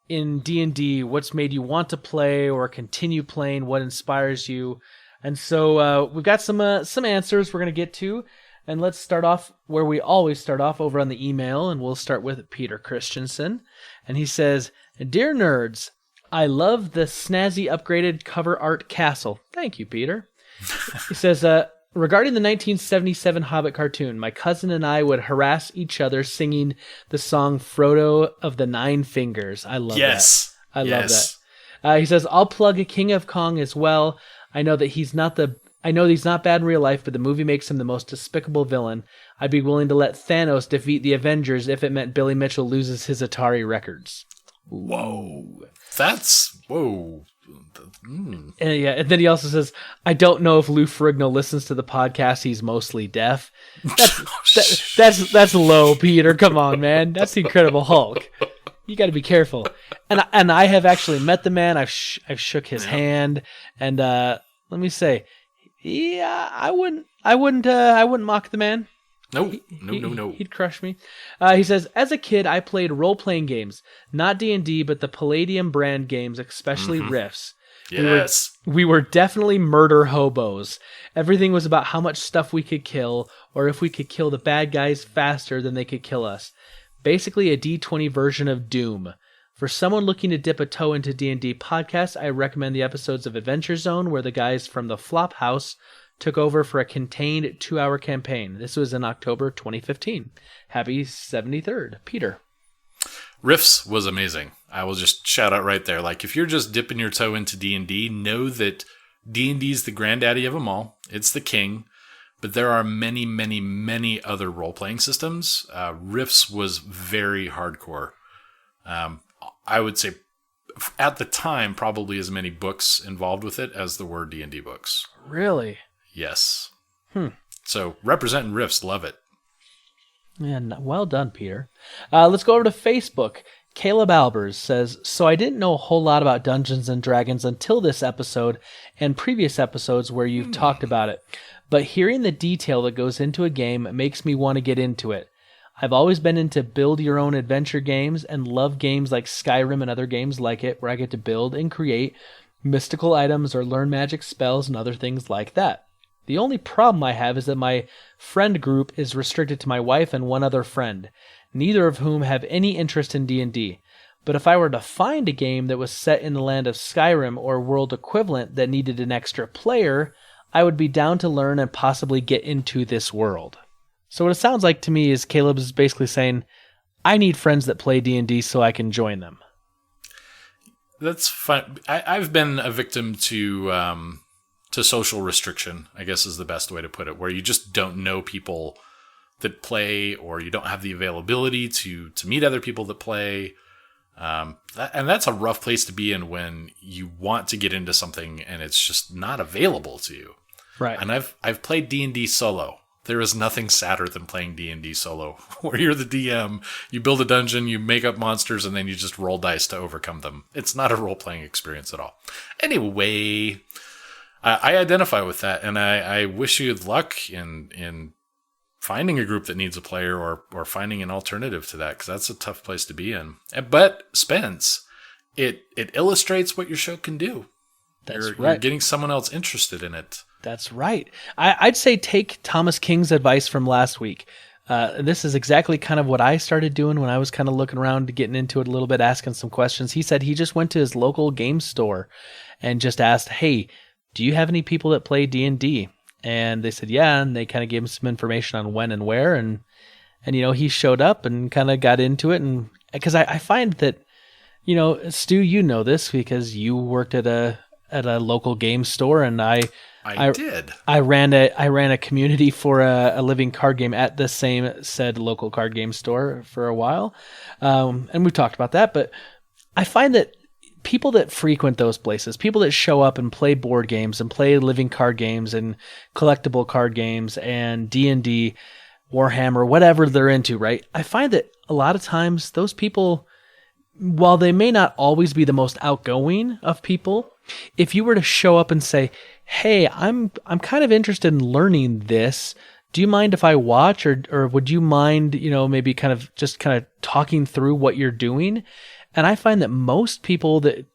D&D? What's made you want to play or continue playing? What inspires you? And so we've got some answers we're going to get to. And let's start off where we always start off, over on the email, and we'll start with Peter Christensen. And he says, "Dear nerds, I love the snazzy upgraded cover art castle." Thank you, Peter. He says, Regarding the 1977 Hobbit cartoon, my cousin and I would harass each other singing the song Frodo of the Nine Fingers. I love that. I love that. He says, I'll plug King of Kong as well. I know he's not bad in real life, but the movie makes him the most despicable villain. I'd be willing to let Thanos defeat the Avengers if it meant Billy Mitchell loses his Atari records. Whoa. Whoa. And and then he also says, I don't know if Lou Ferrigno listens to the podcast. He's mostly deaf. That's low, Peter. Come on, man. That's the Incredible Hulk. You got to be careful. And I have actually met the man. I've shook his hand, and let me say, yeah, I wouldn't mock the man. No. He'd crush me. He says, as a kid, I played role-playing games, not D&D, but the Palladium brand games, especially Rifts. Yes. We were definitely murder hobos. Everything was about how much stuff we could kill, or if we could kill the bad guys faster than they could kill us. Basically a D20 version of Doom. For someone looking to dip a toe into D&D podcasts, I recommend the episodes of Adventure Zone, where the guys from the Flop House took over for a contained 2-hour campaign. This was in October 2015. Happy 73rd, Peter. Rifts was amazing. I will just shout out right there. Like, if you're just dipping your toe into D&D, know that D&D is the granddaddy of them all. It's the king. But there are many, many, many other role-playing systems. Rifts was very hardcore. I would say, at the time, probably as many books involved with it as there were D&D books. Really? Yes. So, representing Rifts, love it. Yeah, well done, Peter. Let's go over to Facebook. Caleb Albers says, so I didn't know a whole lot about Dungeons & Dragons until this episode and previous episodes where you've talked about it. But hearing the detail that goes into a game makes me want to get into it. I've always been into build-your-own adventure games and love games like Skyrim and other games like it where I get to build and create mystical items or learn magic spells and other things like that. The only problem I have is that my friend group is restricted to my wife and one other friend, neither of whom have any interest in D&D. But if I were to find a game that was set in the land of Skyrim or world equivalent that needed an extra player, I would be down to learn and possibly get into this world. So what it sounds like to me is Caleb is basically saying, I need friends that play D&D so I can join them. That's fun. I've been a victim to social restriction, I guess is the best way to put it, where you just don't know people that play, or you don't have the availability to meet other people that play. And that's a rough place to be in when you want to get into something and it's just not available to you. Right. And I've played D&D solo. There is nothing sadder than playing D&D solo, where you're the DM, you build a dungeon, you make up monsters, and then you just roll dice to overcome them. It's not a role-playing experience at all. Anyway, I identify with that, and I wish you luck in finding a group that needs a player or finding an alternative to that, because that's a tough place to be in. But, Spence, it illustrates what your show can do. You're getting someone else interested in it. That's right. I'd say take Thomas King's advice from last week. This is exactly kind of what I started doing when I was kind of looking around, getting into it a little bit, asking some questions. He said he just went to his local game store and just asked, hey, do you have any people that play D&D? And they said, yeah, and they kind of gave him some information on when and where, and he showed up and kind of got into it. And because I find that, Stu, you know this because you worked at a local game store, and I did. I ran a community for a living card game at the said local card game store for a while, and we've talked about that. But I find that people that frequent those places, people that show up and play board games and play living card games and collectible card games and D&D, Warhammer, whatever they're into, right? I find that a lot of times those people, while they may not always be the most outgoing of people, if you were to show up and say, hey, I'm kind of interested in learning this, do you mind if I watch, or would you mind, maybe kind of talking through what you're doing? And I find that most people that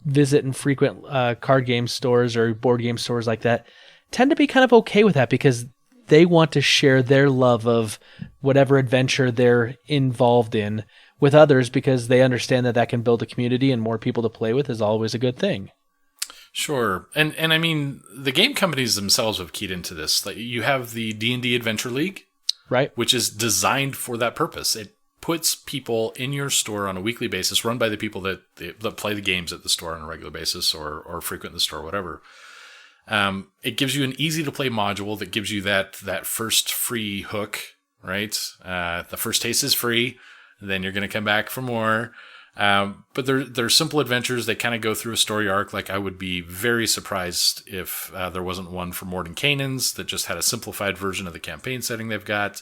visit and frequent card game stores or board game stores like that tend to be kind of okay with that, because they want to share their love of whatever adventure they're involved in with others, because they understand that can build a community, and more people to play with is always a good thing. Sure. And I mean, the game companies themselves have keyed into this. Like, you have the D&D Adventure League, Right. which is designed for that purpose. It puts people in your store on a weekly basis, run by the people that play the games at the store on a regular basis or frequent the store, whatever. It gives you an easy-to-play module that gives you that first free hook, right? The first taste is free. Then you're going to come back for more. But they're simple adventures. They kind of go through a story arc. Like, I would be very surprised if there wasn't one for Mordenkainen's that just had a simplified version of the campaign setting they've got.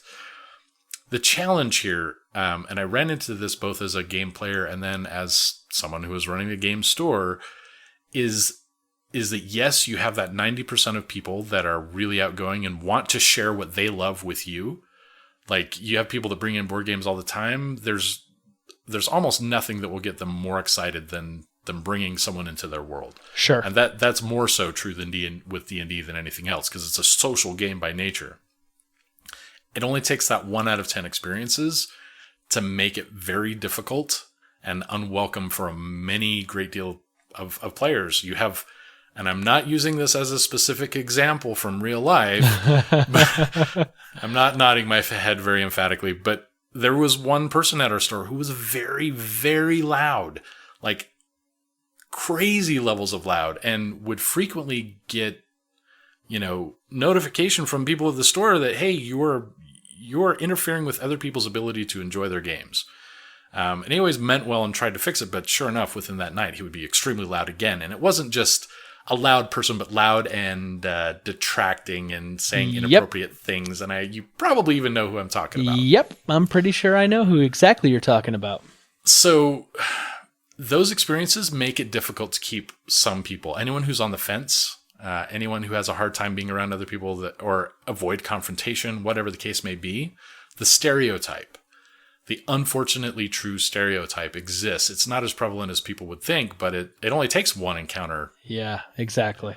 The challenge here, and I ran into this both as a game player and then as someone who was running a game store, is that yes, you have that 90% of people that are really outgoing and want to share what they love with you. Like, you have people that bring in board games all the time. There's almost nothing that will get them more excited than bringing someone into their world. Sure. And that's more so true with D&D than anything else, because it's a social game by nature. It only takes that 1 out of 10 experiences to make it very difficult and unwelcome for a many great deal of players. You have, and I'm not using this as a specific example from real life, but I'm not nodding my head very emphatically, but there was one person at our store who was very, very loud, like crazy levels of loud, and would frequently get, notification from people at the store that, hey, you're interfering with other people's ability to enjoy their games. And he always meant well and tried to fix it, but sure enough, within that night, he would be extremely loud again. And it wasn't just a loud person, but loud and detracting and saying inappropriate things. And you probably even know who I'm talking about. Yep, I'm pretty sure I know who exactly you're talking about. So those experiences make it difficult to keep some people. Anyone who's on the fence, anyone who has a hard time being around other people or avoid confrontation, whatever the case may be, the stereotype, the unfortunately true stereotype exists. It's not as prevalent as people would think, but it only takes one encounter. Yeah, exactly.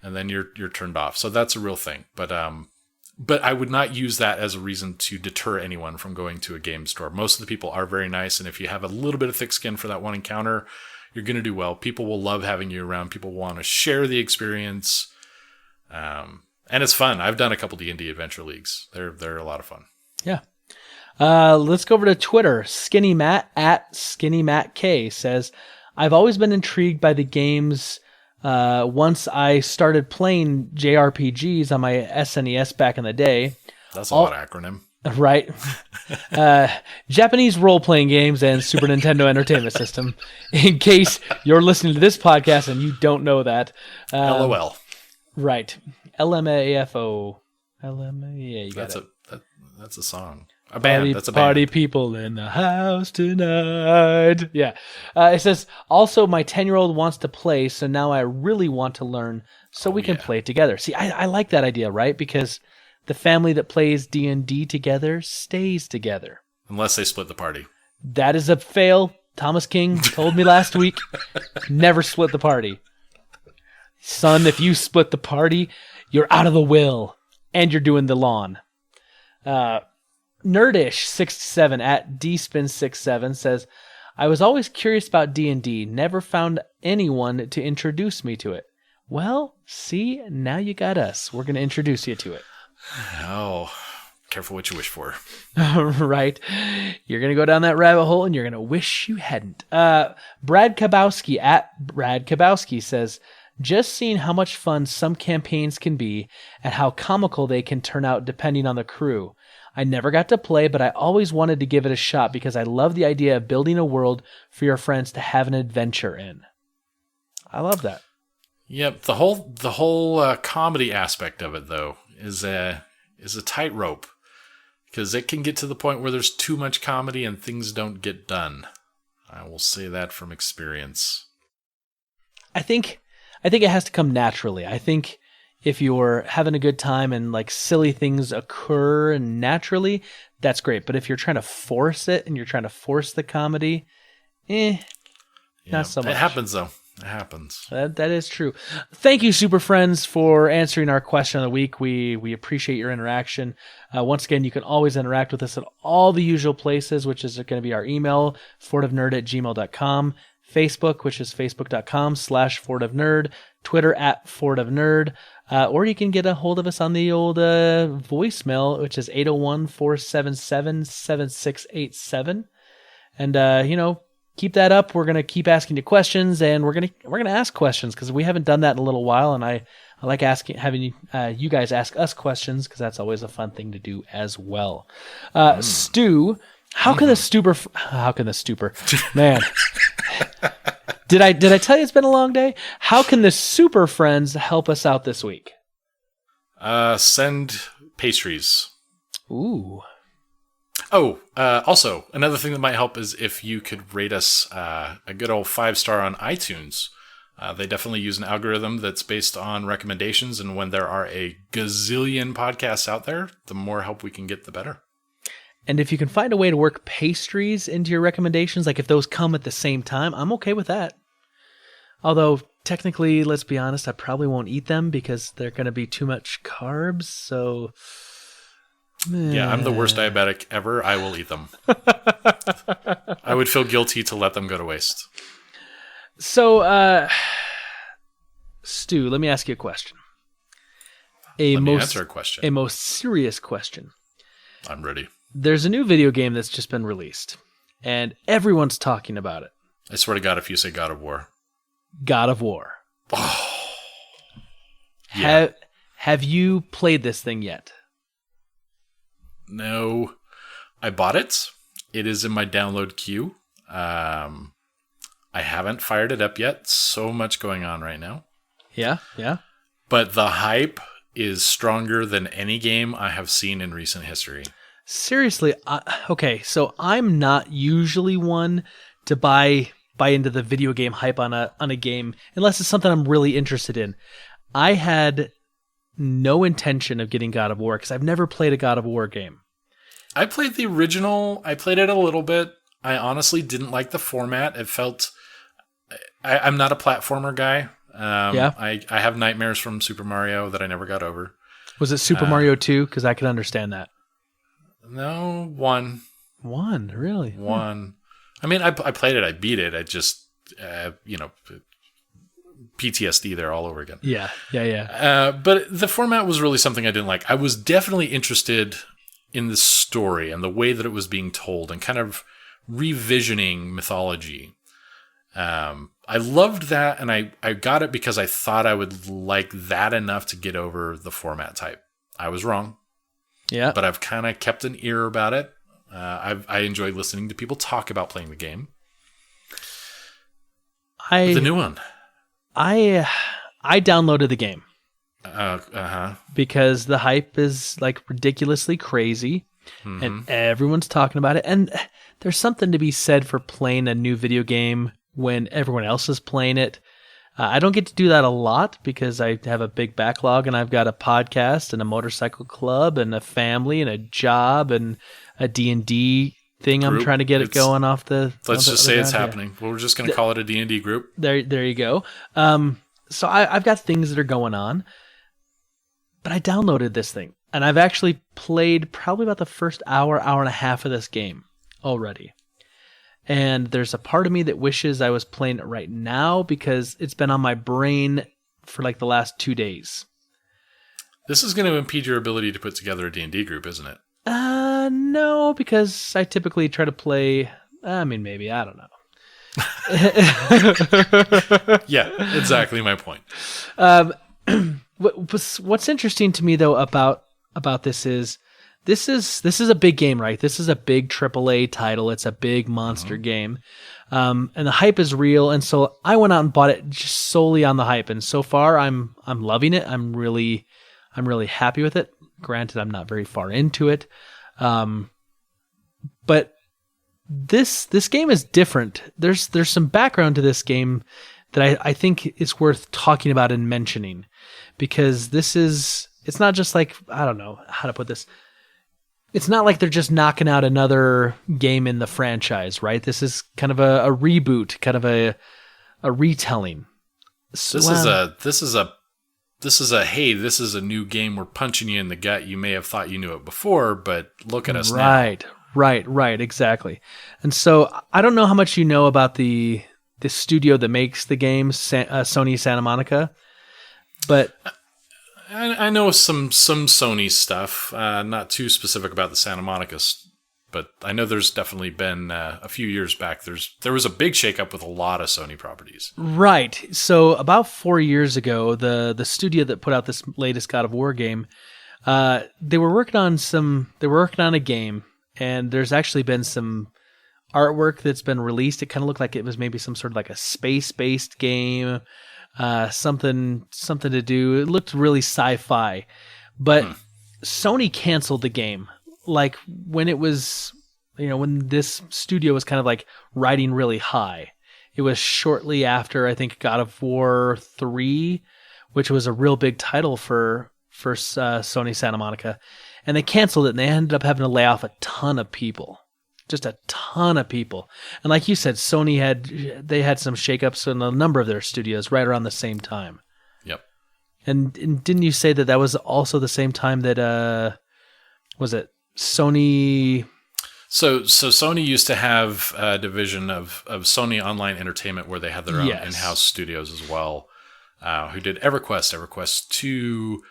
And then you're turned off. So that's a real thing. But I would not use that as a reason to deter anyone from going to a game store. Most of the people are very nice, and if you have a little bit of thick skin for that one encounter, you're going to do well. People will love having you around. People want to share the experience. And it's fun. I've done a couple D&D Adventure Leagues. They're a lot of fun. Yeah. Let's go over to Twitter. Skinny Matt at Skinny Matt K says, I've always been intrigued by the games. Once I started playing JRPGs on my SNES back in the day. That's a lot of acronym. Right. Japanese role-playing games and Super Nintendo Entertainment System. In case you're listening to this podcast and you don't know that. LOL. Right. LMAFO. Yeah, you got it. That's a song. A band. That's a band. Party people in the house tonight. Yeah. It says, also my 10-year-old wants to play, so now I really want to learn so we can play it together. See, I like that idea, right? Because the family that plays D&D together stays together. Unless they split the party. That is a fail. Thomas King told me last week, never split the party. Son, if you split the party, you're out of the will, and you're doing the lawn. Nerdish67 at dspin67 says, I was always curious about D&D, never found anyone to introduce me to it. Well, see, now you got us. We're going to introduce you to it. Oh, careful what you wish for. Right. You're going to go down that rabbit hole and you're going to wish you hadn't. Brad Kabowski at Brad Kabowski says, just seeing how much fun some campaigns can be and how comical they can turn out depending on the crew. I never got to play, but I always wanted to give it a shot because I love the idea of building a world for your friends to have an adventure in. I love that. Yep, the whole comedy aspect of it though is a tightrope because it can get to the point where there's too much comedy and things don't get done. I will say that from experience. I think it has to come naturally. I think if you're having a good time and like silly things occur naturally, that's great. But if you're trying to force it and you're trying to force the comedy, not so much. It happens though. It happens. That is true. Thank you, Super Friends, for answering our question of the week. We appreciate your interaction. Once again, you can always interact with us at all the usual places, which is going to be our email, fortivenerd@gmail.com, Facebook, which is facebook.com/FordofNerd, Twitter @FordofNerd, or you can get a hold of us on the old voicemail, which is 801-477-7687. And, keep that up. We're going to keep asking you questions, and we're going to ask questions because we haven't done that in a little while, and I like having you guys ask us questions because that's always a fun thing to do as well. Stu, how can the stupor man did I tell you it's been a long day? How can the super friends help us out this week? Send pastries. Ooh. Oh, also, another thing that might help is if you could rate us a good old 5-star on iTunes. They definitely use an algorithm that's based on recommendations, and when there are a gazillion podcasts out there, the more help we can get, the better. And if you can find a way to work pastries into your recommendations, like if those come at the same time, I'm okay with that. Although, technically, let's be honest, I probably won't eat them because they're going to be too much carbs, so... Yeah, I'm the worst diabetic ever. I will eat them. I would feel guilty to let them go to waste. So, Stu, let me ask you a question. Answer a question. A most serious question. I'm ready. There's a new video game that's just been released, and everyone's talking about it. I swear to God, if you say God of War. God of War. Oh. Yeah. Have you played this thing yet? No. I bought it. It is in my download queue. I haven't fired it up yet. So much going on right now. Yeah. But the hype is stronger than any game I have seen in recent history. Seriously, okay, so I'm not usually one to buy into the video game hype on a game unless it's something I'm really interested in. I had no intention of getting God of War because I've never played a God of War game. I played the original. I played it a little bit. I honestly didn't like the format. It felt... I'm not a platformer guy. Yeah. I have nightmares from Super Mario that I never got over. Was it Super Mario 2? Because I can understand that. No, 1. 1, really? 1. I mean, I played it. I beat it. I just, PTSD there all over again. Yeah. But the format was really something I didn't like. I was definitely interested in the story and the way that it was being told and kind of revisioning mythology. I loved that, and I got it because I thought I would like that enough to get over the format type. I was wrong. Yeah. But I've kind of kept an ear about it. I enjoy listening to people talk about playing the game. The new one. I downloaded the game. Because the hype is like ridiculously crazy, and everyone's talking about it. And there's something to be said for playing a new video game when everyone else is playing it. I don't get to do that a lot because I have a big backlog, and I've got a podcast and a motorcycle club and a family and a job and a D&D thing. Group. I'm trying to get it going off the... Let's just say it's happening. Well, we're just going to call it a D&D group. There you go. So I've got things that are going on, but I downloaded this thing, and I've actually played probably about the first hour and a half of this game already. And there's a part of me that wishes I was playing it right now because it's been on my brain for like the last 2 days. This is going to impede your ability to put together a D&D group, isn't it? No, because I typically try to play... maybe. I don't know. Yeah, exactly my point. What's interesting to me, though, about this is a big game, right? This is a big AAA title. It's a big monster game. And the hype is real. And so I went out and bought it just solely on the hype. And so far I'm loving it. I'm really happy with it. Granted, I'm not very far into it. But this game is different. There's some background to this game that I think is worth talking about and mentioning, because it's not just like, I don't know how to put this. It's not like they're just knocking out another game in the franchise, right? This is kind of a reboot, kind of a retelling. So, This is a new game. We're punching you in the gut. You may have thought you knew it before, but look at us now. Right, exactly. And so I don't know how much you know about the the studio that makes the games, Sony Santa Monica. But I know some Sony stuff, not too specific about the Santa Monica, but I know there's definitely been a few years back. There was a big shakeup with a lot of Sony properties. right, so about 4 years ago, the studio that put out this latest God of War game, they were working on a game, and there's actually been some artwork that's been released. It kind of looked like it was maybe some sort of like a space-based game, something to do. It looked really sci-fi, but Sony canceled the game. Like when it was, when this studio was kind of like riding really high. It was shortly after, I think, God of War 3, which was a real big title for Sony Santa Monica, and they canceled it, and they ended up having to lay off a ton of people. Just a ton of people. And like you said, Sony had some shakeups in a number of their studios right around the same time. Yep. And didn't you say that was also the same time that was it Sony? So Sony used to have a division of Sony Online Entertainment where they had their own in-house studios as well, who did EverQuest, EverQuest 2.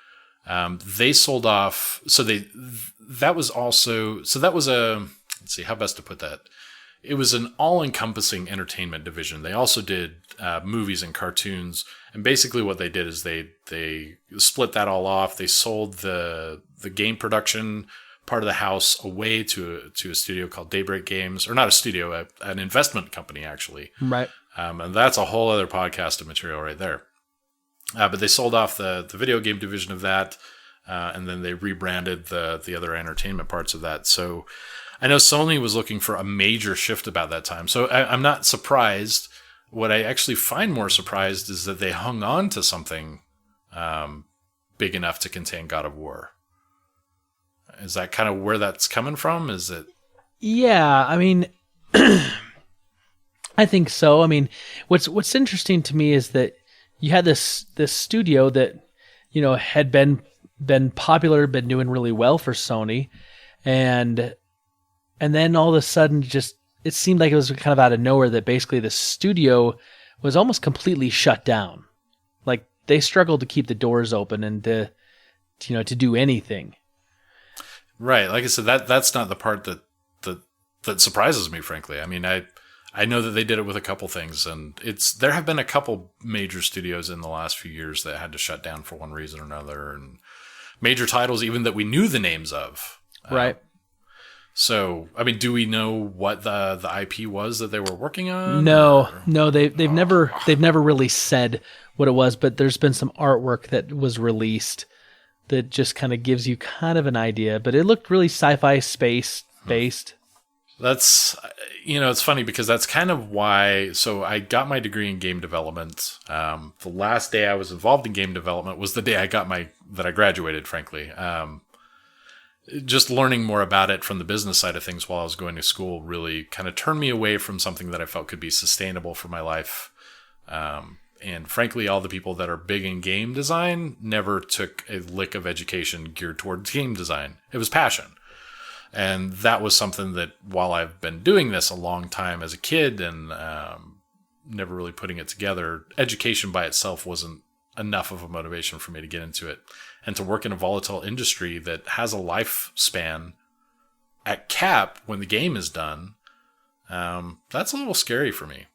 They sold off. That was a, let's see how best to put that. It was an all-encompassing entertainment division. They also did movies and cartoons, and basically what they did is they split that all off. They sold the game production part of the house away to a studio called Daybreak Games, or not a studio, an investment company actually. Right. And that's a whole other podcast of material right there. But they sold off the video game division of that, and then they rebranded the other entertainment parts of that. So I know Sony was looking for a major shift about that time. So I'm not surprised. What I actually find more surprised is that they hung on to something big enough to contain God of War. Is that kind of where that's coming from? Is it? Yeah, I mean, I think so. I mean, what's interesting to me is that you had this studio that, had been popular, been doing really well for Sony, and then all of a sudden, just it seemed like it was kind of out of nowhere that basically the studio was almost completely shut down. Like they struggled to keep the doors open and to do anything. Right, like I said, that's not the part that surprises me, frankly. I mean, I know that they did it with a couple things, and there have been a couple major studios in the last few years that had to shut down for one reason or another, and major titles even that we knew the names of. Right. So, I mean, do we know what the IP was that they were working on? No, they've never really said what it was, but there's been some artwork that was released that just kind of gives you kind of an idea, but it looked really sci-fi space based. That's, it's funny because that's kind of why. So I got my degree in game development. The last day I was involved in game development was the day that I graduated, frankly. Just learning more about it from the business side of things while I was going to school really kind of turned me away from something that I felt could be sustainable for my life. And frankly, all the people that are big in game design never took a lick of education geared towards game design. It was passion. And that was something that while I've been doing this a long time as a kid and never really putting it together, education by itself wasn't enough of a motivation for me to get into it. And to work in a volatile industry that has a lifespan at cap when the game is done, that's a little scary for me.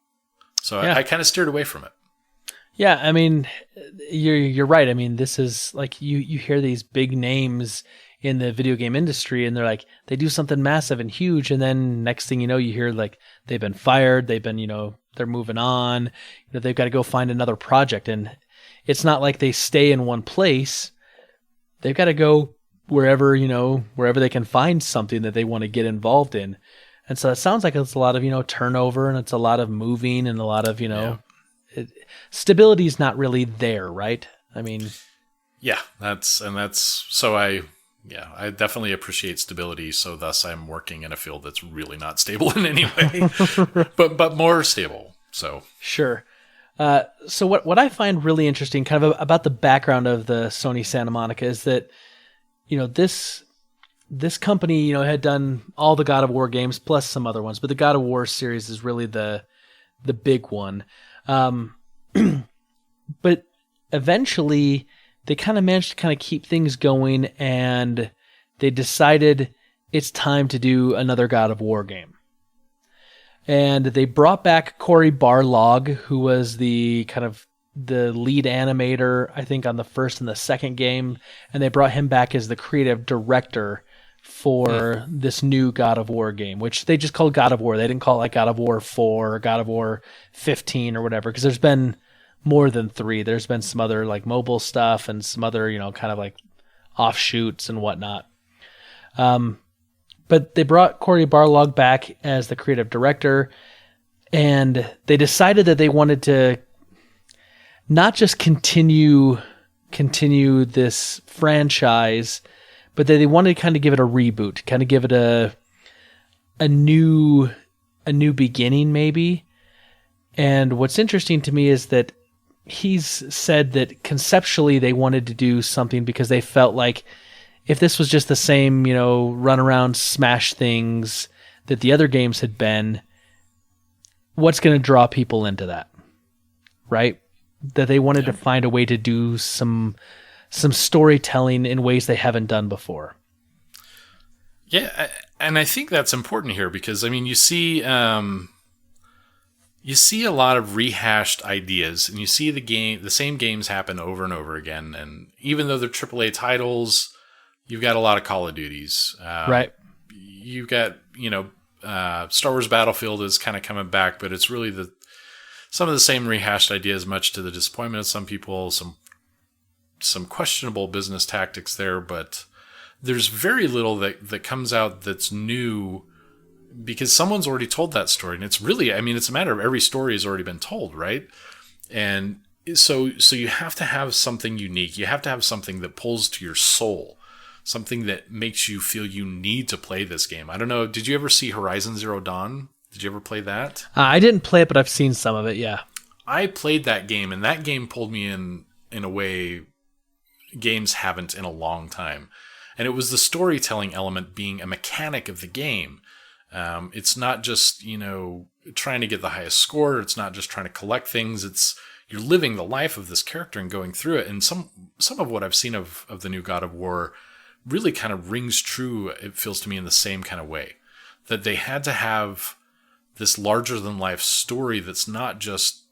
So yeah. I kind of steered away from it. Yeah, I mean, you're right. I mean, this is like you hear these big names in the video game industry, and they're like they do something massive and huge, and then next thing you know, you hear like they've been fired, they've been they're moving on, they've got to go find another project, and it's not like they stay in one place. They've got to go wherever they can find something that they want to get involved in, and so it sounds like it's a lot of turnover, and it's a lot of moving, and a lot of stability is not really there, right? I mean, yeah, I definitely appreciate stability. So thus I'm working in a field that's really not stable in any way, but more stable. So sure. So what I find really interesting kind of about the background of the Sony Santa Monica is that, this company, had done all the God of War games plus some other ones, but the God of War series is really the the big one. But eventually they kind of managed to kind of keep things going, and they decided it's time to do another God of War game. And they brought back Cory Barlog, who was the kind of the lead animator, I think, on the first and the second game, and they brought him back as the creative director for this new God of War game, which they just called God of War. They didn't call it like God of War 4 or God of War 15 or whatever, because there's been more than 3. There's been some other like mobile stuff and some other, kind of like offshoots and whatnot. But they brought Cory Barlog back as the creative director, and they decided that they wanted to not just continue this franchise, but that they wanted to kind of give it a reboot, kind of give it a new beginning maybe. And what's interesting to me is that he's said that conceptually they wanted to do something because they felt like if this was just the same, run around, smash things that the other games had been, what's going to draw people into that, right? That they wanted to find a way to do some storytelling in ways they haven't done before. Yeah, and I think that's important here because, you see a lot of rehashed ideas, and you see the same games happen over and over again. And even though they're AAA titles, you've got a lot of Call of Duties. Right. You've got, Star Wars Battlefield is kind of coming back, but it's really some of the same rehashed ideas, much to the disappointment of some people, some questionable business tactics there, but there's very little that comes out that's new because someone's already told that story. And it's really, it's a matter of every story has already been told, right? And so you have to have something unique. You have to have something that pulls to your soul, something that makes you feel you need to play this game. I don't know. Did you ever see Horizon Zero Dawn? Did you ever play that? I didn't play it, but I've seen some of it, yeah. I played that game, and that game pulled me in a way games haven't in a long time. And it was the storytelling element being a mechanic of the game. It's not just, trying to get the highest score. It's not just trying to collect things. You're living the life of this character and going through it. And some of what I've seen of the new God of War really kind of rings true, it feels to me, in the same kind of way. That they had to have this larger-than-life story that's not just,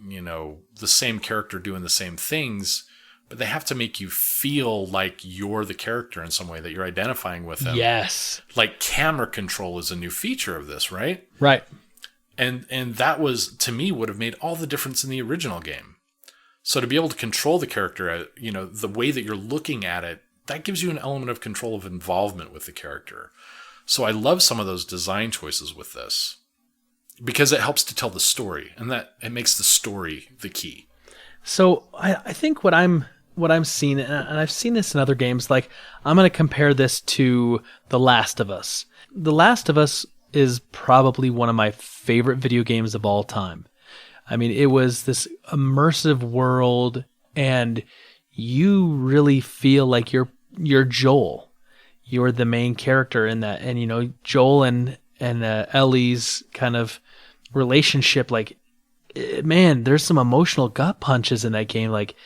the same character doing the same things, but they have to make you feel like you're the character in some way, that you're identifying with them. Yes. Like camera control is a new feature of this, right? Right. And that was, to me, would have made all the difference in the original game. So to be able to control the character, the way that you're looking at it, that gives you an element of control, of involvement with the character. So I love some of those design choices with this because it helps to tell the story, and that it makes the story the key. So I think what I'm seeing, and I've seen this in other games, like I'm going to compare this to The Last of Us. The Last of Us is probably one of my favorite video games of all time. It was this immersive world, and you really feel like you're Joel. You're the main character in that, and Joel and Ellie's kind of relationship, like, man, there's some emotional gut punches in that game. Like,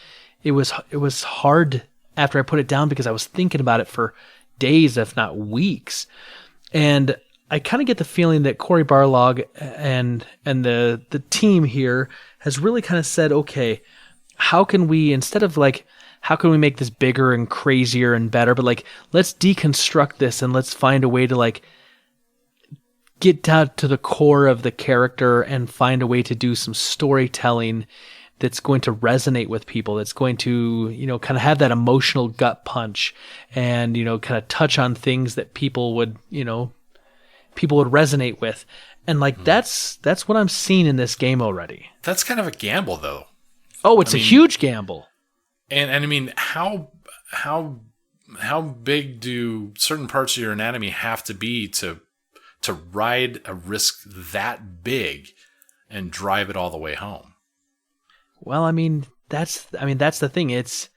it was hard after I put it down because I was thinking about it for days, if not weeks. And I kind of get the feeling that Cory Barlog and the team here has really kind of said, okay, how can we, instead of like, how can we make this bigger and crazier and better, but like, let's deconstruct this and let's find a way to like get down to the core of the character and find a way to do some storytelling that's going to resonate with people, that's going to, kind of have that emotional gut punch and, kind of touch on things that people would resonate with. And like, that's what I'm seeing in this game already. That's kind of a gamble, though. Oh, it's a huge gamble. And how big do certain parts of your anatomy have to be to ride a risk that big and drive it all the way home? Well, that's the thing. It's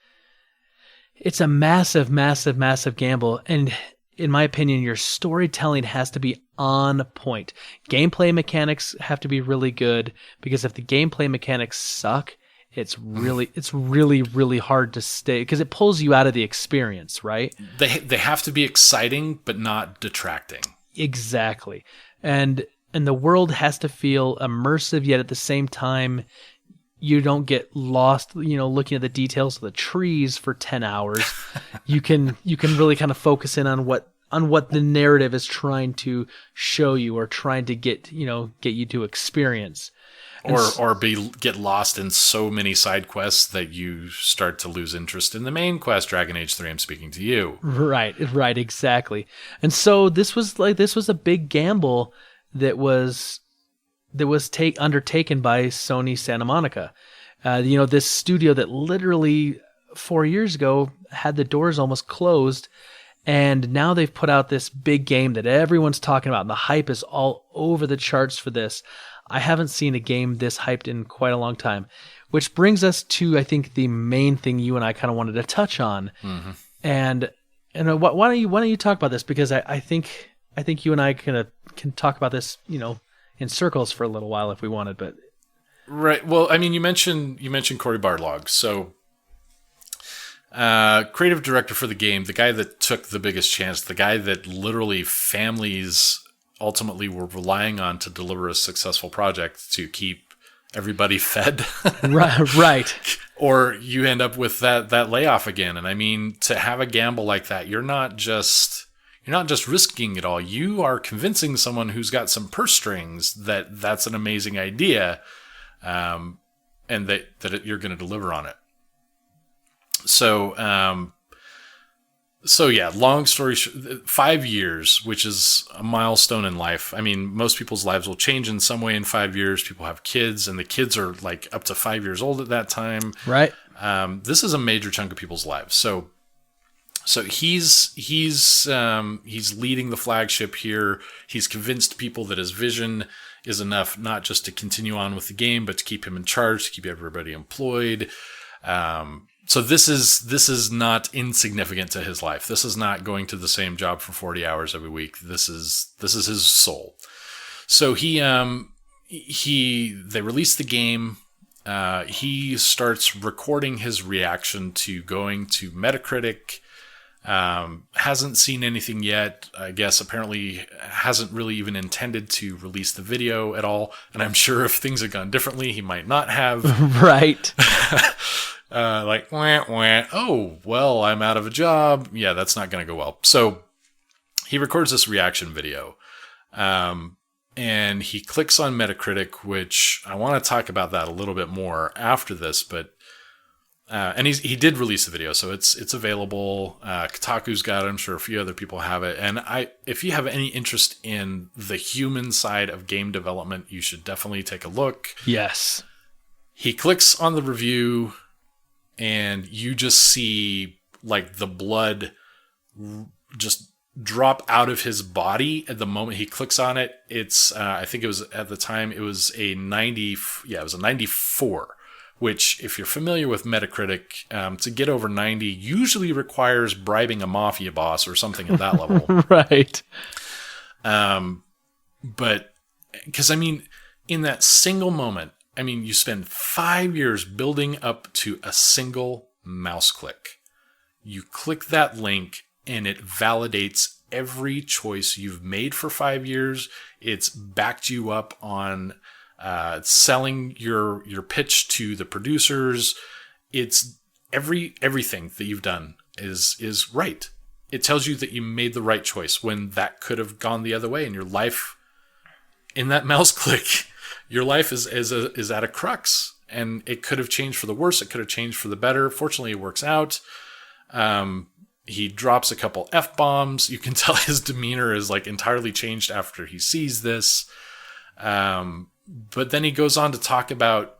a massive, massive, massive gamble. And in my opinion, your storytelling has to be on point. Gameplay mechanics have to be really good, because if the gameplay mechanics suck, it's really hard to stay, because it pulls you out of the experience, right? They have to be exciting but not detracting. Exactly. And the world has to feel immersive, yet at the same time you don't get lost, looking at the details of the trees for 10 hours. you can really kind of focus in on what the narrative is trying to show you, or trying to get you to experience. Or get lost in so many side quests that you start to lose interest in the main quest. Dragon Age 3, I'm speaking to you. Right, exactly. And so this was a big gamble that was undertaken by Sony Santa Monica. This studio that literally 4 years ago had the doors almost closed, and now they've put out this big game that everyone's talking about, and the hype is all over the charts for this. I haven't seen a game this hyped in quite a long time, which brings us to, I think, the main thing you and I kind of wanted to touch on. Mm-hmm. And why don't you talk about this? Because I think you and I can talk about this, in circles for a little while if we wanted, but right. Well, I mean, you mentioned Cory Barlog, so creative director for the game, the guy that took the biggest chance, the guy that literally families ultimately were relying on to deliver a successful project to keep everybody fed. Right. Or you end up with that layoff again. And I mean, to have a gamble like that, you're not just risking it all. You are convincing someone who's got some purse strings that that's an amazing idea, and that you're going to deliver on it. So yeah, long story short, 5 years, which is a milestone in life. I mean, most people's lives will change in some way in 5 years. People have kids, and the kids are like up to 5 years old at that time. Right. This is a major chunk of people's lives. So he's leading the flagship here. He's convinced people that his vision is enough, not just to continue on with the game, but to keep him in charge, to keep everybody employed. So this is not insignificant to his life. This is not going to the same job for 40 hours every week. This is his soul. So they release the game. He starts recording his reaction to going to Metacritic. Hasn't seen anything yet. I guess apparently hasn't really even intended to release the video at all. And I'm sure if things had gone differently, he might not have. Right. Like, wah, wah. Oh, well, I'm out of a job. Yeah, that's not going to go well. So he records this reaction video. And he clicks on Metacritic, which I want to talk about that a little bit more after this, but and he did release the video, so it's available. Kotaku's got it. I'm sure a few other people have it. And if you have any interest in the human side of game development, you should definitely take a look. Yes. He clicks on the review, and you just see like the blood just drop out of his body at the moment he clicks on it. It's I think it was at the time it was a 90. Yeah, it was a 94. Which, if you're familiar with Metacritic, to get over 90 usually requires bribing a mafia boss or something at that level. Right. But, because, I mean, in that single moment, I mean, you spend 5 years building up to a single mouse click. You click that link, and it validates every choice you've made for 5 years. It's backed you up on selling your pitch to the producers. It's everything that you've done is right. It tells you that you made the right choice when that could have gone the other way, and your life in that mouse click, your life is at a crux, and it could have changed for the worse. It could have changed for the better. Fortunately, it works out. He drops a couple F-bombs. You can tell his demeanor is like entirely changed after he sees this. But then he goes on to talk about,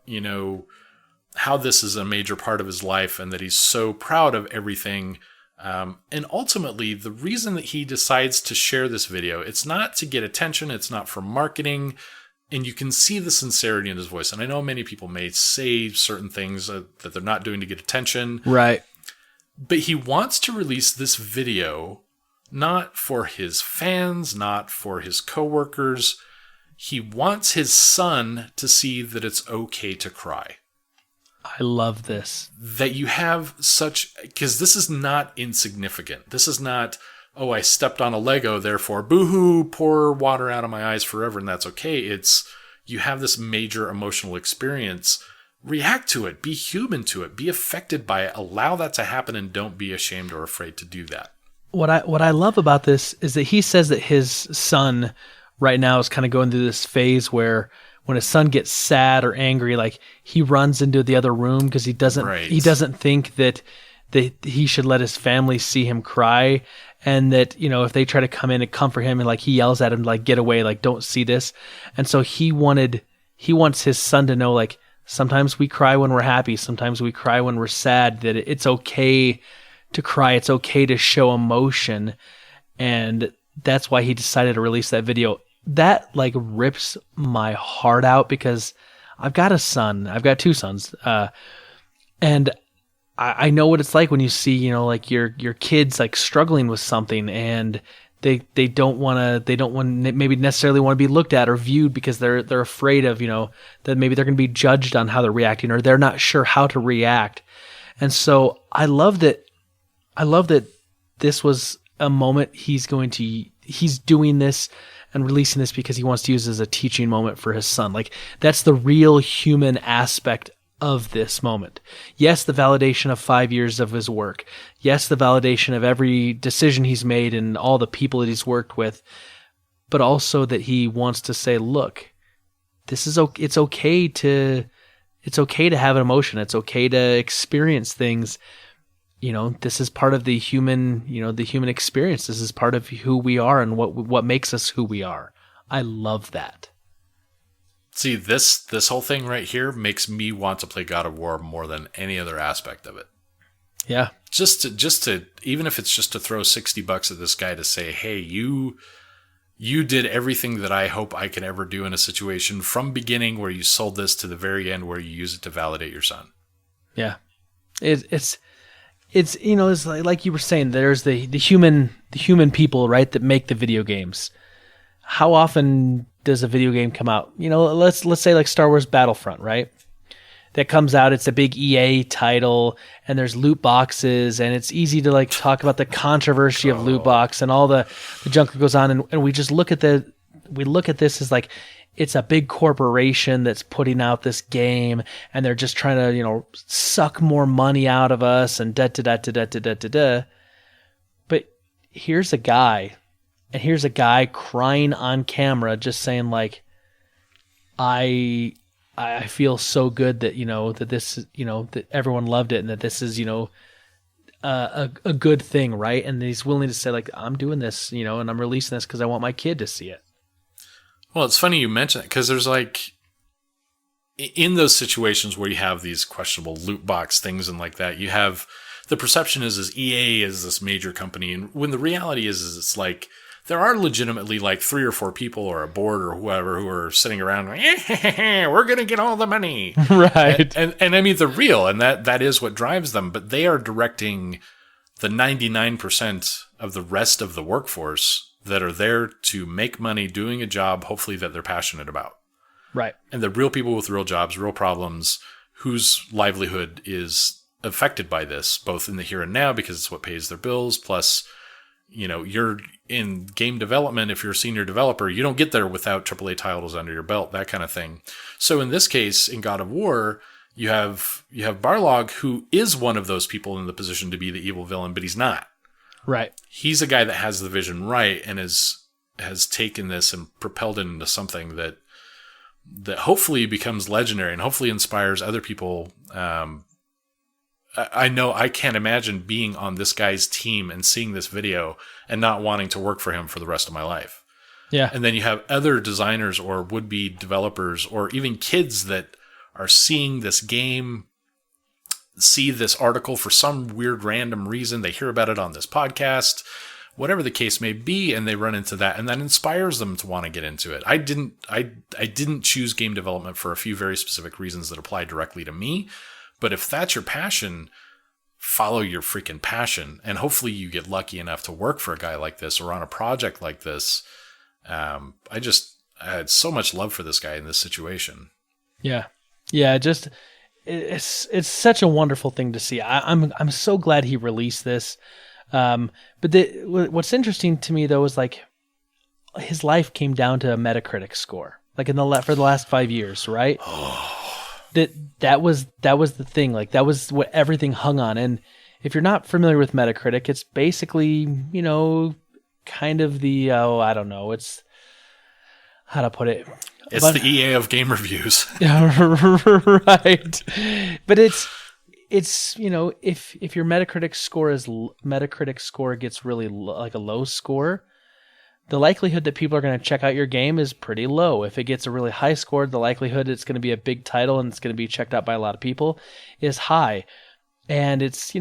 how this is a major part of his life and that he's so proud of everything. And ultimately, the reason that he decides to share this video, it's not to get attention. It's not for marketing. And you can see the sincerity in his voice. And I know many people may say certain things that they're not doing to get attention. Right. But he wants to release this video not for his fans, not for his coworkers. He wants his son to see that it's okay to cry. I love this. That you have such, because this is not insignificant. This is not, oh, I stepped on a Lego, therefore, boo-hoo, pour water out of my eyes forever, and that's okay. It's, you have this major emotional experience. React to it. Be human to it. Be affected by it. Allow that to happen, and don't be ashamed or afraid to do that. What I love about this is that he says that his son right now is kind of going through this phase where when his son gets sad or angry, like he runs into the other room because he doesn't think that he should let his family see him cry, and that, you know, if they try to come in and comfort him, and like he yells at him like, get away, like don't see this. And so he wants his son to know, like, sometimes we cry when we're happy, sometimes we cry when we're sad, that it's okay to cry, it's okay to show emotion. And that's why he decided to release that video. That like rips my heart out, because I've got a son. I've got two sons. And I know what it's like when you see, you know, like your kids like struggling with something, and they don't want to maybe necessarily want to be looked at or viewed, because they're afraid of, you know, that maybe they're going to be judged on how they're reacting, or they're not sure how to react. And so I love that this was a moment he's doing this and releasing this because he wants to use it as a teaching moment for his son. Like, that's the real human aspect of this moment. Yes, the validation of 5 years of his work. Yes, the validation of every decision he's made and all the people that he's worked with. But also that he wants to say, look, it's okay to have an emotion. It's okay to experience things. You know, this is part of the human experience. This is part of who we are and what makes us who we are. I love that. See, this whole thing right here makes me want to play God of War more than any other aspect of it. Yeah. Just to even if it's just to throw $60 at this guy to say, hey, you did everything that I hope I can ever do in a situation, from beginning where you sold this to the very end where you use it to validate your son. Yeah. It's you know, it's like you were saying, there's the human people, right, that make the video games. How often does a video game come out? You know, let's say like Star Wars Battlefront, right? That comes out, it's a big EA title, and there's loot boxes, and it's easy to like talk about the controversy of loot box and all the junk that goes on, and we just look at this as like, it's a big corporation that's putting out this game, and they're just trying to, you know, suck more money out of us, and da-da-da-da-da-da-da-da. But here's a guy crying on camera, just saying like, I feel so good that, you know, that this, you know, that everyone loved it, and that this is, you know, a good thing, right? And he's willing to say like, I'm doing this, you know, and I'm releasing this because I want my kid to see it. Well, it's funny you mention it, because there's like, in those situations where you have these questionable loot box things and like that, you have, the perception is EA is this major company, and when the reality is it's like, there are legitimately like 3 or 4 people or a board or whoever who are sitting around going, we're going to get all the money. Right. And I mean, they're real, and that is what drives them, but they are directing the 99% of the rest of the workforce that are there to make money doing a job, hopefully that they're passionate about. Right. And the real people with real jobs, real problems, whose livelihood is affected by this, both in the here and now, because it's what pays their bills, plus, you know, you're in game development. If you're a senior developer, you don't get there without AAA titles under your belt, that kind of thing. So in this case, in God of War, you have Barlog, who is one of those people in the position to be the evil villain, but he's not. Right. He's a guy that has the vision right, and has taken this and propelled it into something that hopefully becomes legendary and hopefully inspires other people. I know I can't imagine being on this guy's team and seeing this video and not wanting to work for him for the rest of my life. Yeah. And then you have other designers or would-be developers or even kids that are seeing this game, see this article for some weird random reason. They hear about it on this podcast, whatever the case may be, and they run into that, and that inspires them to want to get into it. I didn't choose game development for a few very specific reasons that apply directly to me. But if that's your passion, follow your freaking passion. And hopefully you get lucky enough to work for a guy like this or on a project like this. I had so much love for this guy in this situation. Yeah. Yeah. Just, it's such a wonderful thing to see. I'm so glad he released this. But what's interesting to me though is like his life came down to a Metacritic score, like for the last 5 years, right? That was the thing. Like that was what everything hung on. And if you're not familiar with Metacritic, it's basically, kind of the, I don't know, it's how to put it. It's the EA of game reviews. Right. But it's if your Metacritic score gets really like a low score, the likelihood that people are going to check out your game is pretty low. If it gets a really high score, the likelihood it's going to be a big title and it's going to be checked out by a lot of people is high. And it's,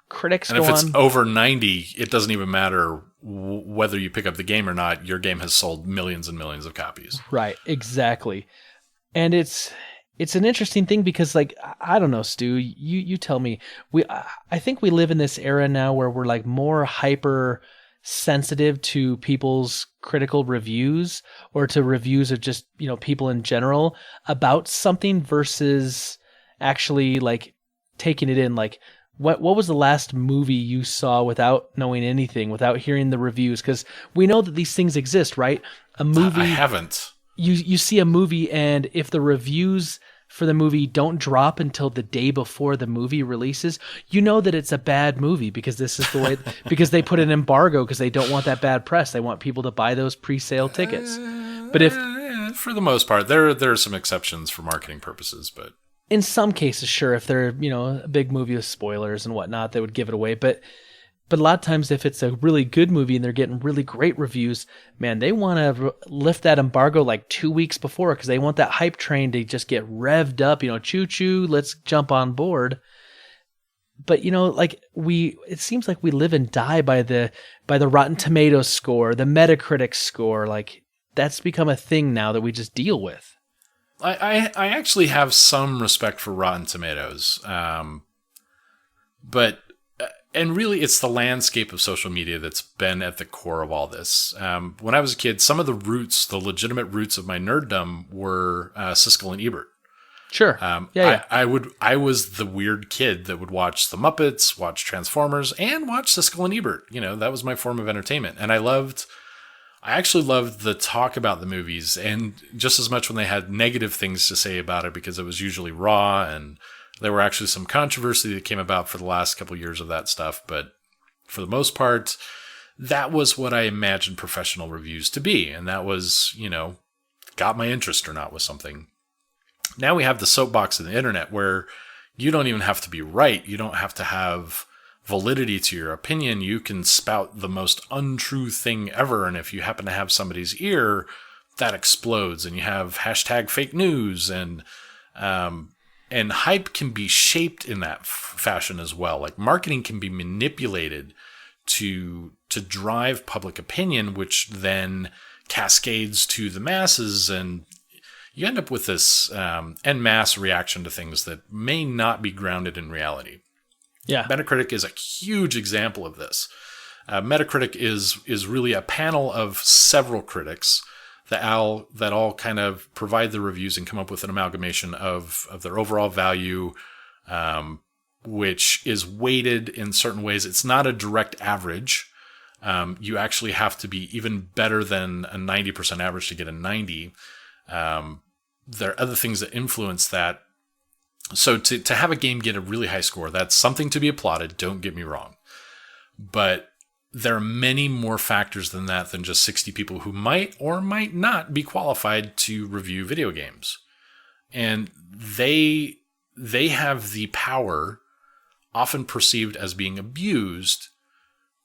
critics and go if it's on. over 90, it doesn't even matter whether you pick up the game or not. Your game has sold millions and millions of copies. Right, exactly. And it's an interesting thing because, like, I don't know, Stu, you tell me. I think we live in this era now where we're like more hyper sensitive to people's critical reviews or to reviews of just, people in general about something versus actually like taking it in. Like, what was the last movie you saw without knowing anything, without hearing the reviews? Because we know that these things exist, right? A movie. I haven't. You see a movie, and if the reviews for the movie don't drop until the day before the movie releases, you know that it's a bad movie because this is the way, because they put an embargo because they don't want that bad press. They want people to buy those pre-sale tickets. But if for the most part, there are some exceptions for marketing purposes, but in some cases, sure, if they're, a big movie with spoilers and whatnot, they would give it away. But a lot of times if it's a really good movie and they're getting really great reviews, man, they want to lift that embargo like 2 weeks before because they want that hype train to just get revved up, choo-choo, let's jump on board. But, it seems like we live and die by the Rotten Tomatoes score, the Metacritic score. Like, that's become a thing now that we just deal with. I actually have some respect for Rotten Tomatoes, but really it's the landscape of social media that's been at the core of all this. When I was a kid, some of the legitimate roots of my nerddom were Siskel and Ebert. Sure. Yeah. I was the weird kid that would watch the Muppets, watch Transformers, and watch Siskel and Ebert. That was my form of entertainment, and I actually loved the talk about the movies, and just as much when they had negative things to say about it because it was usually raw, and there were actually some controversy that came about for the last couple of years of that stuff. But for the most part, that was what I imagined professional reviews to be, and that was, got my interest or not with something. Now we have the soapbox of the internet where you don't even have to be right. You don't have to have validity to your opinion. You can spout the most untrue thing ever, and if you happen to have somebody's ear, that explodes, and you have hashtag fake news, and hype can be shaped in that fashion as well. Like, marketing can be manipulated to drive public opinion, which then cascades to the masses, and you end up with this en masse reaction to things that may not be grounded in reality. Yeah. Metacritic is a huge example of this. Metacritic is really a panel of several critics that all kind of provide the reviews and come up with an amalgamation of their overall value, which is weighted in certain ways. It's not a direct average. You actually have to be even better than a 90% average to get a 90. There are other things that influence that. So to have a game get a really high score, that's something to be applauded, don't get me wrong. But there are many more factors than that, than just 60 people who might or might not be qualified to review video games. And they have the power, often perceived as being abused,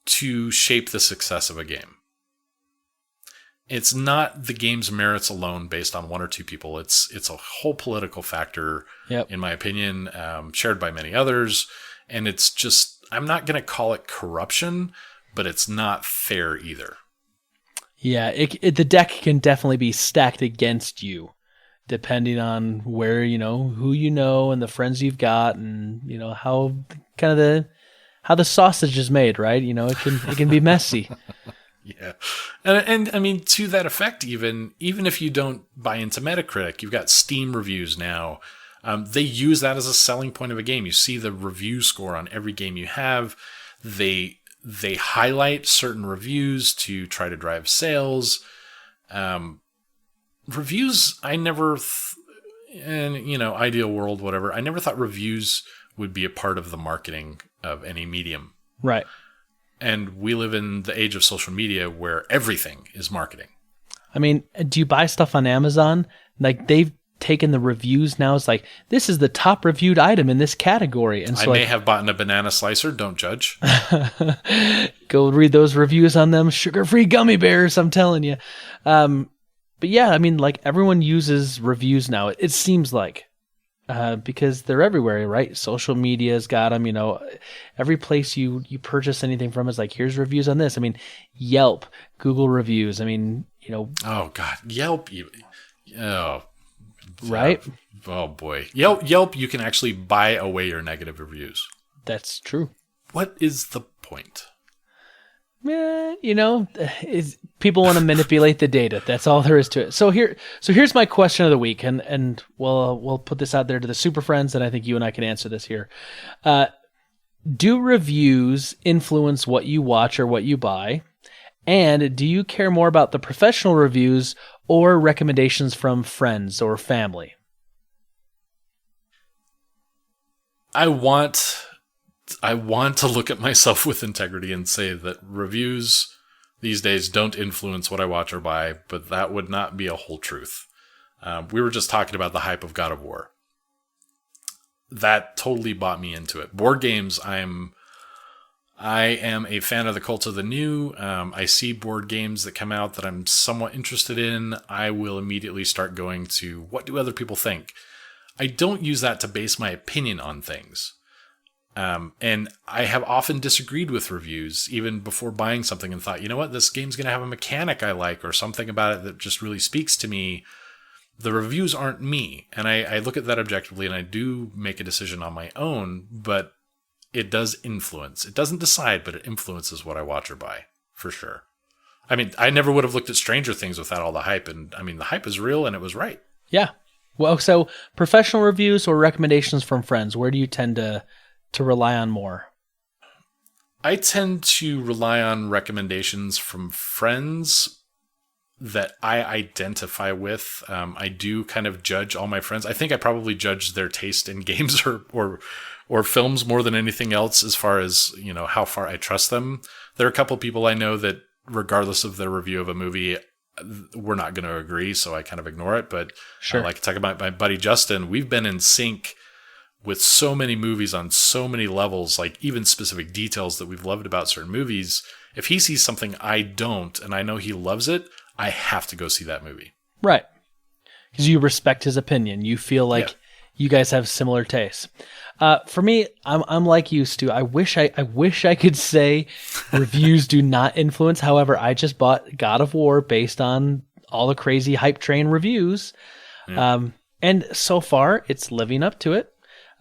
to shape the success of a game. It's not the game's merits alone based on one or two people. It's a whole political factor, yep, in my opinion, shared by many others. And it's just, I'm not going to call it corruption, but it's not fair either. Yeah, the deck can definitely be stacked against you depending on where, who you know and the friends you've got and, how kind of how the sausage is made, right? It can be messy. Yeah. And I mean, to that effect, even if you don't buy into Metacritic, you've got Steam reviews now. They use that as a selling point of a game. You see the review score on every game you have. They highlight certain reviews to try to drive sales. Reviews, I never, ideal world, whatever, I never thought reviews would be a part of the marketing of any medium. Right. And we live in the age of social media where everything is marketing. I mean, do you buy stuff on Amazon? Like, they've taken the reviews now. It's like, this is the top reviewed item in this category. And so I may have bought a banana slicer. Don't judge. Go read those reviews on them sugar-free gummy bears, I'm telling you. But yeah, I mean, like, everyone uses reviews now. It seems like. Because they're everywhere, right? Social media's got them, every place you purchase anything from is like, here's reviews on this. I mean, Yelp, Google reviews. I mean, Oh God, Yelp. Right? Oh boy. Yelp, you can actually buy away your negative reviews. That's true. What is the point? People want to manipulate the data. That's all there is to it. So here's my question of the week, and we'll put this out there to the super friends, and I think you and I can answer this here. Do reviews influence what you watch or what you buy? And do you care more about the professional reviews or recommendations from friends or family? I want to look at myself with integrity and say that reviews these days don't influence what I watch or buy, but that would not be a whole truth. We were just talking about the hype of God of War. That totally bought me into it. Board games, I am a fan of the cult of the new. I see board games that come out that I'm somewhat interested in. I will immediately start going to, what do other people think? I don't use that to base my opinion on things. And I have often disagreed with reviews, even before buying something, and thought, you know what, this game's going to have a mechanic I like or something about it that just really speaks to me. The reviews aren't me. And I look at that objectively, and I do make a decision on my own, but it does influence. It doesn't decide, but it influences what I watch or buy, for sure. I mean, I never would have looked at Stranger Things without all the hype. And I mean, the hype is real, and it was right. Yeah. Well, so professional reviews or recommendations from friends, where do you tend to rely on more? I tend to rely on recommendations from friends that I identify with. I do kind of judge all my friends. I think I probably judge their taste in games or films more than anything else, as far as, how far I trust them. There are a couple people I know that, regardless of their review of a movie, we're not going to agree, so I kind of ignore it. But sure. Like to talk about my buddy Justin, we've been in sync with so many movies on so many levels, like even specific details that we've loved about certain movies. If he sees something I don't, and I know he loves it, I have to go see that movie. Right. Because you respect his opinion. You feel like you guys have similar tastes. For me, I'm like you, Stu. I wish I could say reviews do not influence. However, I just bought God of War based on all the crazy hype train reviews. Yeah. And so far, it's living up to it.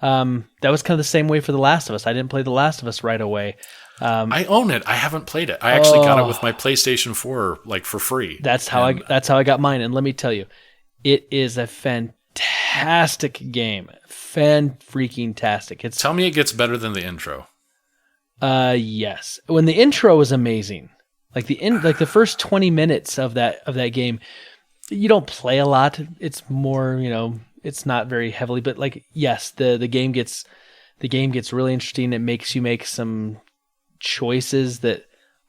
That was kind of the same way for The Last of Us. I didn't play The Last of Us right away. I own it. I haven't played it. I actually got it with my PlayStation 4, like, for free. That's how I got mine. And let me tell you, it is a fantastic game. Fan-freaking-tastic. Tell me it gets better than the intro. Yes. When the intro was amazing, like the first 20 minutes of that game, you don't play a lot. It's more, it's not very heavily, but like, yes, the game gets really interesting. It makes you make some choices that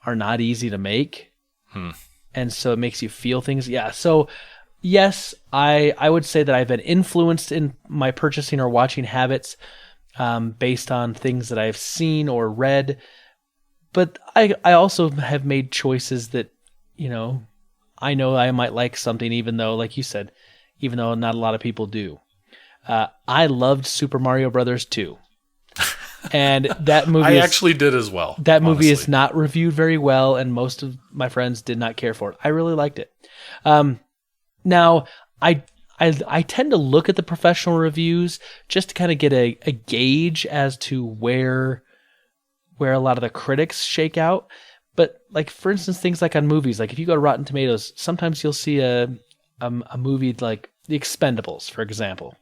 are not easy to make. And so it makes you feel things. Yeah. So yes, I would say that I've been influenced in my purchasing or watching habits based on things that I've seen or read. But I also have made choices that, I know I might like something, even though, like you said, even though not a lot of people do. I loved Super Mario Brothers 2. And that movie I actually did as well. That movie is not reviewed very well, and most of my friends did not care for it. I really liked it. Now, I I tend to look at the professional reviews just to kind of get a gauge as to where a lot of the critics shake out. But like, for instance, things like on movies, like if you go to Rotten Tomatoes, sometimes you'll see a movie like The Expendables, for example.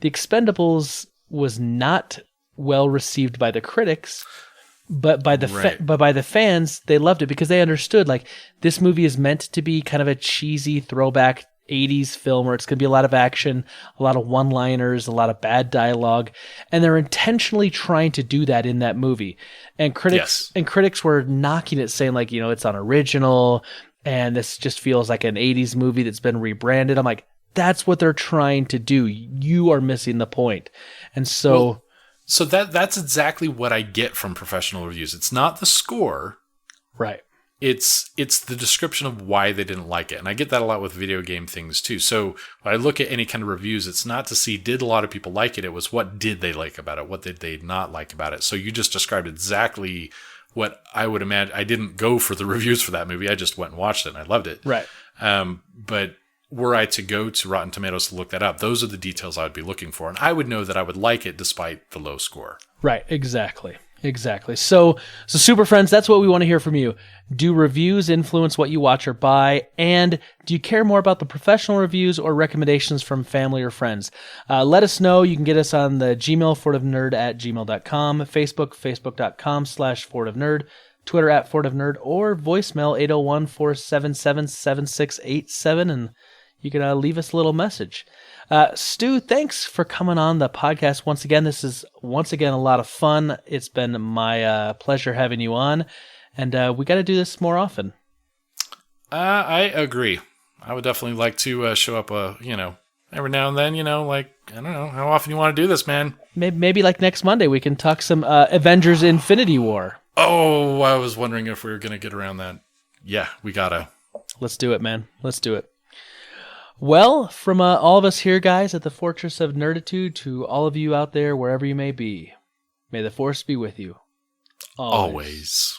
The Expendables was not well received by the critics, but by the fans, they loved it because they understood like this movie is meant to be kind of a cheesy throwback 80s film where it's going to be a lot of action, a lot of one-liners, a lot of bad dialogue, and they're intentionally trying to do that in that movie. And critics were knocking it, saying like, it's unoriginal and this just feels like an 80s movie that's been rebranded. I'm like, that's what they're trying to do. You are missing the point. And so that's exactly what I get from professional reviews. It's not the score. Right. It's the description of why they didn't like it. And I get that a lot with video game things too. So when I look at any kind of reviews, it's not to see did a lot of people like it. It was what did they like about it? What did they not like about it? So you just described exactly what I would imagine. I didn't go for the reviews for that movie. I just went and watched it and I loved it. Right. But were I to go to Rotten Tomatoes to look that up, those are the details I would be looking for. And I would know that I would like it despite the low score. Right. Exactly. So Super Friends, that's what we want to hear from you. Do reviews influence what you watch or buy? And do you care more about the professional reviews or recommendations from family or friends? Let us know. You can get us on the Gmail, fortofnerd@gmail.com, Facebook, facebook.com/fortofnerd, Twitter @fortofnerd, or voicemail 801-477-7687, and you can leave us a little message. Stu, thanks for coming on the podcast once again. This is once again a lot of fun. It's been my pleasure having you on, and we got to do this more often. I agree. I would definitely like to show up, every now and then. Like I don't know how often you want to do this, man. Maybe like next Monday we can talk some Avengers: Infinity War. Oh, I was wondering if we were gonna get around that. Yeah, we gotta. Let's do it, man. Let's do it. Well, from all of us here, guys, at the Fortress of Nerditude, to all of you out there, wherever you may be, may the Force be with you. Always.